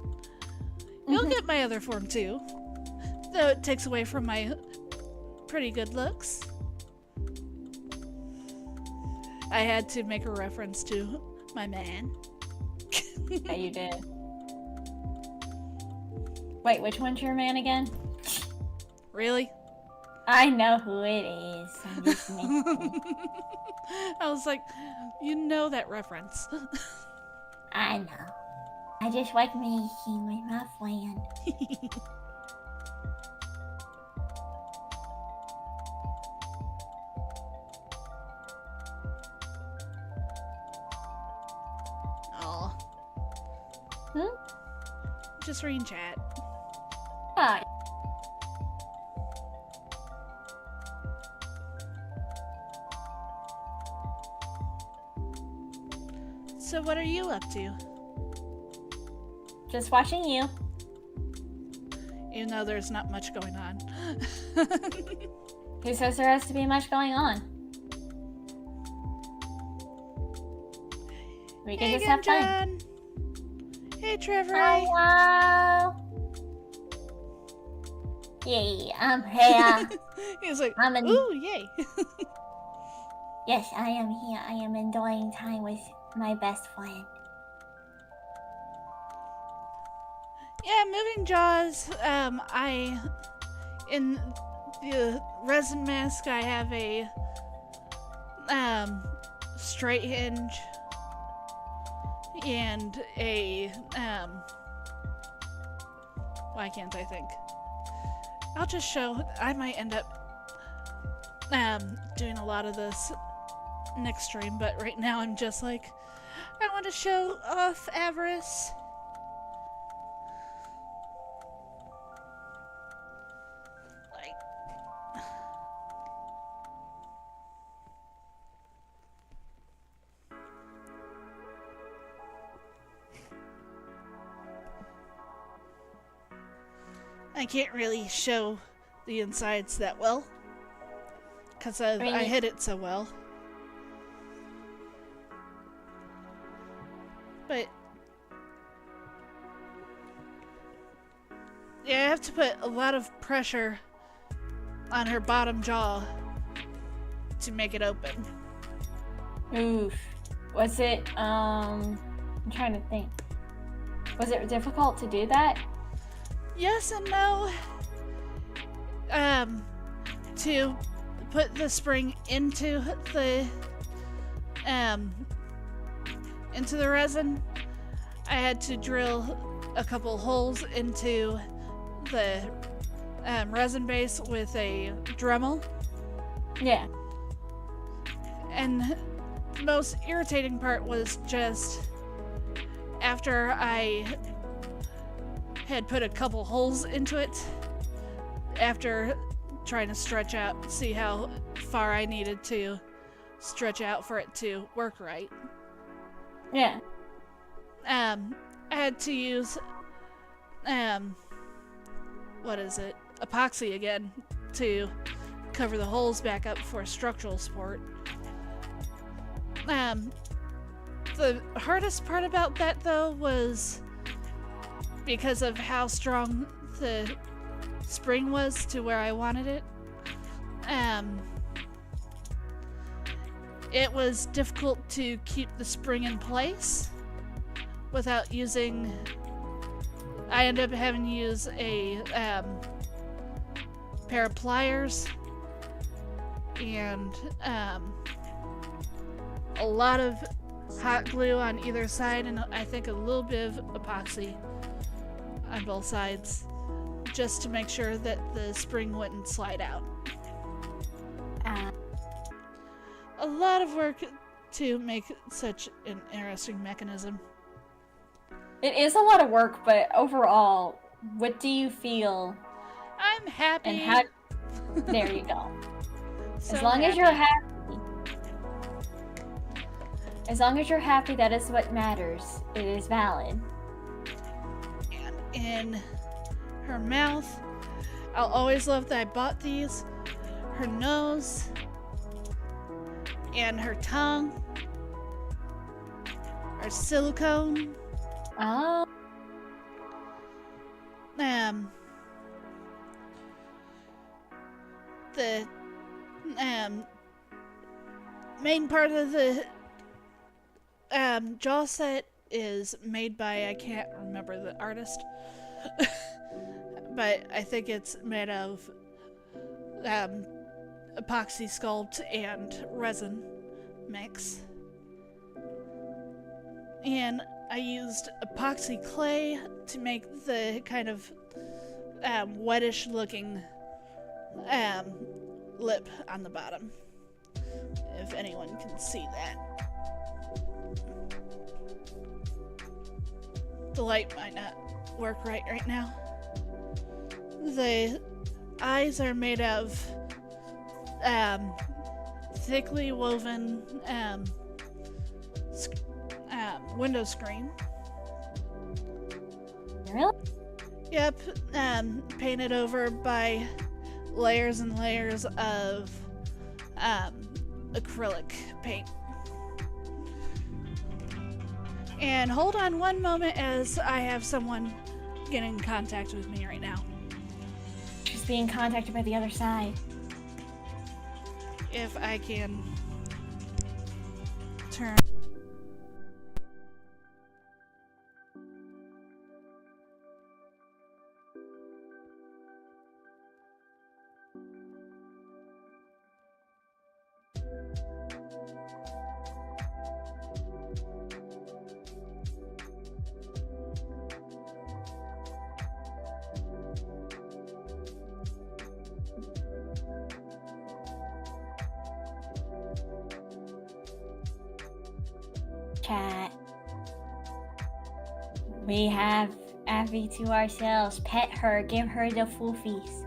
You'll get my other form too, though it takes away from my pretty good looks. I had to make a reference to my man. Yeah, you did. Wait, which one's your man again? Really? I know who it is. I'm just messing. I was like, you know that reference. I know. I just like messing with my friend. Aw. Just reading chat. Hi. So what are you up to? Just watching you. Even though there's not much going on. Who says there has to be much going on? We can Hey just again, have fun. John. Hey, Trevor. Hello. Yay, I'm here. He's like, I'm in- ooh, yay. Yes, I am here. I am enjoying time with my best friend. Yeah, moving jaws. In the resin mask, I have a straight hinge and a why can't I think? I'll just show. I might end up doing a lot of this next stream, but right now I'm just like, I want to show off Avarice. Like, I can't really show the insides that well because I hid it so well. But yeah, I have to put a lot of pressure on her bottom jaw to make it open. Oof. Was it, I'm trying to think. Was it difficult to do that? Yes and no. To put the spring into the resin, I had to drill a couple holes into the resin base with a Dremel. Yeah. And the most irritating part was just after I had put a couple holes into it, after trying to stretch out, see how far I needed to stretch out for it to work right. Yeah. I had to use what is it? Epoxy again to cover the holes back up for structural support. The hardest part about that though was because of how strong the spring was to where I wanted it. It was difficult to keep the spring in place without using. I ended up having to use a pair of pliers and a lot of hot glue on either side, and I think a little bit of epoxy on both sides, just to make sure that the spring wouldn't slide out. A lot of work to make such an interesting mechanism. It is a lot of work, but overall, what do you feel? I'm happy. And how? There you go. So As long as you're happy. As long as you're happy, that is what matters. It is valid. And in her mouth, I'll always love that I bought these. Her nose and her tongue are silicone. Oh. The main part of the jaw set is made by, I can't remember the artist, but I think it's made of epoxy sculpt and resin mix. And I used epoxy clay to make the kind of wettish looking lip on the bottom, if anyone can see that. The light might not work right now. The eyes are made of thickly woven window screen. Really? Yep, painted over by layers and layers of acrylic paint. And hold on one moment as I have someone get in contact with me right now. She's being contacted by the other side. If I can turn. Chat. We have Abby to ourselves. Pet her. Give her the foofies.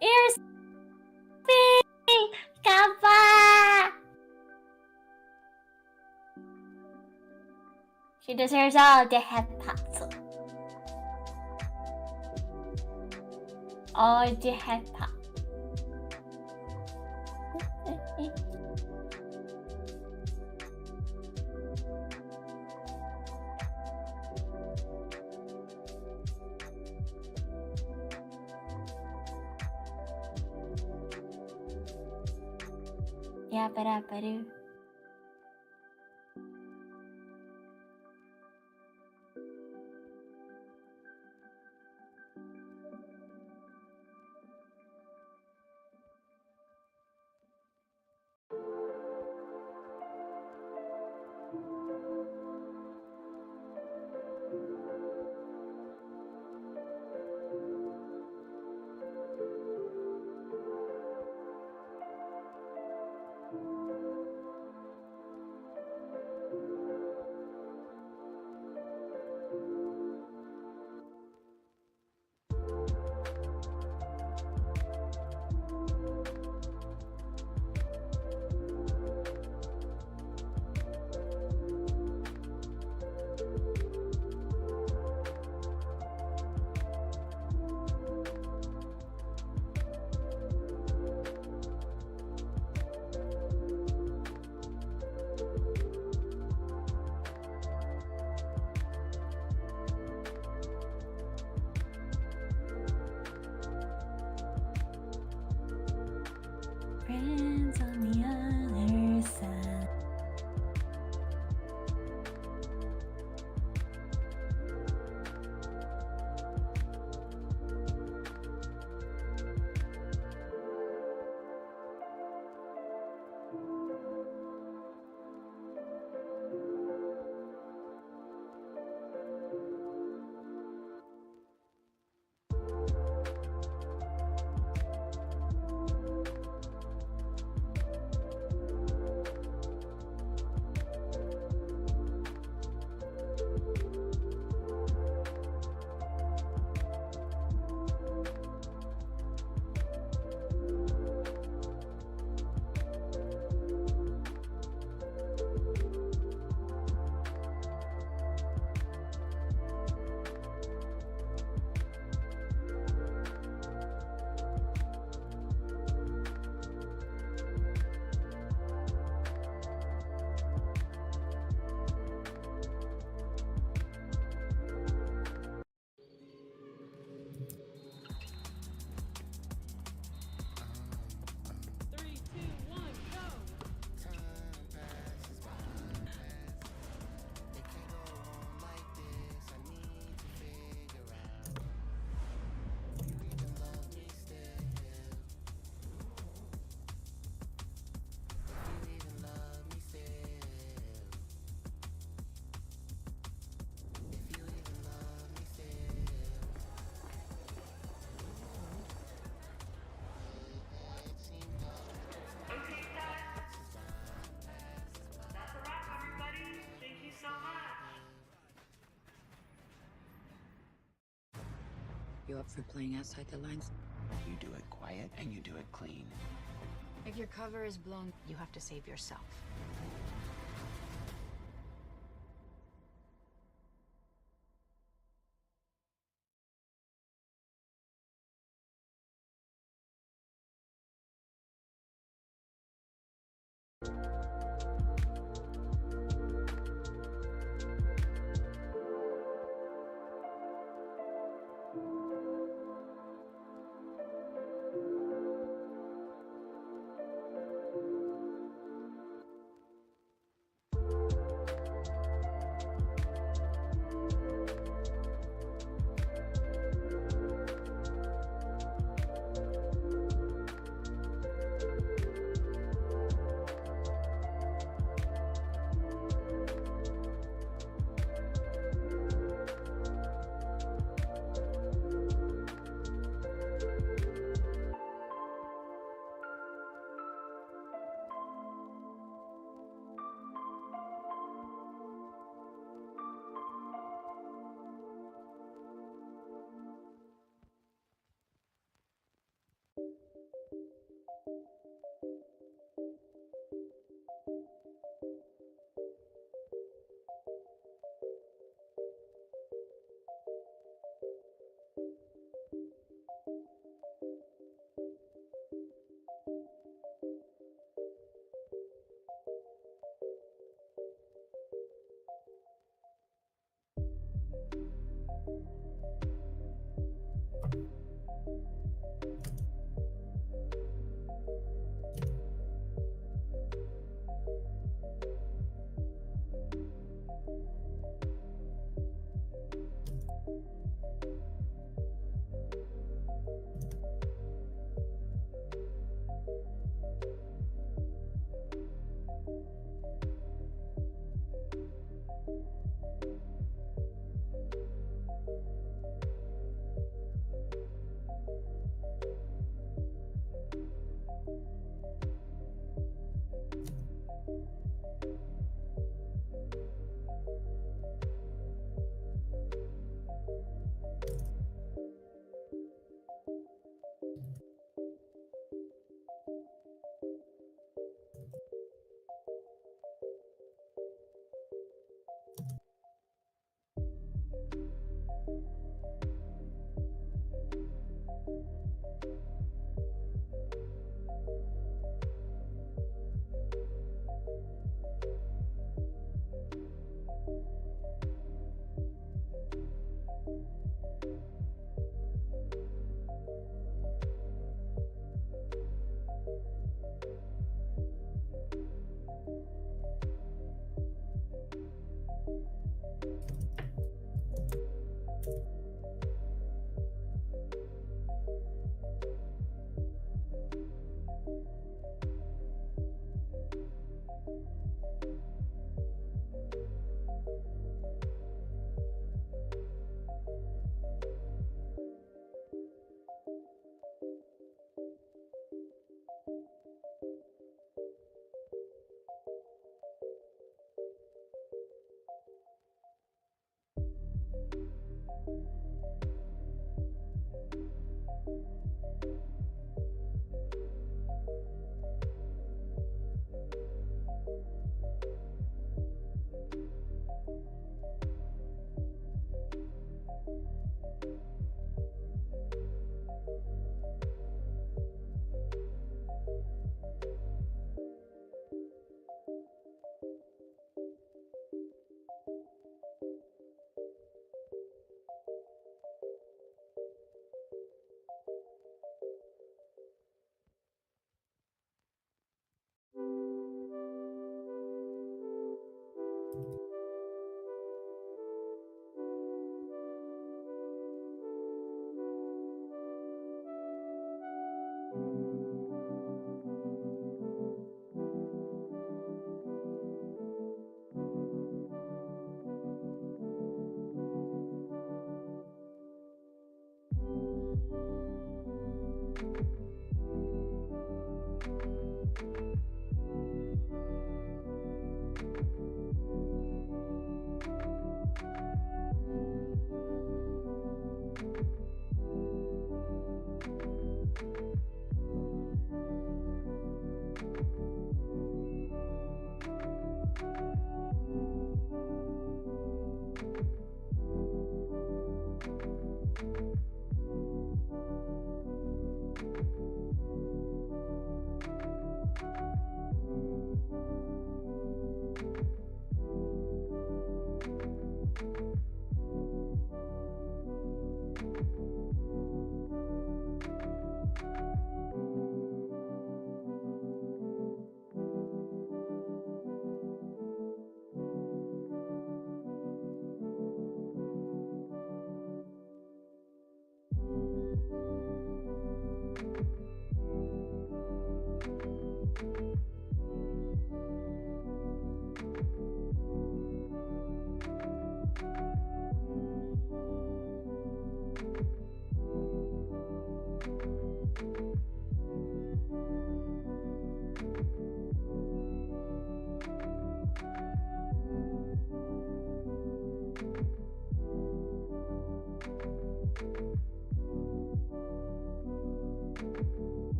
Here's Kappa. She deserves all the hepats. All the hepat. Yappa-dabba-doo. Friends on the other side. You up for playing outside the lines? You do it quiet and you do it clean. If your cover is blown, you have to save yourself.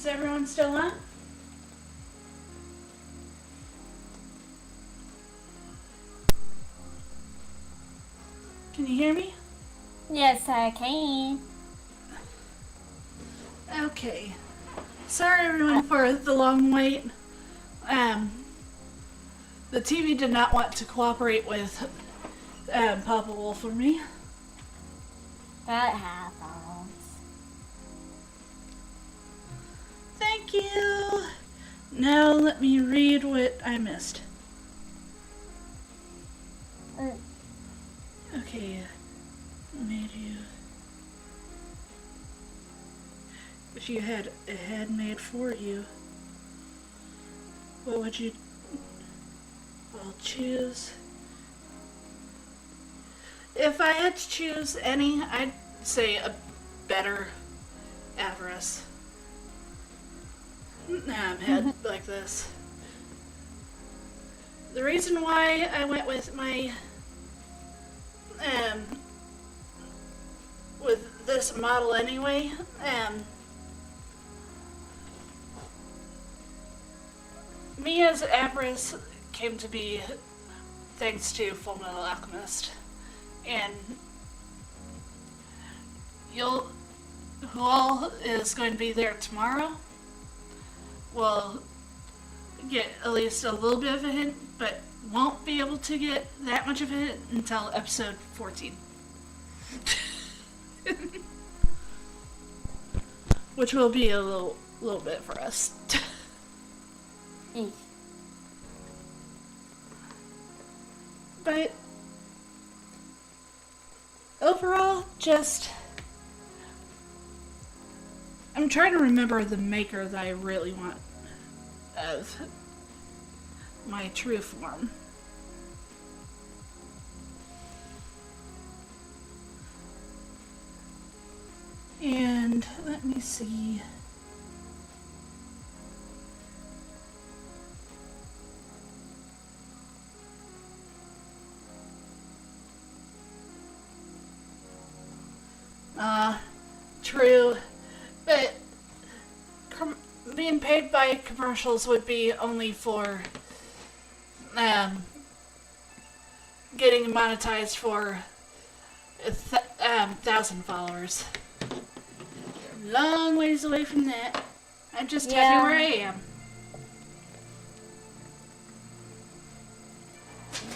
Is everyone still on? Can you hear me? Yes, I can. Okay. Sorry everyone for the long wait. The TV did not want to cooperate with Papa Wolf for me. That happens. Thank you. Now let me read what I missed. Okay. Made you. If you had a head made for you, what would you? I'll choose. If I had to choose any, I'd say a better Avarice. Head like this. The reason why I went with my with this model anyway, me as Avarice came to be thanks to Fullmetal Alchemist, and who all is going to be there tomorrow will get at least a little bit of a hint, but won't be able to get that much of a hint until episode 14. Which will be a little bit for us. But overall, just I'm trying to remember the maker that I really want of my true form. And let me see. True, but being paid by commercials would be only for getting monetized for 1,000 followers. Long ways away from that. I'm just happy where I am.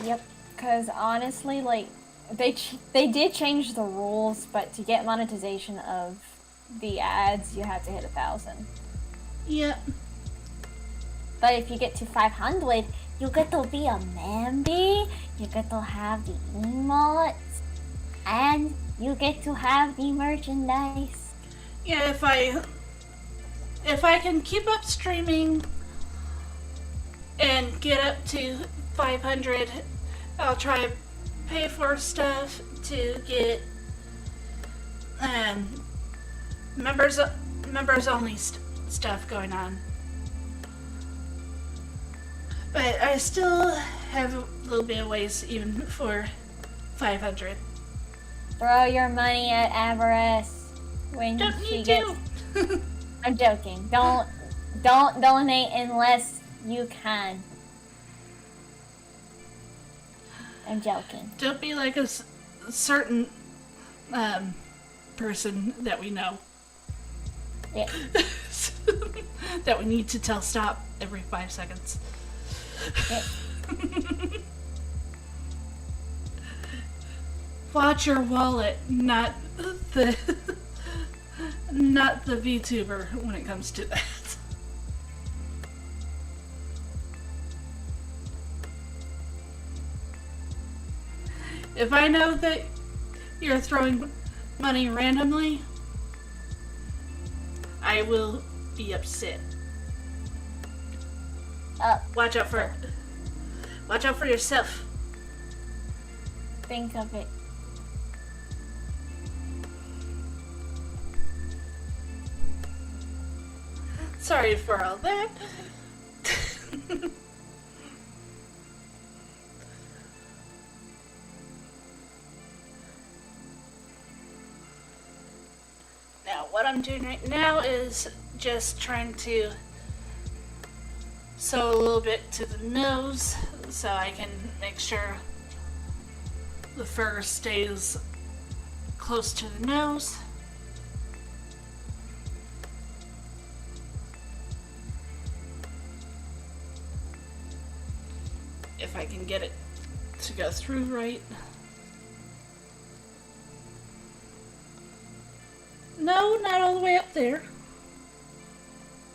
Yep, because honestly, like, they did change the rules, but to get monetization of the ads, you have to hit 1,000. Yep. But if you get to 500, you get to be a member, you get to have the emotes, and you get to have the merchandise. Yeah, if I can keep up streaming and get up to 500, I'll try to pay for stuff to get members only stuff going on. But I still have a little bit of ways even for 500. Throw your money at Avarice when Don't she need gets. to. I'm joking. Don't donate unless you can. I'm joking. Don't be like a certain person that we know. Yeah. That we need to tell stop every 5 seconds. Yeah. Watch your wallet, not the Vtuber when it comes to that. If I know that you're throwing money randomly, I will be upset. Watch out for yourself. Think of it. Sorry for all that. Now, what I'm doing right now is just trying to sew a little bit to the nose so I can make sure the fur stays close to the nose. If I can get it to go through right. No, not all the way up there.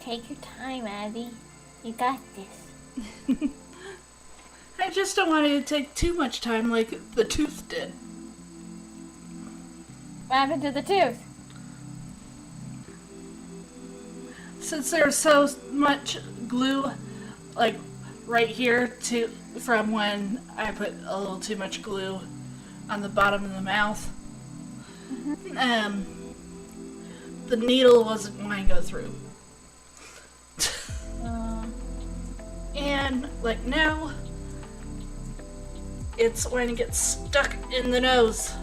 Take your time, Abby. You got this. I just don't want it to take too much time like the tooth did. What happened to the tooth? Since there's so much glue, like right here to from when I put a little too much glue on the bottom of the mouth, the needle wasn't wanting to go through. And like now, it's going to get stuck in the nose.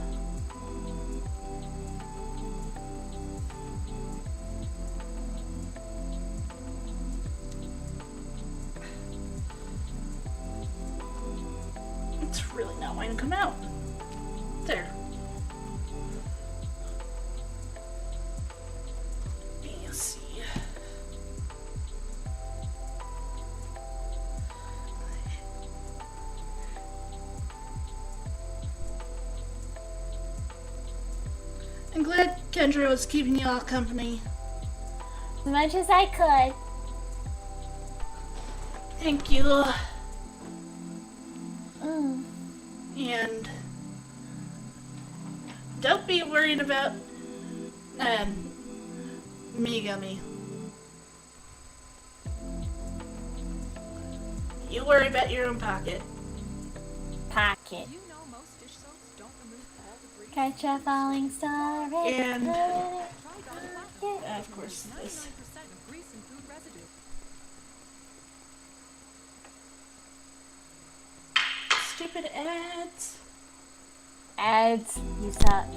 It's really not wanting to come out. There. Let me see. I'm glad Kendra was keeping you all company. As much as I could. Thank you. Mm. And don't be worried about me, Gummy. You worry about your own pocket. Pocket. You know most dish soaps don't remove all the grease. Catch a falling star and And- put it Try in Dolly your Parton. pocket. Of course, this. 99% of grease and food residue. Stupid ads. Ads, you suck.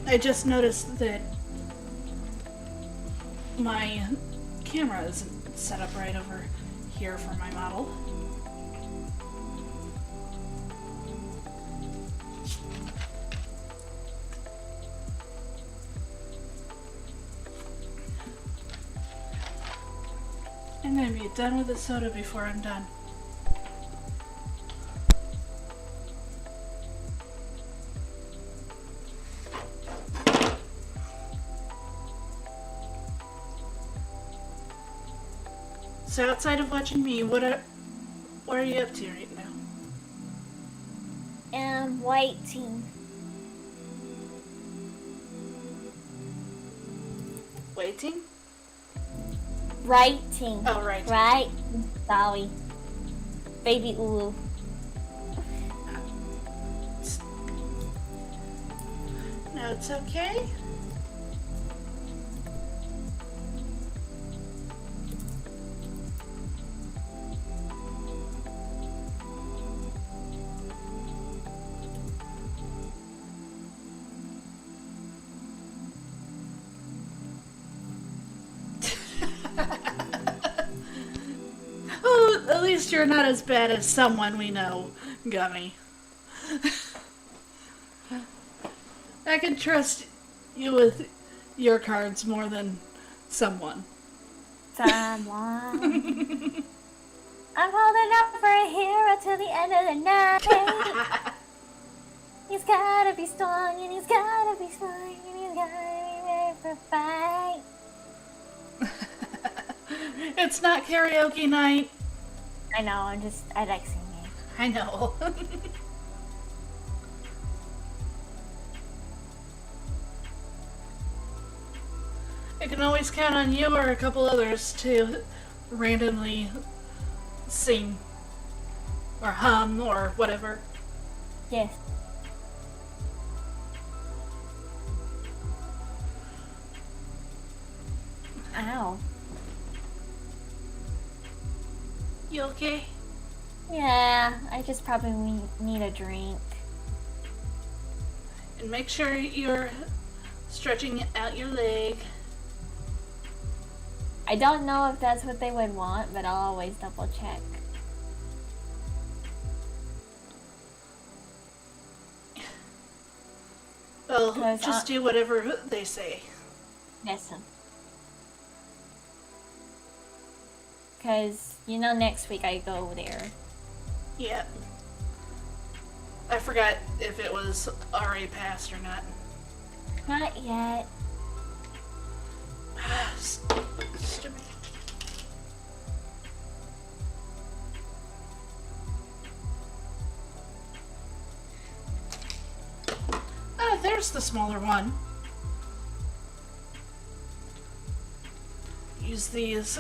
I just noticed that my camera isn't set up right over here for my model. I'm gonna be done with the soda before I'm done. So outside of watching me, what are you up to right now? Waiting. Waiting? Writing. Oh, right. Right. Sorry. Baby Ulu. No, it's okay. Oh, at least you're not as bad as someone we know, Gummy. I can trust you with your cards more than someone. Someone. I'm holding up for a hero till the end of the night. He's gotta be strong and he's gotta be smart and he's gotta be ready for a fight. It's not karaoke night. I know, I like singing. I know. I can always count on you or a couple others to randomly sing or hum or whatever. Yes. Ow. You okay? Yeah, I just probably need a drink. And make sure you're Stretching out your leg. I don't know if that's what they would want, but I'll always double check. Well, just do whatever they say. Listen. Because, you know, next week I go there. Yeah. I forgot if it was already passed or not. Not yet. Stupid. Oh, there's the smaller one. Use these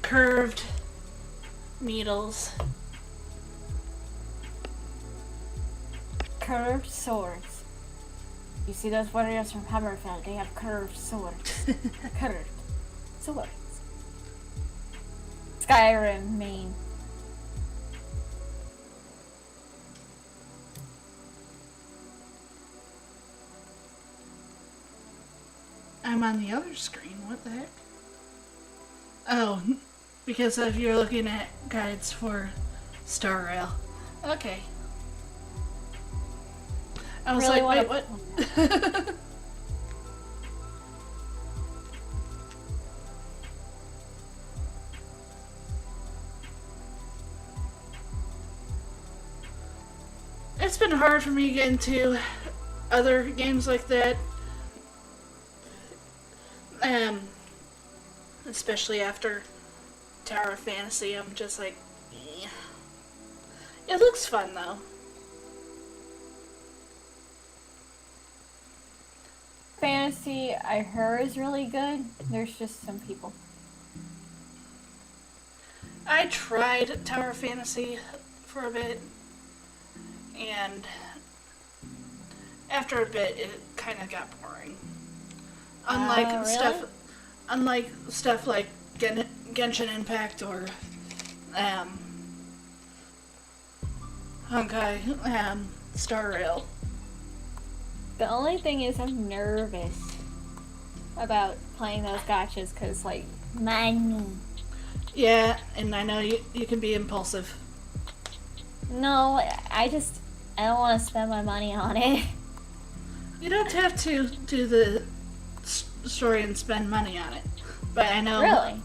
curved needles. Curved swords. You see those warriors from Hammerfell? They have curved swords. Curved swords. Skyrim, Maine. I'm on the other screen. What the heck? Oh, because of you're looking at guides for Star Rail. Okay. I was Really like, wait, what? It's been hard for me to get into other games like that. Especially after Tower of Fantasy, I'm just like, eh. It looks fun though. Fantasy, I heard, is really good. There's just some people. I tried Tower of Fantasy for a bit, and after a bit, it kind of got boring. Unlike stuff like Genshin Impact or Honkai Star Rail. The only thing is I'm nervous about playing those gachas because, like, money. Yeah, and I know you can be impulsive. No, I don't want to spend my money on it. You don't have to do the story and spend money on it. But I know... Really?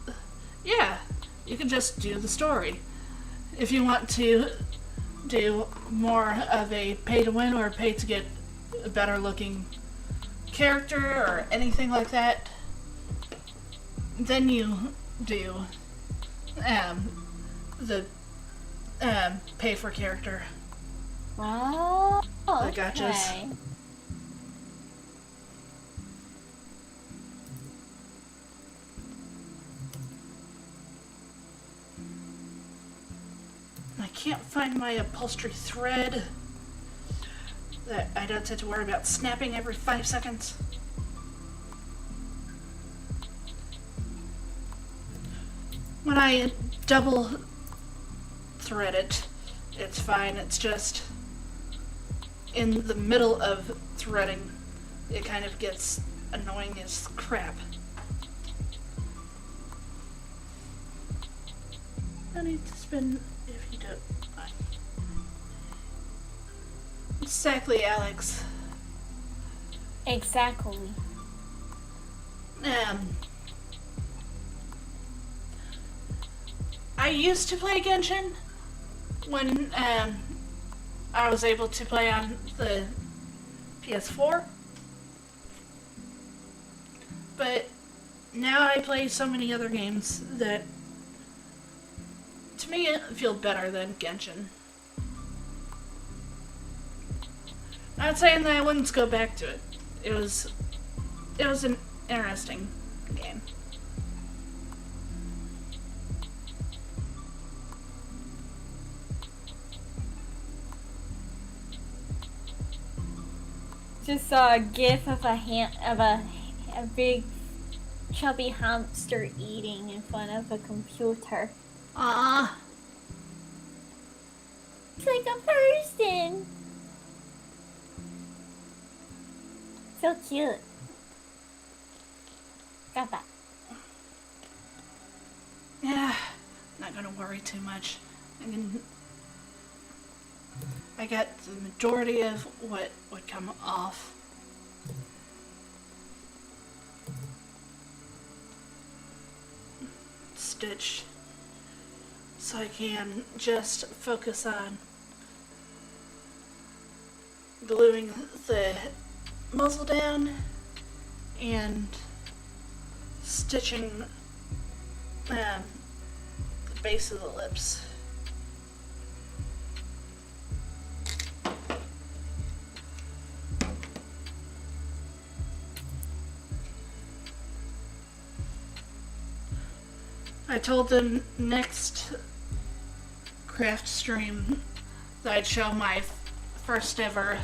Yeah, you can just do the story. If you want to do more of a pay to win or pay to get a better looking character or anything like that, then you do the pay for character. Oh, The okay. gachas. I can't find my upholstery thread. That I don't have to worry about snapping every 5 seconds. When I double thread it, it's fine. It's just in the middle of threading, it kind of gets annoying as crap. I need to spend, if you don't. Exactly, Alex. Exactly. I used to play Genshin when I was able to play on the PS4, but now I play so many other games that to me it feel better than Genshin. Not saying that I wouldn't go back to it. It was an interesting game. Just saw a gif of a big chubby hamster eating in front of a computer. Ah, It's like a person. So cute. Got that. Yeah, not gonna worry too much. I got the majority of what would come off. Stitch. So I can just focus on gluing the muzzle down and stitching the base of the lips. I told them next craft stream that I'd show my first ever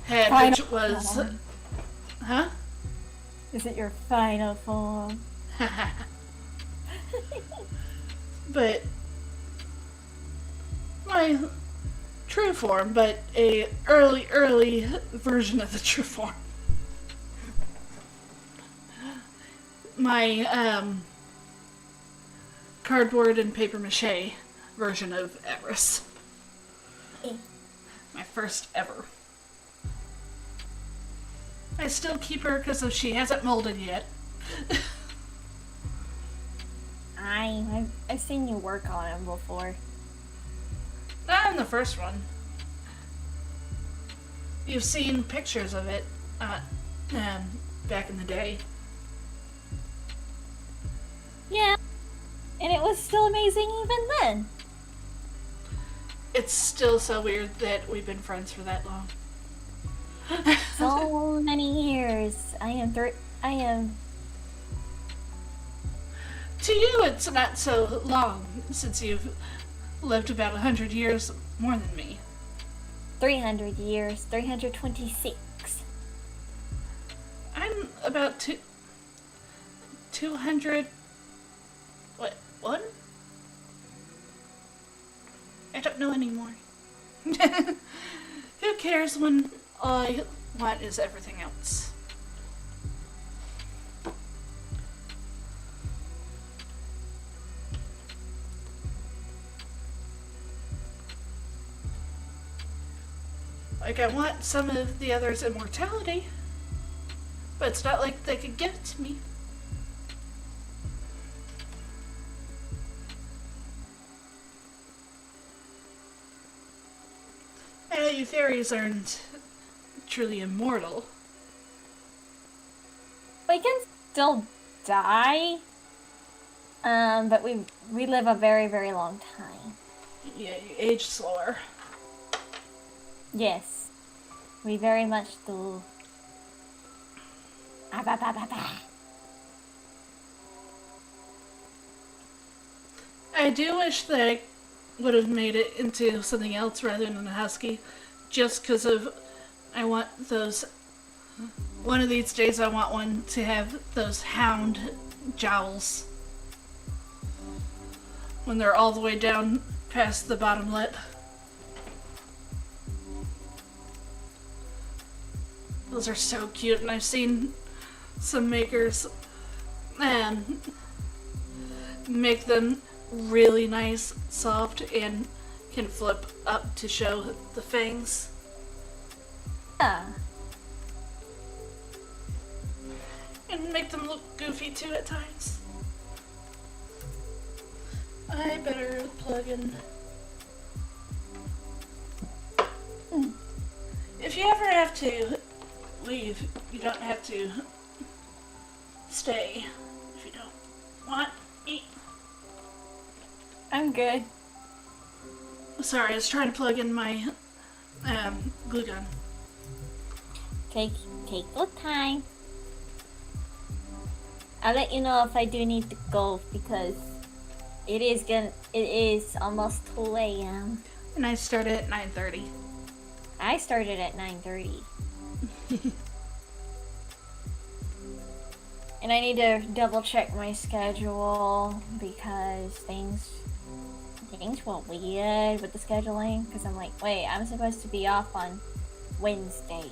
head, which was... form. Huh? Is it your final form? But my true form, but a early version of the true form. My cardboard and paper mache version of Avarice. My first ever. I still keep her because she hasn't molded yet. I've seen you work on him before. Not in the first one. You've seen pictures of it back in the day. Yeah. And it was still amazing even then. It's still so weird that we've been friends for that long. So many years. I am. To you, it's not so long, since you've lived about 100 years more than me. 300 years. 326. I'm about 200... What? I don't know anymore. Who cares when all I want is everything else? Like, I want some of the others' immortality, but it's not like they could give it to me. I know you fairies aren't truly immortal. We can still die, but we live a very, very long time. Yeah, you age slower. Yes, we very much do. Ah, bah, bah, bah, bah. I do wish that I would have made it into something else rather than a husky, just because of I want those. One of these days, I want one to have those hound jowls when they're all the way down past the bottom lip. Those are so cute, and I've seen some makers make them really nice, soft, and can flip up to show the fangs. Yeah. And make them look goofy too at times. I better plug in. If you ever have to leave, you don't have to stay if you don't want. I'm good. Sorry, I was trying to plug in my glue gun. Take your time. I'll let you know if I do need to go because it is almost 2 a.m. And I started at 9:30. I started at 9:30. And I need to double check my schedule because things were weird with the scheduling because I'm like, wait, I'm supposed to be off on Wednesdays.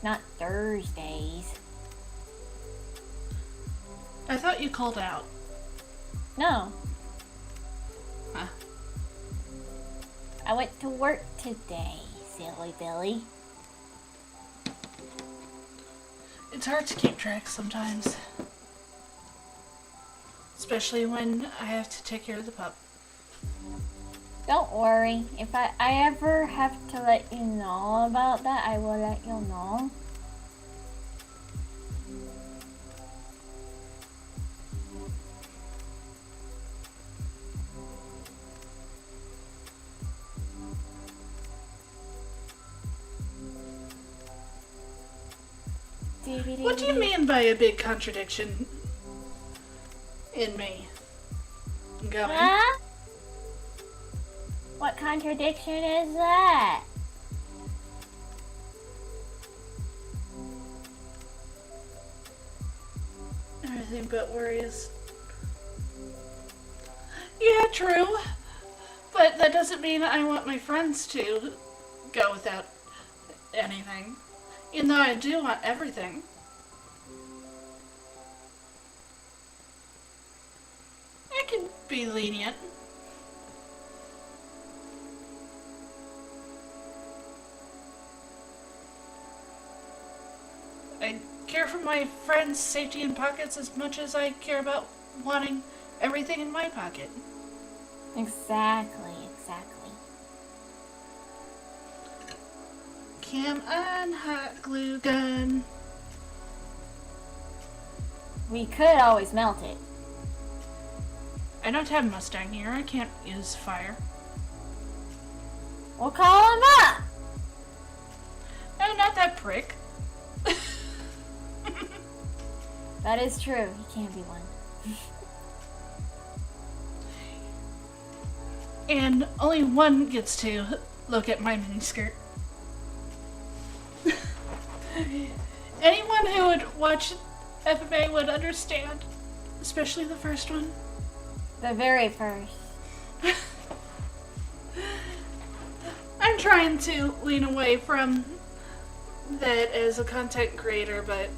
not Thursdays. I thought you called out. No. Huh. I went to work today, silly Billy. It's hard to keep track sometimes. Especially when I have to take care of the pup. Don't worry. If I ever have to let you know about that, I will let you know. What do you mean by a big contradiction in me? Gummy? Huh? What contradiction is that? Everything but worries. Yeah, true. But that doesn't mean I want my friends to go without anything. Even though I do want everything. I can be lenient. I care for my friends' safety in pockets as much as I care about wanting everything in my pocket. Exactly. Cam on hot glue gun. We could always melt it. I don't have Mustang here. I can't use fire. We'll call him up. No, not that prick. That is true. He can't be one. And only one gets to look at my miniskirt. Anyone who would watch FMA would understand, especially the first one. The very first. I'm trying to lean away from that as a content creator, but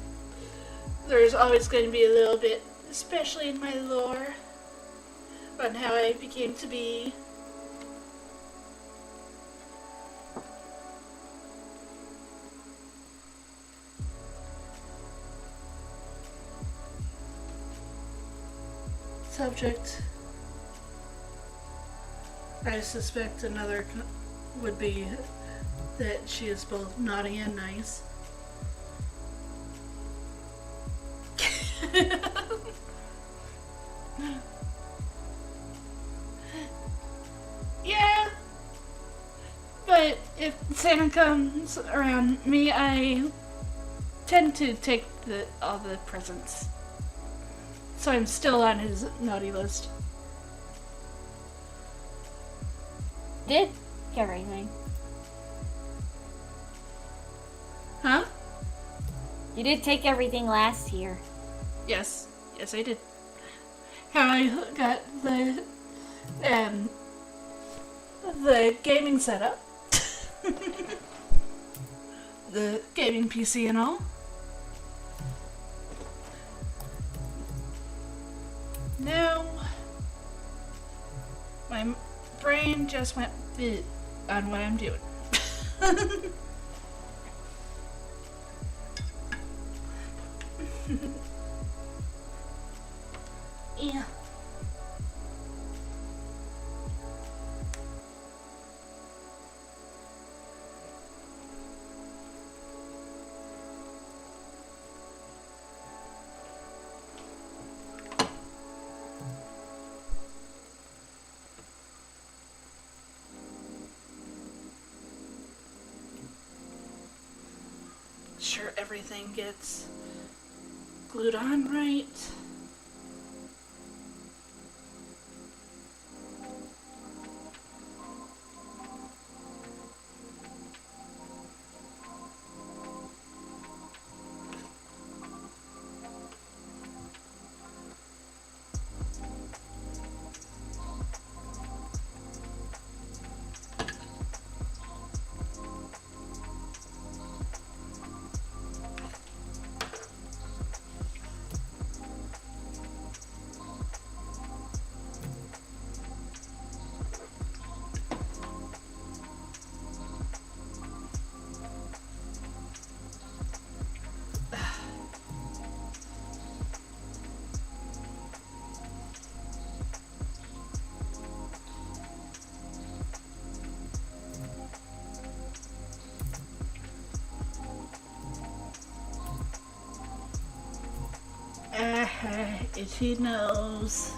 there's always going to be a little bit, especially in my lore, on how I became to be. Subject. I suspect another would be that she is both naughty and nice. Yeah, but if Santa comes around me, I tend to take all the presents. So I'm still on his naughty list. Did everything. Huh? You did take everything last year. Yes. Yes, I did. How I got the gaming setup. The gaming PC and all. Now, my brain just went bit on what I'm doing. Yeah. Sure everything gets glued on right. if he knows.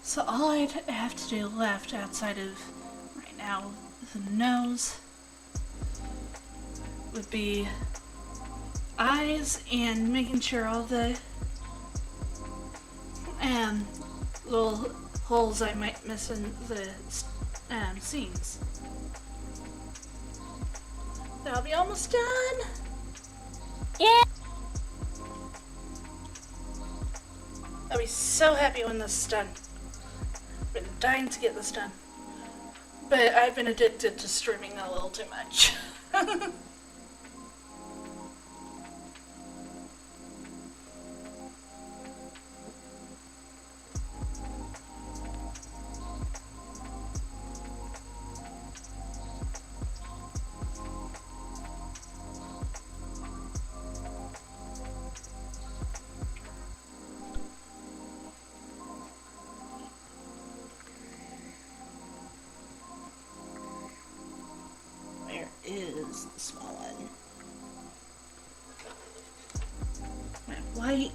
So all I'd have to do left outside of right now the nose would be eyes and making sure all the little holes I might miss in the seams. That'll be almost done. Yeah. I'll be so happy when this is done. Been dying to get this done. But I've been addicted to streaming a little too much. Is the small one. My white.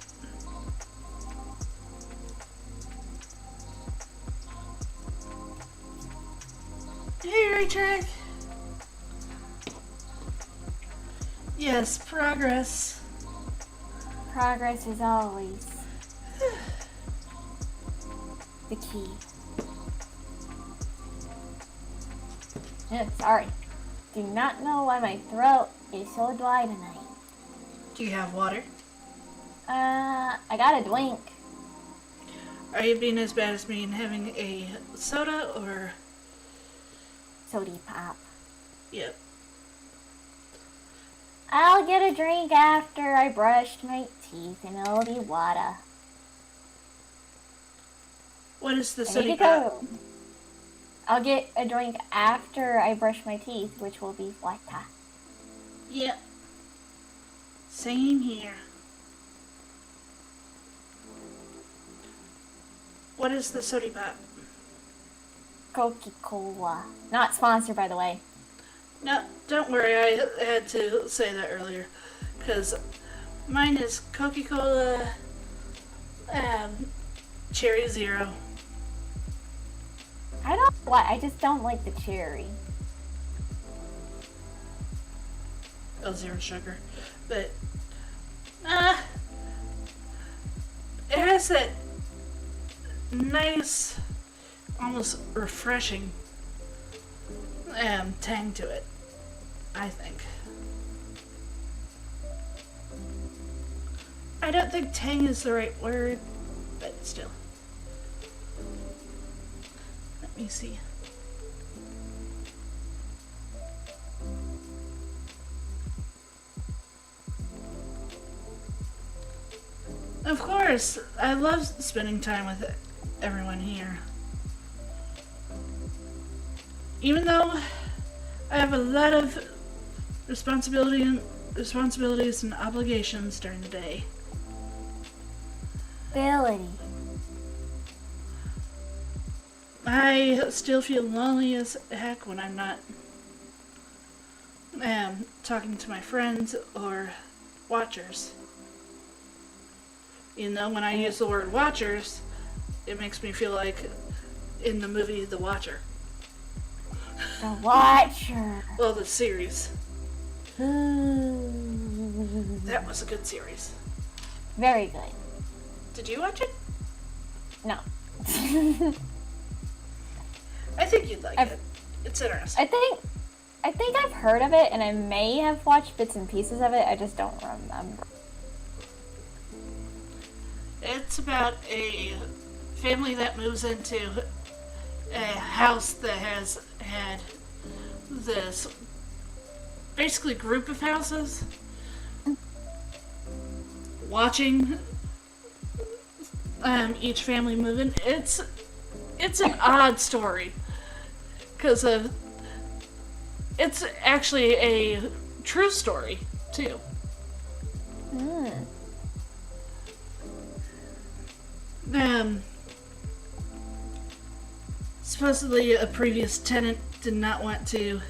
Hey, Raytrack. Yes, progress. Progress is always the key. Sorry. Do not know why my throat is so dry tonight. Do you have water? I got a drink. Are you being as bad as me and having a soda or? Soda pop. Yep. I'll get a drink after I brush my teeth and it'll be water. What is the I need soda to pop? go. I'll get a drink after I brush my teeth, which will be water. Yep. Same here. What is the soda pop? Coca-Cola. Not sponsored, by the way. No, don't worry, I had to say that earlier. Because mine is Coca-Cola Cherry Zero. I don't what I just don't like the cherry. Oh, zero sugar. But it has that nice, almost refreshing tang to it, I think. I don't think tang is the right word, but still. Let me see. Of course, I love spending time with everyone here. Even though I have a lot of responsibilities and obligations during the day. Ability. I still feel lonely as heck when I'm not talking to my friends or watchers. You know, when I use the word watchers, it makes me feel like in the movie The Watcher. The Watcher. Well, the series. Ooh. That was a good series. Very good. Did you watch it? No. I think you'd like it. It's interesting. I think I've heard of it, and I may have watched bits and pieces of it. I just don't remember. It's about a family that moves into a house that has had this basically group of houses watching each family move in. It's an odd story because of it's actually a true story too. supposedly a previous tenant did not want to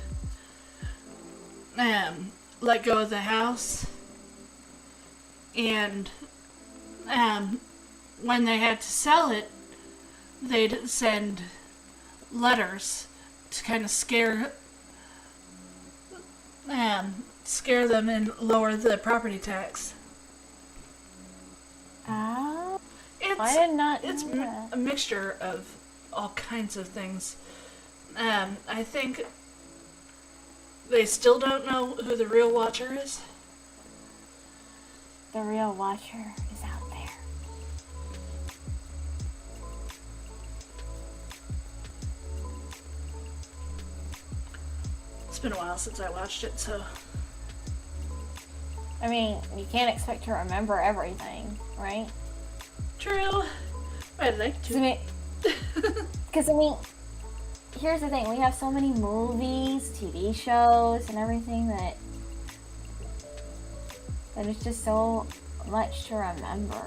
let go of the house, and when they had to sell it, they'd send letters to kind of scare them and lower the property tax. Oh, It's, I did not know It's that. a mixture of all kinds of things. I think they still don't know who the real watcher is. The real watcher is out there. It's been a while since I watched it, so I mean, you can't expect to remember everything, right? true. I'd like to. Because I mean, here's the thing: we have so many movies, TV shows, and everything that it's just so much to remember.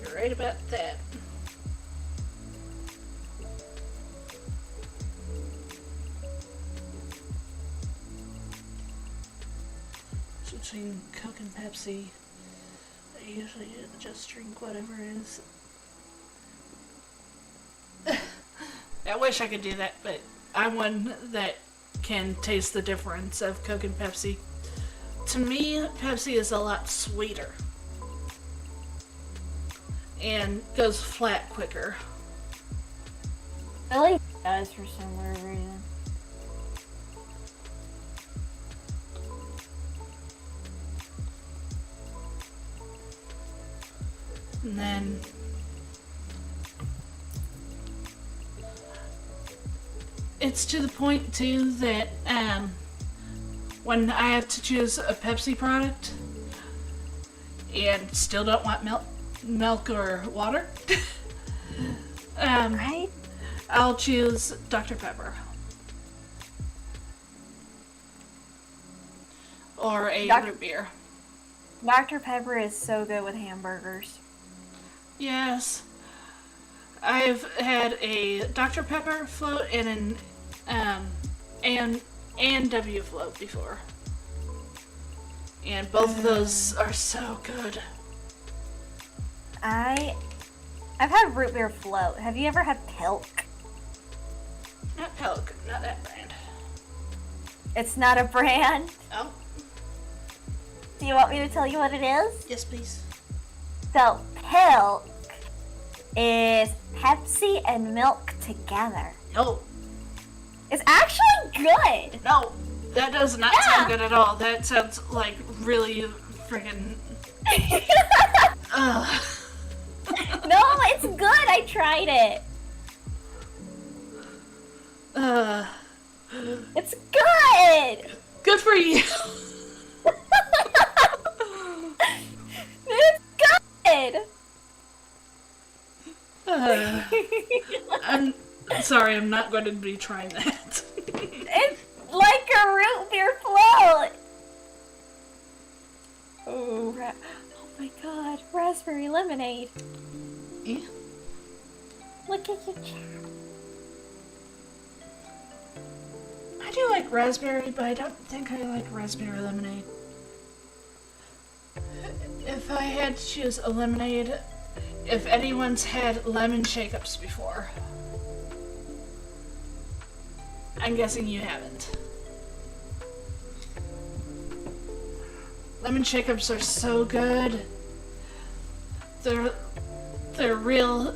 You're right about that. Between Coke and Pepsi, I usually just drink whatever is. I wish I could do that, but I'm one that can taste the difference of Coke and Pepsi. To me, Pepsi is a lot sweeter and goes flat quicker. It really does for some weird reason. And then it's to the point too that when I have to choose a Pepsi product and still don't want milk or water, Right? I'll choose Dr. Pepper or a root beer. Dr. Pepper is so good with hamburgers. Yes. I've had a Dr. Pepper float and an A&W float before. And both of those are so good. I've had root beer float. Have you ever had Pilk? Not Pilk, not that brand. It's not a brand. Oh, Do you want me to tell you what it is? yes please. So, Pilk is Pepsi and milk together. No, It's actually good. no, that does not Yeah. sound good at all. That sounds like really freaking... Ugh. No, it's good. I tried it. It's good. Good for you. It's good. I'm sorry, I'm not going to be trying that. It's like a root beer float. Oh my god, raspberry lemonade. Yeah. Look at your chat. I do like raspberry, but I don't think I like raspberry lemonade. If I had to choose a lemonade, if anyone's had lemon shake-ups before, I'm guessing you haven't. Lemon shake-ups are so good. They're real,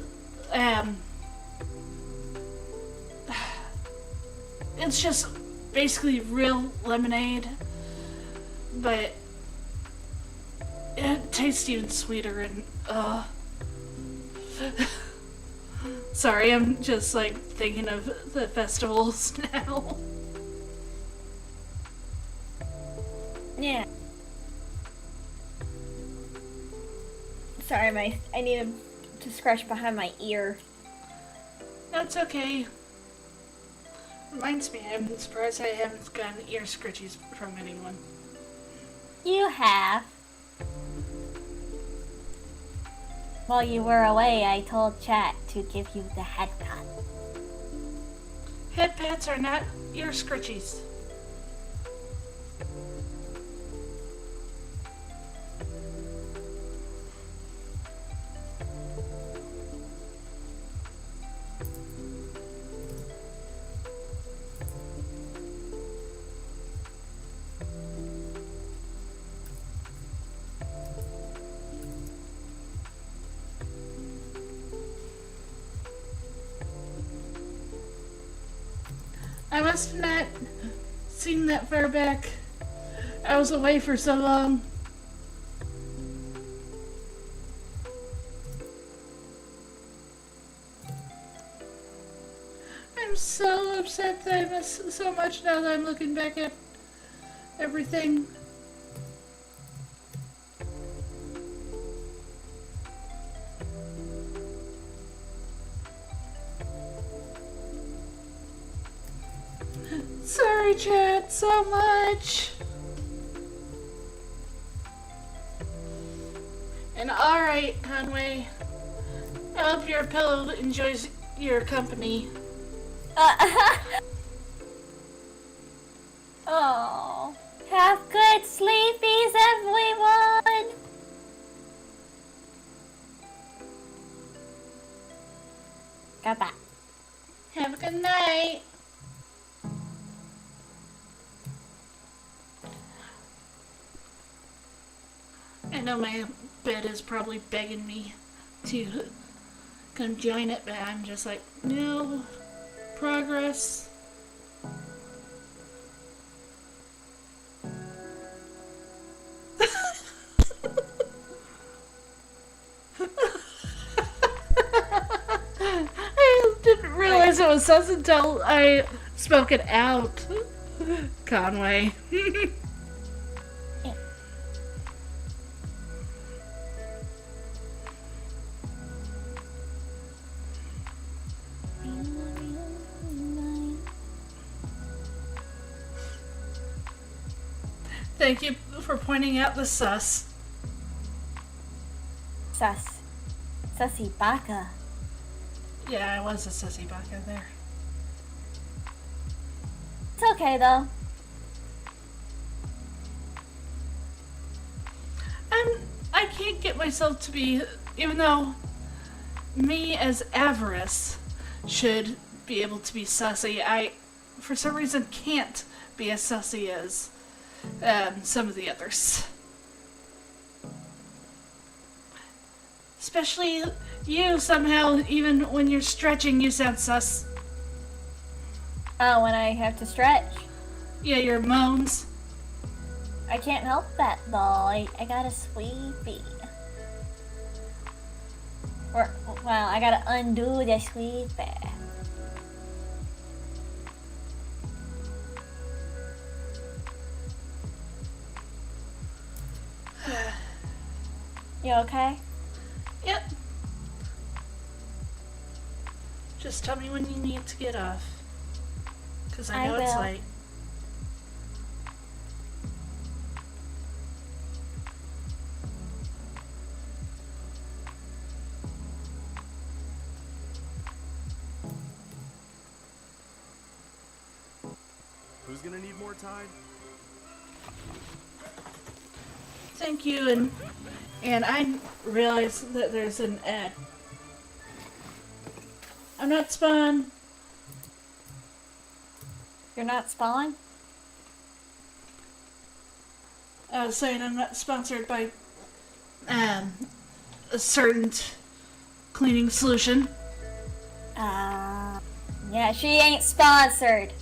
it's just basically real lemonade, but it tastes even sweeter and, sorry, I'm just like thinking of the festivals now. Yeah. Sorry, I needed to scratch behind my ear. That's okay. Reminds me, I'm surprised I haven't gotten ear scritchies from anyone. You have. While you were away, I told chat to give you the head pat. Head pats are not ear scritchies. I must have not seen that far back. I was away for so long. I'm so upset that I missed so much now that I'm looking back at everything. Sorry, chat, so much. And alright, Conway. I hope your pillow enjoys your company. Oh, have good sleepies, everyone. Goodbye. Have a good night. I know my bed is probably begging me to come join it, but I'm just like, no progress. I didn't realize it was sus until I spoke it out. Conway. Thank you for pointing out the sus. Sus. Sussy baka. Yeah, I was a sussy baka there. It's okay though. I can't get myself to be, even though me as Avarice should be able to be sussy, I for some reason can't be as sussy as some of the others. Especially you, somehow, even when you're stretching, you sound sus. Oh, when I have to stretch? Yeah, your moans. I can't help that though. I got a sweepy. Or, well, I gotta undo the sweepy. You okay? Yep. Just tell me when you need to get off. Because I know it's late. Who's gonna need more Tide? Thank you, and I realize that there's an ad. I'm not Spawn. You're not Spawn? I was saying I'm not sponsored by a certain cleaning solution. Yeah, she ain't sponsored.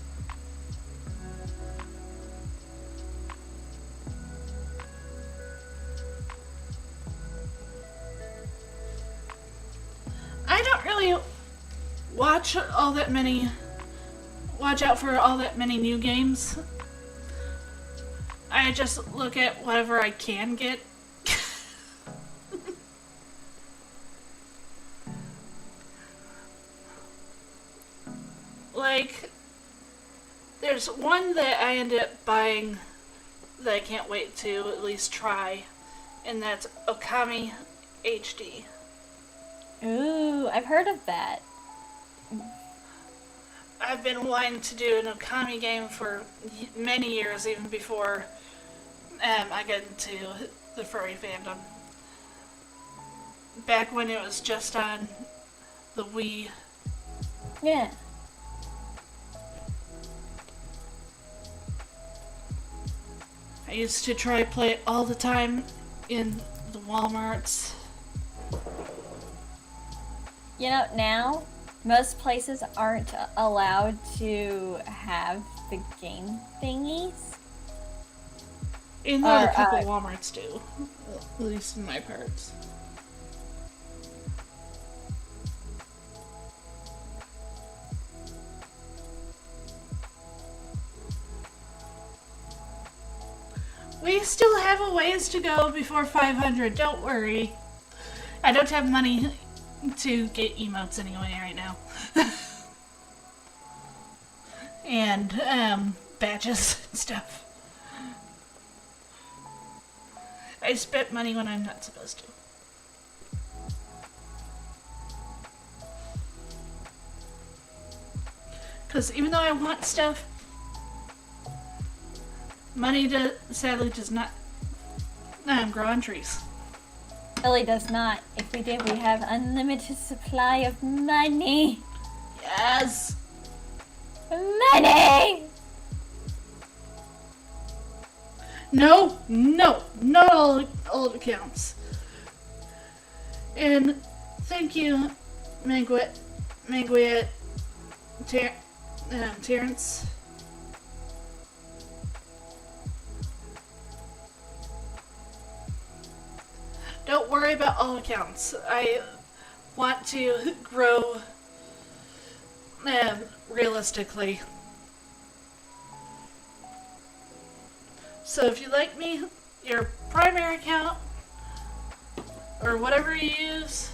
I don't really watch out for all that many new games. I just look at whatever I can get. Like, there's one that I ended up buying that I can't wait to at least try, and that's Okami HD. Ooh, I've heard of that. I've been wanting to do an Okami game for many years, even before I got into the furry fandom. Back when it was just on the Wii. Yeah. I used to try to play it all the time in the Walmarts. You know, now, most places aren't allowed to have the game thingies. Even though a couple Walmarts do, at least in my parts. We still have a ways to go before 500, don't worry. I don't have money to get emotes anyway right now. And, badges and stuff. I spent money when I'm not supposed to. Because even though I want stuff, money sadly does not grow on trees. Really does not. If we did, we have unlimited supply of money. Yes! Money! No, not all accounts. And thank you, Manguet, Terrence. Don't worry about all accounts. I want to grow realistically. So if you like me, your primary account or whatever you use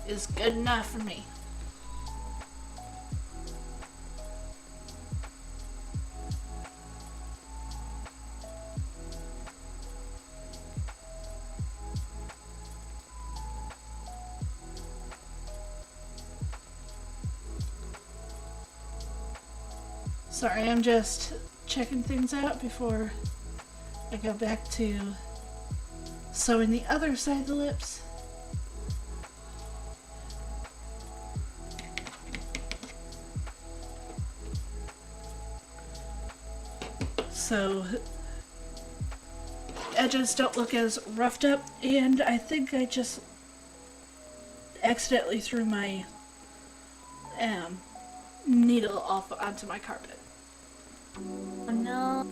is good enough for me. Sorry, I'm just checking things out before I go back to sewing the other side of the lips. So edges don't look as roughed up, and I think I just accidentally threw my needle off onto my carpet. Oh no.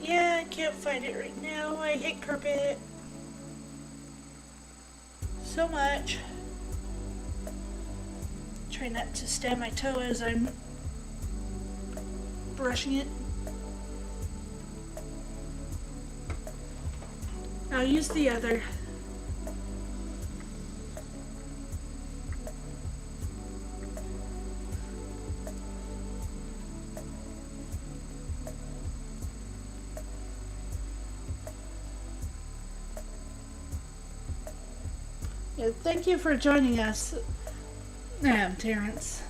Yeah, I can't find it right now. I hate carpet so much. Try not to stab my toe as I'm brushing it. I'll use the other. Yeah, thank you for joining us, Terrence.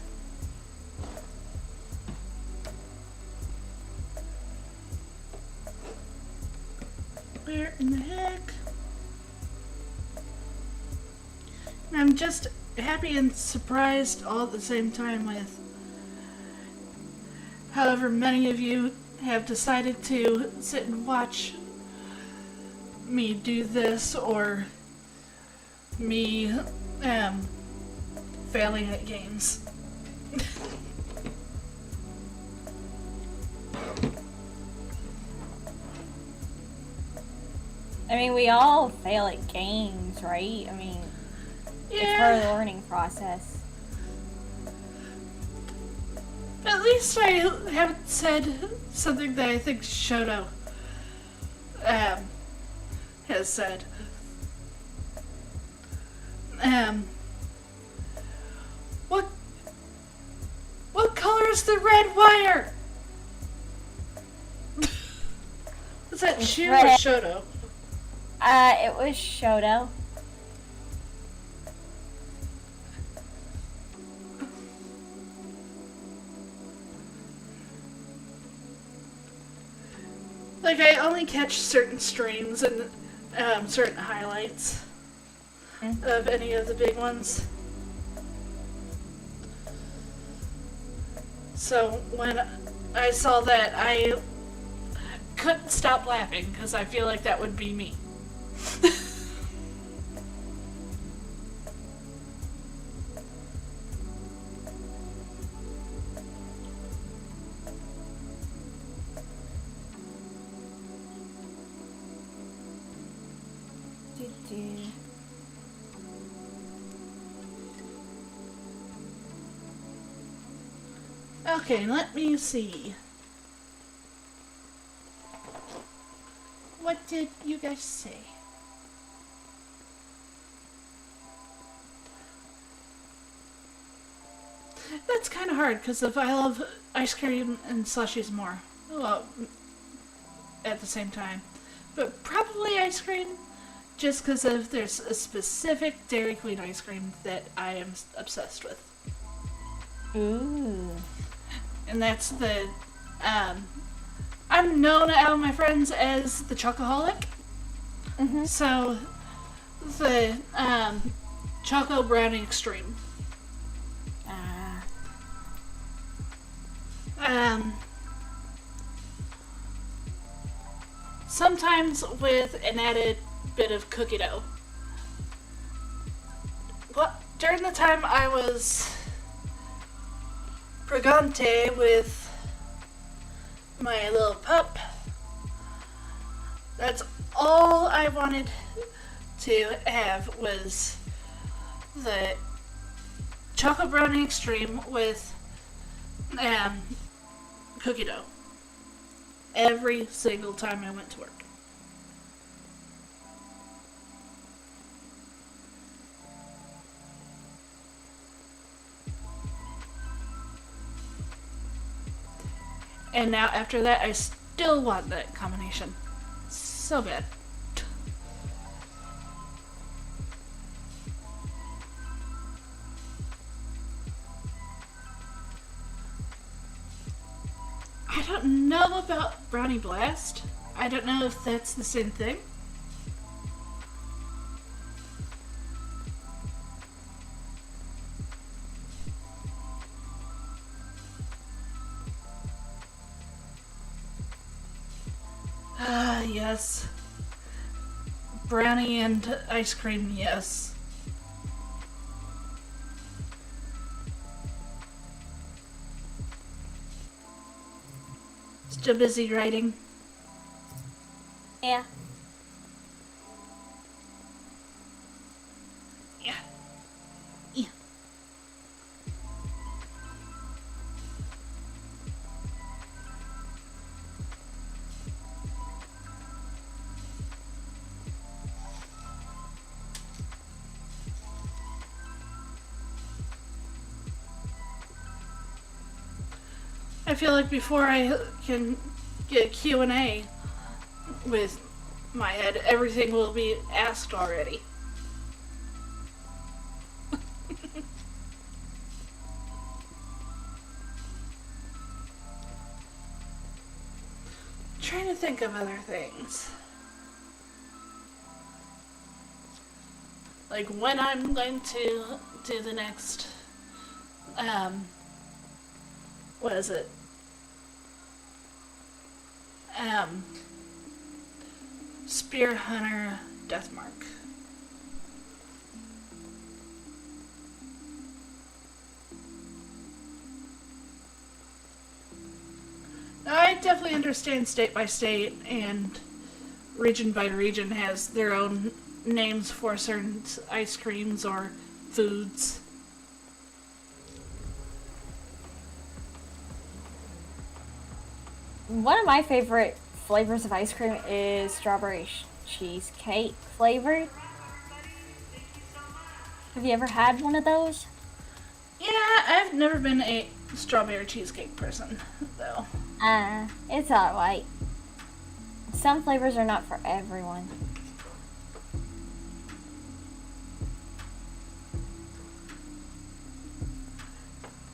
Where in the heck? I'm just happy and surprised all at the same time with however many of you have decided to sit and watch me do this, or me failing at games. I mean, we all fail at games, right? I mean, it's part of the learning process. At least I haven't said something that I think Shoto has said. What color is the red wire? Was that Shu or red. Shoto? It was Shoto. Like, I only catch certain streams and certain highlights of any of the big ones. So when I saw that, I couldn't stop laughing because I feel like that would be me. Okay, let me see. What did you guys say? That's kind of hard because if I love ice cream and slushies more, well, at the same time, but probably ice cream, just because if there's a specific Dairy Queen ice cream that I am obsessed with. Ooh. And that's the, I'm known out of my friends as the Chocoholic. Mm-hmm. So, the, Choco Brownie Extreme. Sometimes with an added bit of cookie dough. Well, during the time I was pregante with my little pup, that's all I wanted to have was the Choco Brownie Extreme with cookie dough. Every single time I went to work. And now after that, I still want that combination. So bad. I don't know about Brownie Blast. I don't know if that's the same thing. Ah, yes. Brownie and ice cream, yes. Still busy writing? Yeah. Yeah. Yeah. I feel like before I can get a Q&A with my head, everything will be asked already. Trying to think of other things. Like when I'm going to do the next, what is it? Spear Hunter Deathmark. Now, I definitely understand state by state and region by region has their own names for certain ice creams or foods. One of my favorite flavors of ice cream is strawberry cheesecake flavored. Have you ever had one of those? Yeah, I've never been a strawberry cheesecake person, though. It's alright. Some flavors are not for everyone.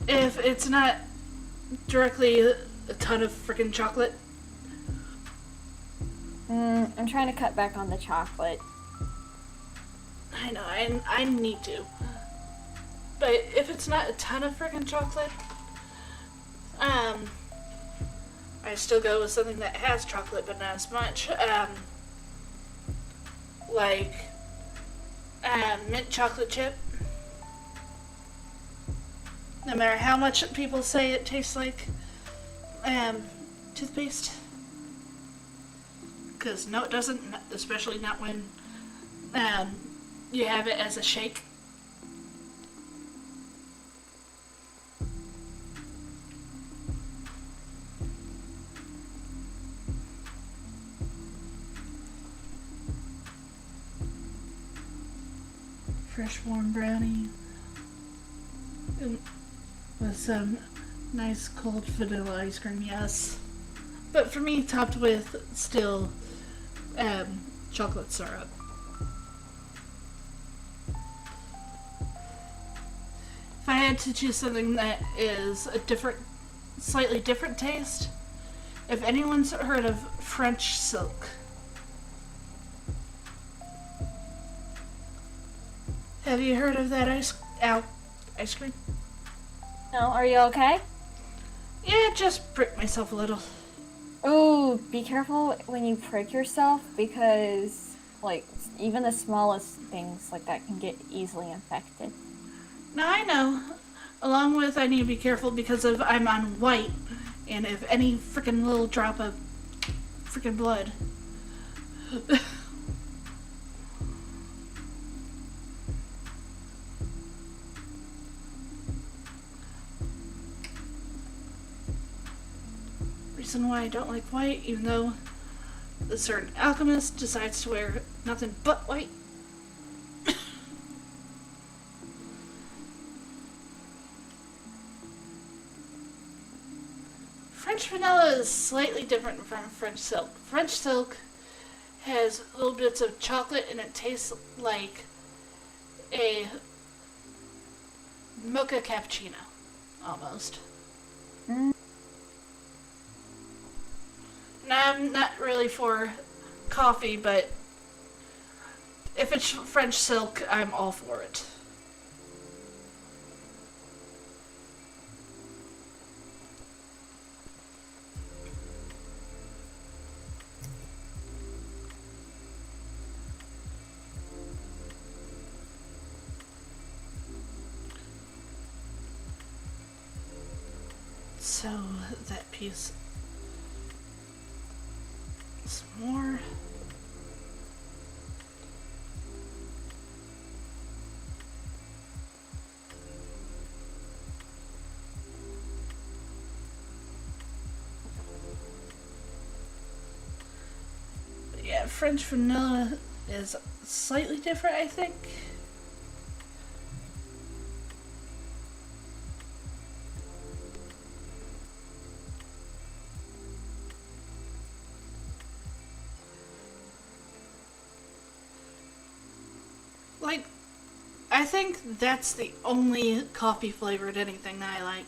If it's not directly a ton of freaking chocolate. I'm trying to cut back on the chocolate. I know, I need to. But if it's not a ton of freaking chocolate, I still go with something that has chocolate but not as much. Like mint chocolate chip. No matter how much people say it tastes like toothpaste. Because no, it doesn't, especially not when you have it as a shake. Fresh warm brownie with some nice cold vanilla ice cream, yes. But for me, topped with still chocolate syrup. If I had to choose something that is a slightly different taste, if anyone's heard of French silk. Have you heard of that ice cream? No, are you okay? Yeah, just pricked myself a little. Ooh, be careful when you prick yourself because, like, even the smallest things like that can get easily infected. Now I know. Along with, I need to be careful because I'm on white, and if any freaking little drop of freaking blood. Reason why I don't like white, even though a certain alchemist decides to wear nothing but white. French vanilla is slightly different from French silk. French silk has little bits of chocolate and it tastes like a mocha cappuccino, almost. Now, I'm not really for coffee, but if it's French silk, I'm all for it. So, that piece. Some more. But yeah, French vanilla is slightly different, I think. Like, I think that's the only coffee flavored anything that I like.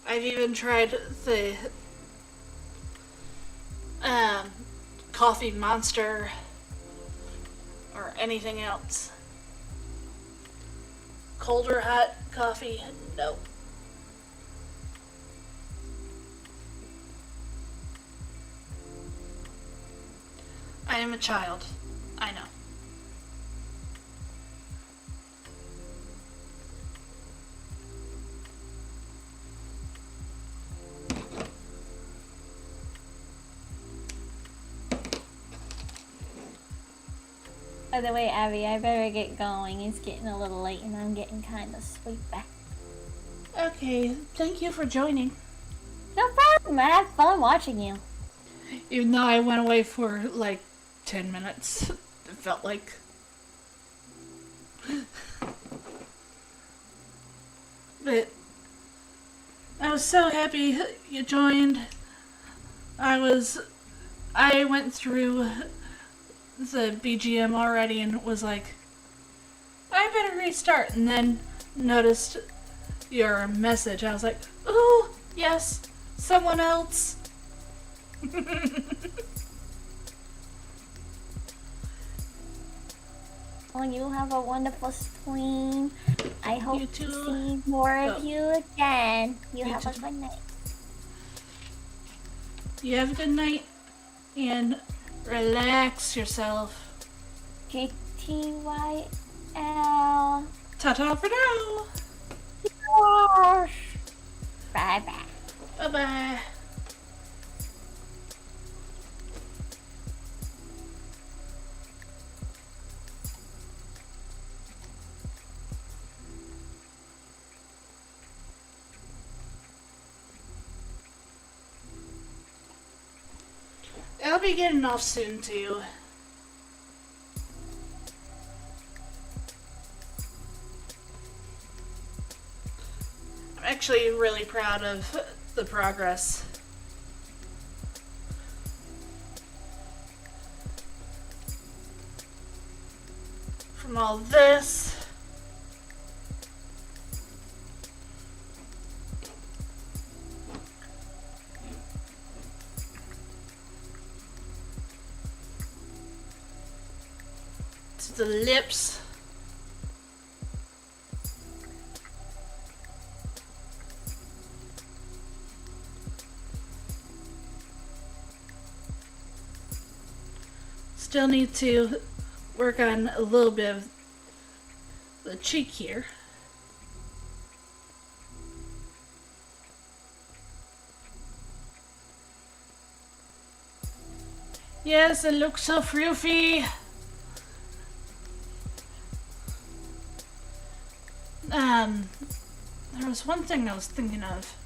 I've even tried the coffee monster or anything else. Cold or hot coffee? No. I am a child. I know. By the way, Abby, I better get going. It's getting a little late and I'm getting kind of sleepy. Okay, thank you for joining. No problem. I had fun watching you. Even though I went away for like 10 minutes, it felt like. But I was so happy you joined. I went through the BGM already and was like, I better restart, and then noticed your message. I was like, ooh, yes, someone else. Well, you have a wonderful stream. I hope You to too. see more of you again. You Me have a too. good night. You have a good night and relax yourself. KTYL. Ta-ta for now. Bye bye. Bye-bye. I'll be getting off soon too. I'm actually really proud of the progress. From all this. To the lips. Still need to work on a little bit of the cheek here. Yes, it looks so froofy. There was one thing I was thinking of.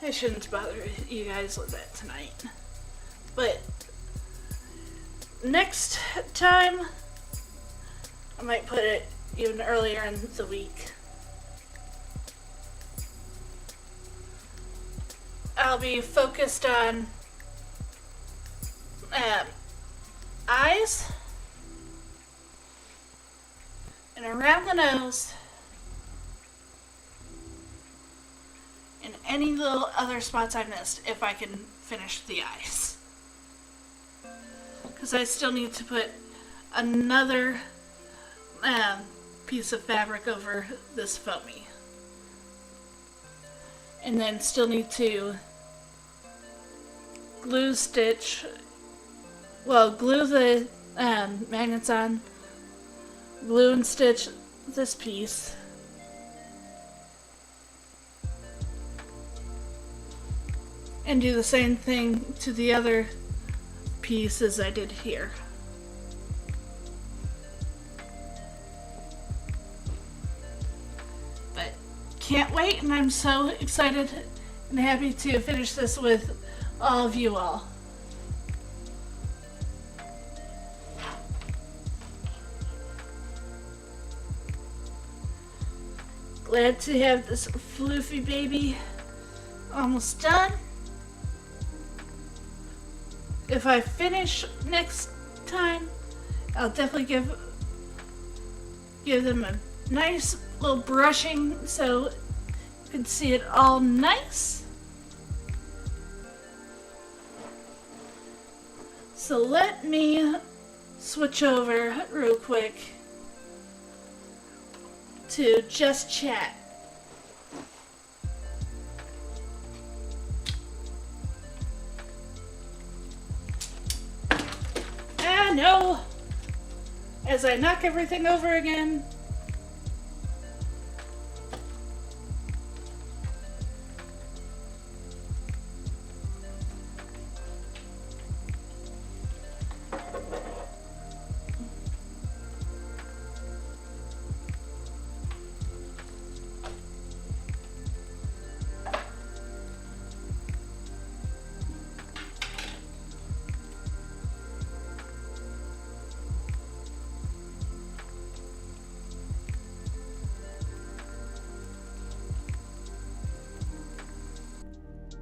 I shouldn't bother you guys with that tonight. But next time, I might put it even earlier in the week. I'll be focused on eyes and around the nose and any little other spots I missed if I can finish the eyes. Because I still need to put another piece of fabric over this foamy. And then still need to glue the magnets on, glue and stitch this piece, and do the same thing to the other piece as I did here. But can't wait, and I'm so excited and happy to finish this with all of you all. Glad to have this floofy baby almost done. If I finish next time, I'll definitely give them a nice little brushing so you can see it all nice. So let me switch over real quick to just chat. Ah, no! As I knock everything over again.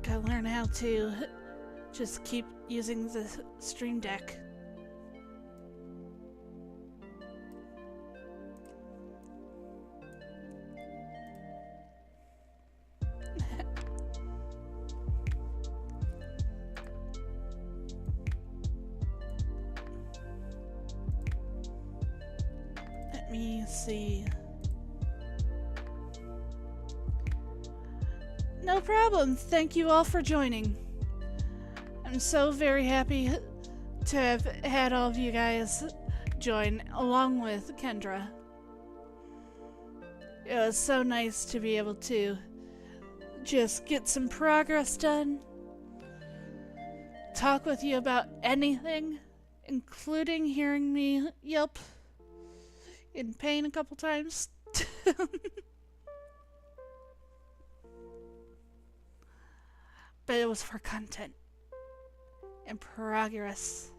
Gotta learn how to just keep using the stream deck. Let me see. No problem. Thank you all for joining. I'm so very happy to have had all of you guys join along with Kendra. It was so nice to be able to just get some progress done, talk with you about anything, including hearing me yelp in pain a couple times. But it was for content and progress.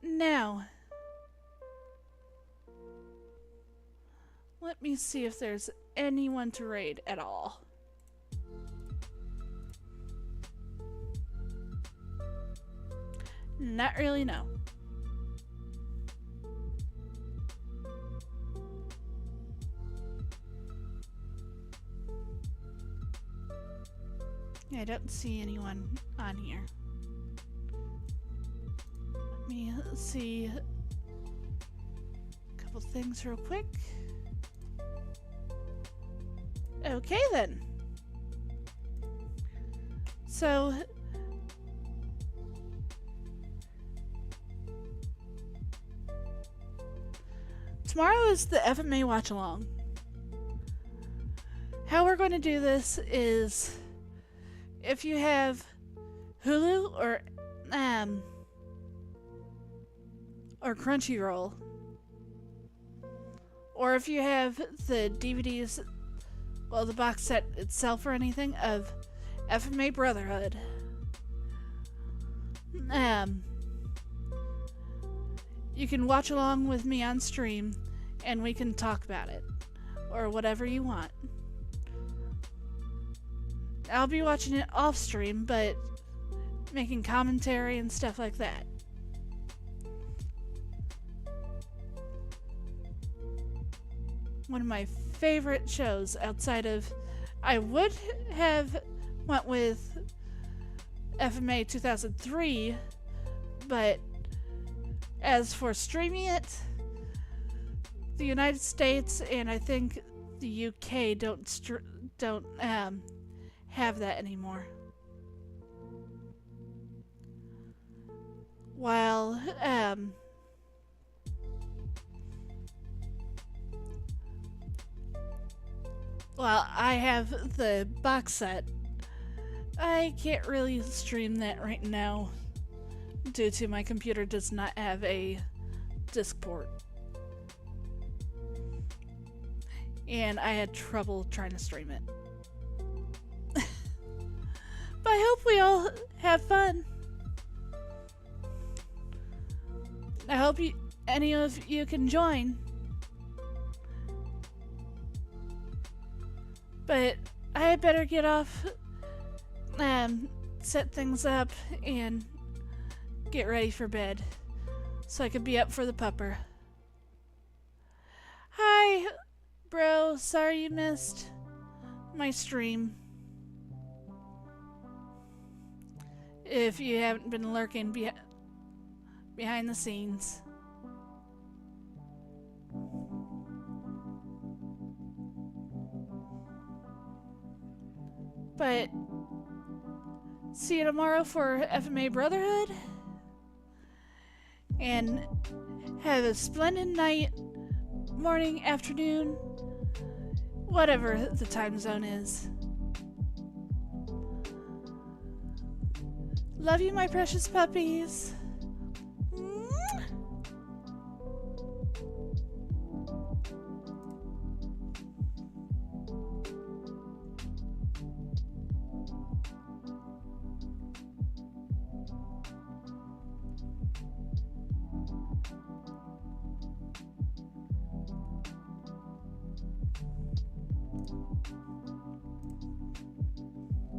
Now, let me see if there's anyone to raid at all. Not really, no. I don't see anyone on here. Let me see a couple things real quick. Okay then. So tomorrow is the FMA watch along. How we're going to do this is, if you have Hulu or Crunchyroll, or if you have the DVDs, well, the box set itself or anything of FMA Brotherhood, you can watch along with me on stream and we can talk about it, or whatever you want. I'll be watching it off stream, but making commentary and stuff like that. One of my favorite shows outside of, I would have went with FMA 2003, but as for streaming it, the United States and I think the UK don't have that anymore. While I have the box set, I can't really stream that right now due to my computer does not have a disc port. And I had trouble trying to stream it. But I hope we all have fun. I hope any of you can join. But I better get off, set things up, and get ready for bed so I could be up for the pupper. Hi, bro. Sorry you missed my stream. If you haven't been lurking behind the scenes. But see you tomorrow for FMA Brotherhood. And have a splendid night, morning, afternoon, whatever the time zone is. Love you, my precious puppies.